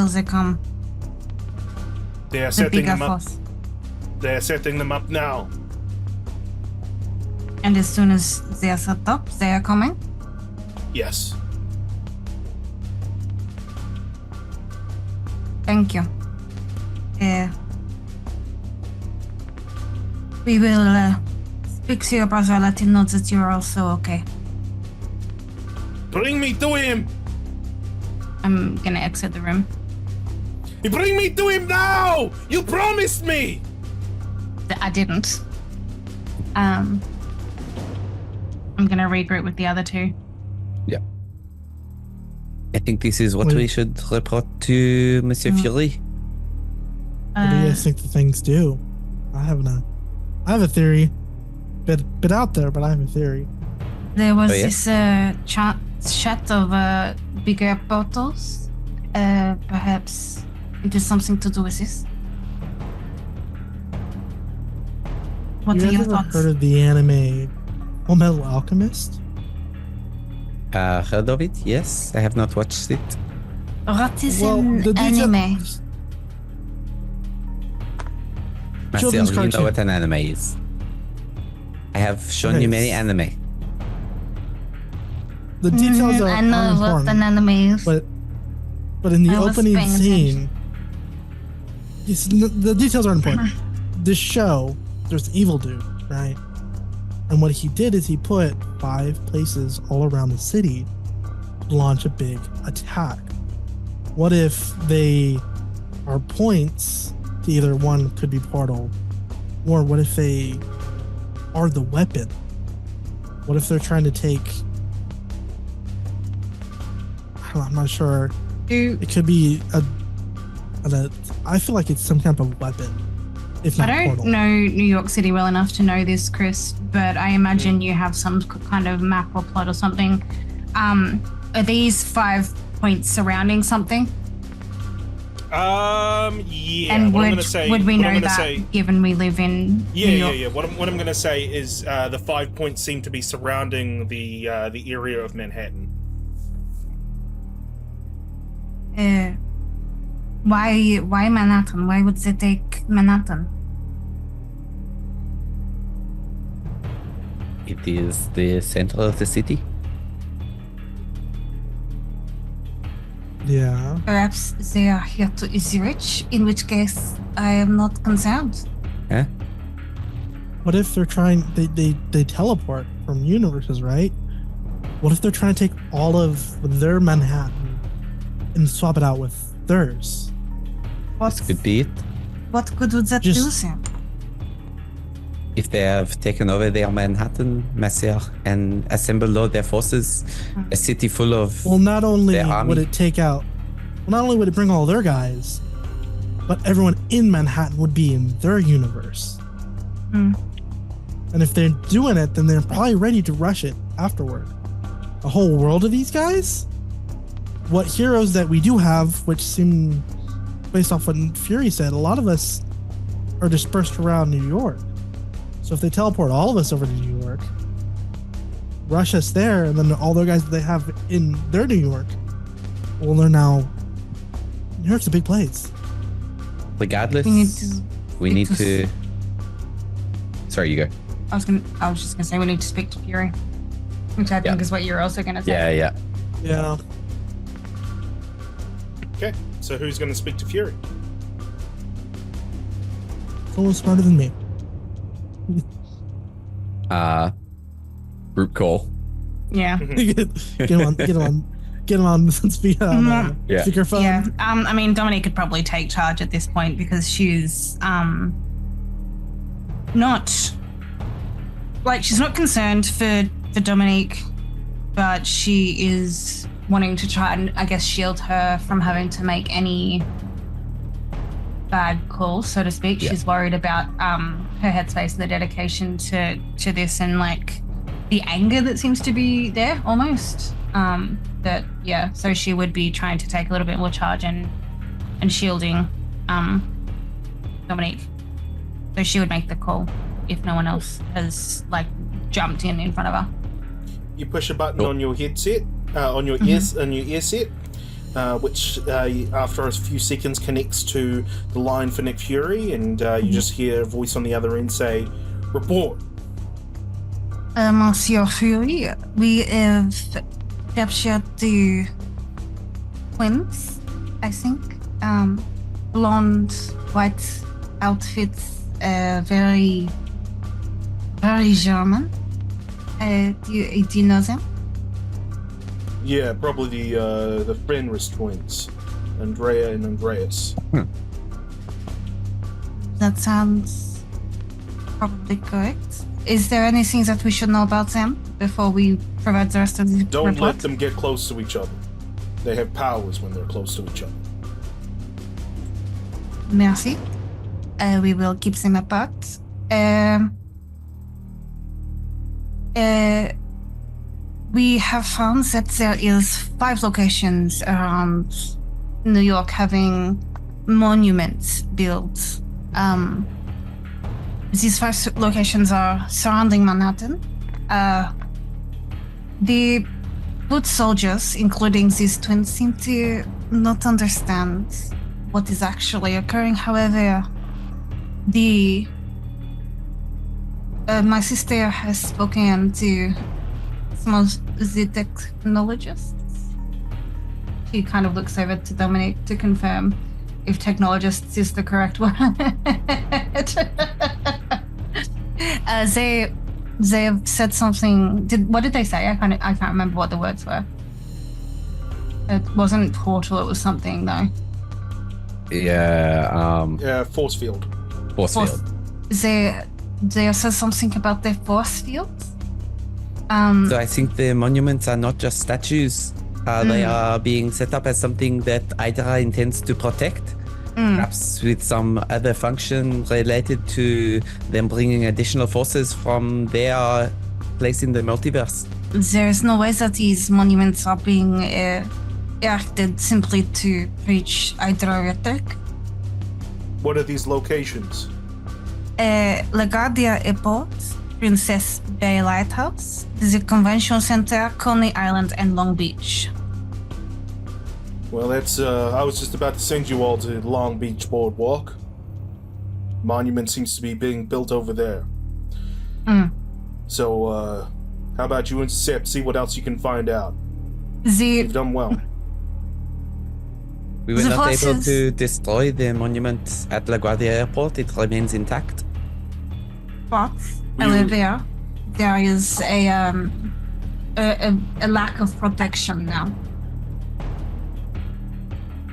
they come? They are The setting bigger them up. force. They are setting them up now. And as soon as they are set up, they are coming? Yes. Thank you. We will speak to your brother, let him know that you are also okay. Bring me to him. I'm gonna exit the room. Bring me to him now. You promised me. I didn't. I'm gonna regroup with the other two. I think this is what we should report to Monsieur Fury. What do you guys think the things do? I have a theory. Bit out there, but I have a theory. There was this chat of bigger portals. Perhaps it is something to do with this. What You are guys your ever thoughts? heard of the anime Full Metal Alchemist? Heard of it? Yes. I have not watched it. What is Well, an the detail- anime? Marcel, Children's you know cartoon. what an anime is. I have shown you many anime. The details are I know what important, an anime is. but in the I was opening paying scene, the details are important. This show, there's an evil dude, right? And what he did is he put 5 places all around the city to launch a big attack. What if they are points to either one could be portal, or what if they are the weapon? What if they're trying to take, I'm not sure. It could be I feel like it's some kind of weapon. If not I don't portal. know New York City well enough to know this, Chris, but I imagine you have some kind of map or plot or something. Are these 5 points surrounding something? Yeah. And what I'm gonna say, would we what I'm know gonna that say, given we live in New York? Yeah. What I'm gonna say is the 5 points seem to be surrounding the area of Manhattan. Why Manhattan? Why would they take Manhattan? It is the center of the city. Yeah. Perhaps they are here to easy rich, in which case I am not concerned. Huh? What if they're trying? They teleport from universes, right? What if they're trying to take all of their Manhattan and swap it out with theirs? What Could be it. What good would that Just- do then? If they have taken over their Manhattan, Marcel, and assembled all their forces, a city full of Well, not only their army. would it take out, well, not only would it bring all their guys, but everyone in Manhattan would be in their universe. Hmm. And if they're doing it, then they're probably ready to rush it afterward. A whole world of these guys? What heroes that we do have, which seem, based off what Fury said, a lot of us are dispersed around New York. So if they teleport all of us over to New York, rush us there, and then all the guys that they have in their New York, well, they're now, New York's a big place. regardless. We need to. Sorry, you go. I was just gonna say we need to speak to Fury, which I think is what you're also gonna say. Yeah. Yeah. Okay, so who's going to speak to Fury? Someone smarter than me. Group call. Yeah. Get him on speakerphone. Yeah. I mean, Dominique could probably take charge at this point because she's not she's not concerned for Dominique, but she is wanting to try and, I guess, shield her from having to make any bad calls, so to speak. Yeah. She's worried about her headspace and the dedication to this, and like the anger that seems to be there almost. So she would be trying to take a little bit more charge and shielding Dominique. So she would make the call if no one else has jumped in front of her. You push a button on your headset, on your earset, which after a few seconds connects to the line for Nick Fury, and you just hear a voice on the other end say, "Report." Monsieur Fury, we have captured the twins, I think. Blonde, white outfits, very, very German. Do you know them? Yeah, probably the Fenris twins, Andrea and Andreas. That sounds probably correct. Is there anything that we should know about them before we provide the rest of the Don't report? let them get close to each other. They have powers when they're close to each other. Merci. We will keep them apart. We have found that there is 5 locations around New York having monuments built. These 5 locations are surrounding Manhattan. The foot soldiers, including these twins, seem to not understand what is actually occurring. However, my sister has spoken to some of the technologists. She kind of looks over to Dominique to confirm if technologists is the correct word. They have said something. What did they say? I can't remember what the words were. It wasn't portal. It was something though. Yeah. Force field. Force field. They have said something about their force fields. So I think the monuments are not just statues. They are being set up as something that Hydra intends to protect. Perhaps with some other function related to them bringing additional forces from their place in the multiverse. There is no way that these monuments are being erected simply to preach Hydra rhetoric. What are these locations? LaGuardia Airport, Princess Bay Lighthouse, the Convention Center, Coney Island, and Long Beach. Well, that's, I was just about to send you all to Long Beach Boardwalk. Monument seems to be being built over there. So, how about you intercept, see what else you can find out? You've done well. We were The not able forces- to destroy the monument at LaGuardia Airport. It remains intact. But, however, there is a lack of protection now.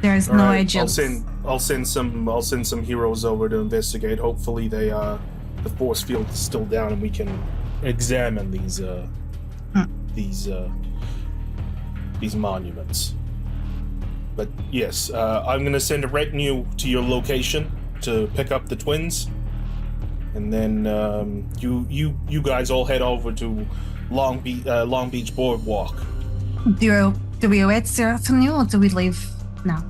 There is no Alright, agents. I'll send some heroes over to investigate. Hopefully the force field is still down and we can examine these monuments. But yes, I'm gonna send a retinue to your location to pick up the twins, and then you guys all head over to Long Beach Boardwalk. Do we await the retinue or do we leave now?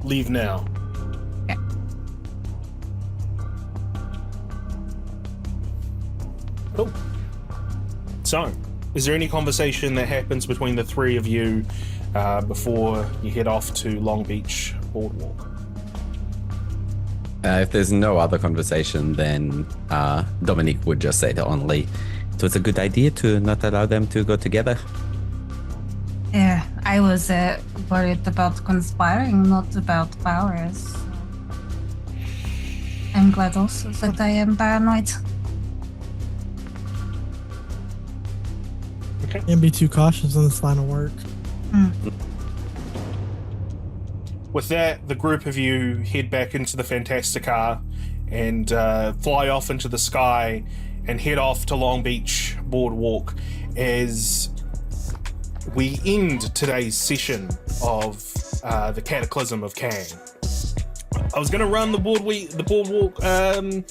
Leave now. Okay. Cool. So, is there any conversation that happens between the three of you before you head off to Long Beach Boardwalk? If there's no other conversation, then Dominique would just say to Henri, It was a good idea to not allow them to go together. Yeah, I was worried about conspiring, not about powers. I'm glad also that I am paranoid. Can't be too cautious on this line of work. With that, the group of you head back into the Fantasticar and fly off into the sky and head off to Long Beach Boardwalk as we end today's session of the Cataclysm of Kang. I was going to run the boardwalk, the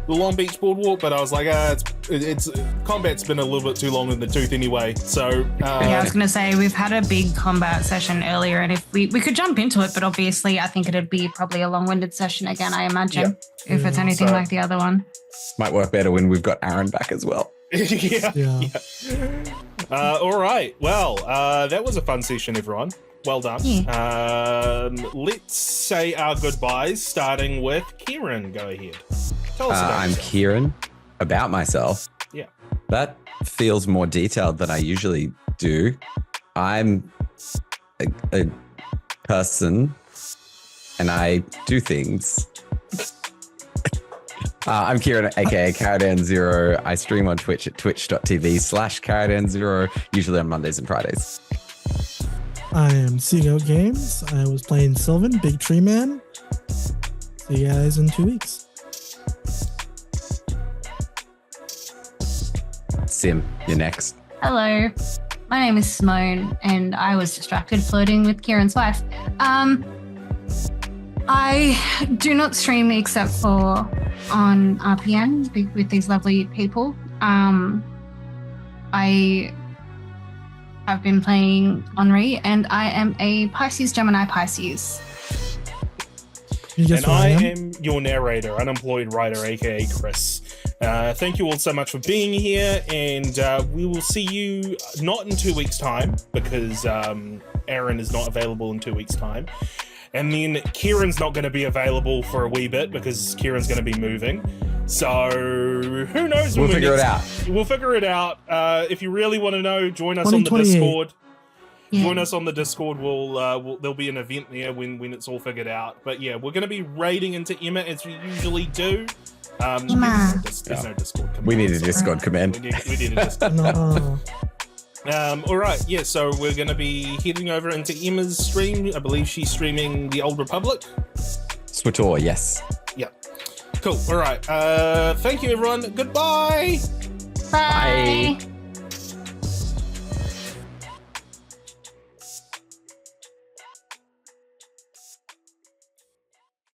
Long Beach Boardwalk, but I was like, it's combat's been a little bit too long in the tooth anyway. So yeah, I was going to say we've had a big combat session earlier, and if we could jump into it, but obviously I think it'd be probably a long-winded session again. I imagine if it's anything like the other one. Might work better when we've got Aaron back as well. Yeah. All right. Well, that was a fun session, everyone. Well done. Yeah. Let's say our goodbyes, starting with Kieran. Go ahead. Tell us about I'm yourself. Kieran. About myself. Yeah. That feels more detailed than I usually do. I'm a person and I do things. I'm Kieran, aka KaradanZero. I stream on Twitch at twitch.tv/KaradanZero, usually on Mondays and Fridays. I am SeaGoatGames. I was playing Sylvan, Big Tree Man. See you guys in 2 weeks. Sim, you're next. Hello, my name is Simone, and I was distracted flirting with Kieran's wife. I do not stream except for on RPN with these lovely people. I have been playing Henri, and I am a Pisces, Gemini Pisces. And I am your narrator, Unemployed writer, aka Chris. Thank you all so much for being here, and we will see you not in 2 weeks' time, because Aaron is not available in 2 weeks' time. And then Kieran's not going to be available for a wee bit, because Kieran's going to be moving. So who knows? We'll figure it out. We'll figure it out. If you really want to know, join us on the Discord. Yeah. Join us on the Discord. There'll be an event there when it's all figured out. But yeah, we're going to be raiding into Emma as we usually do. There's no Discord command. We need a Discord command. We need a Discord. No. All right, yeah. So we're going to be heading over into Emma's stream. I believe she's streaming The Old Republic. Swator, yes. Yeah. Cool. All right. Thank you, everyone. Goodbye. Bye. Bye.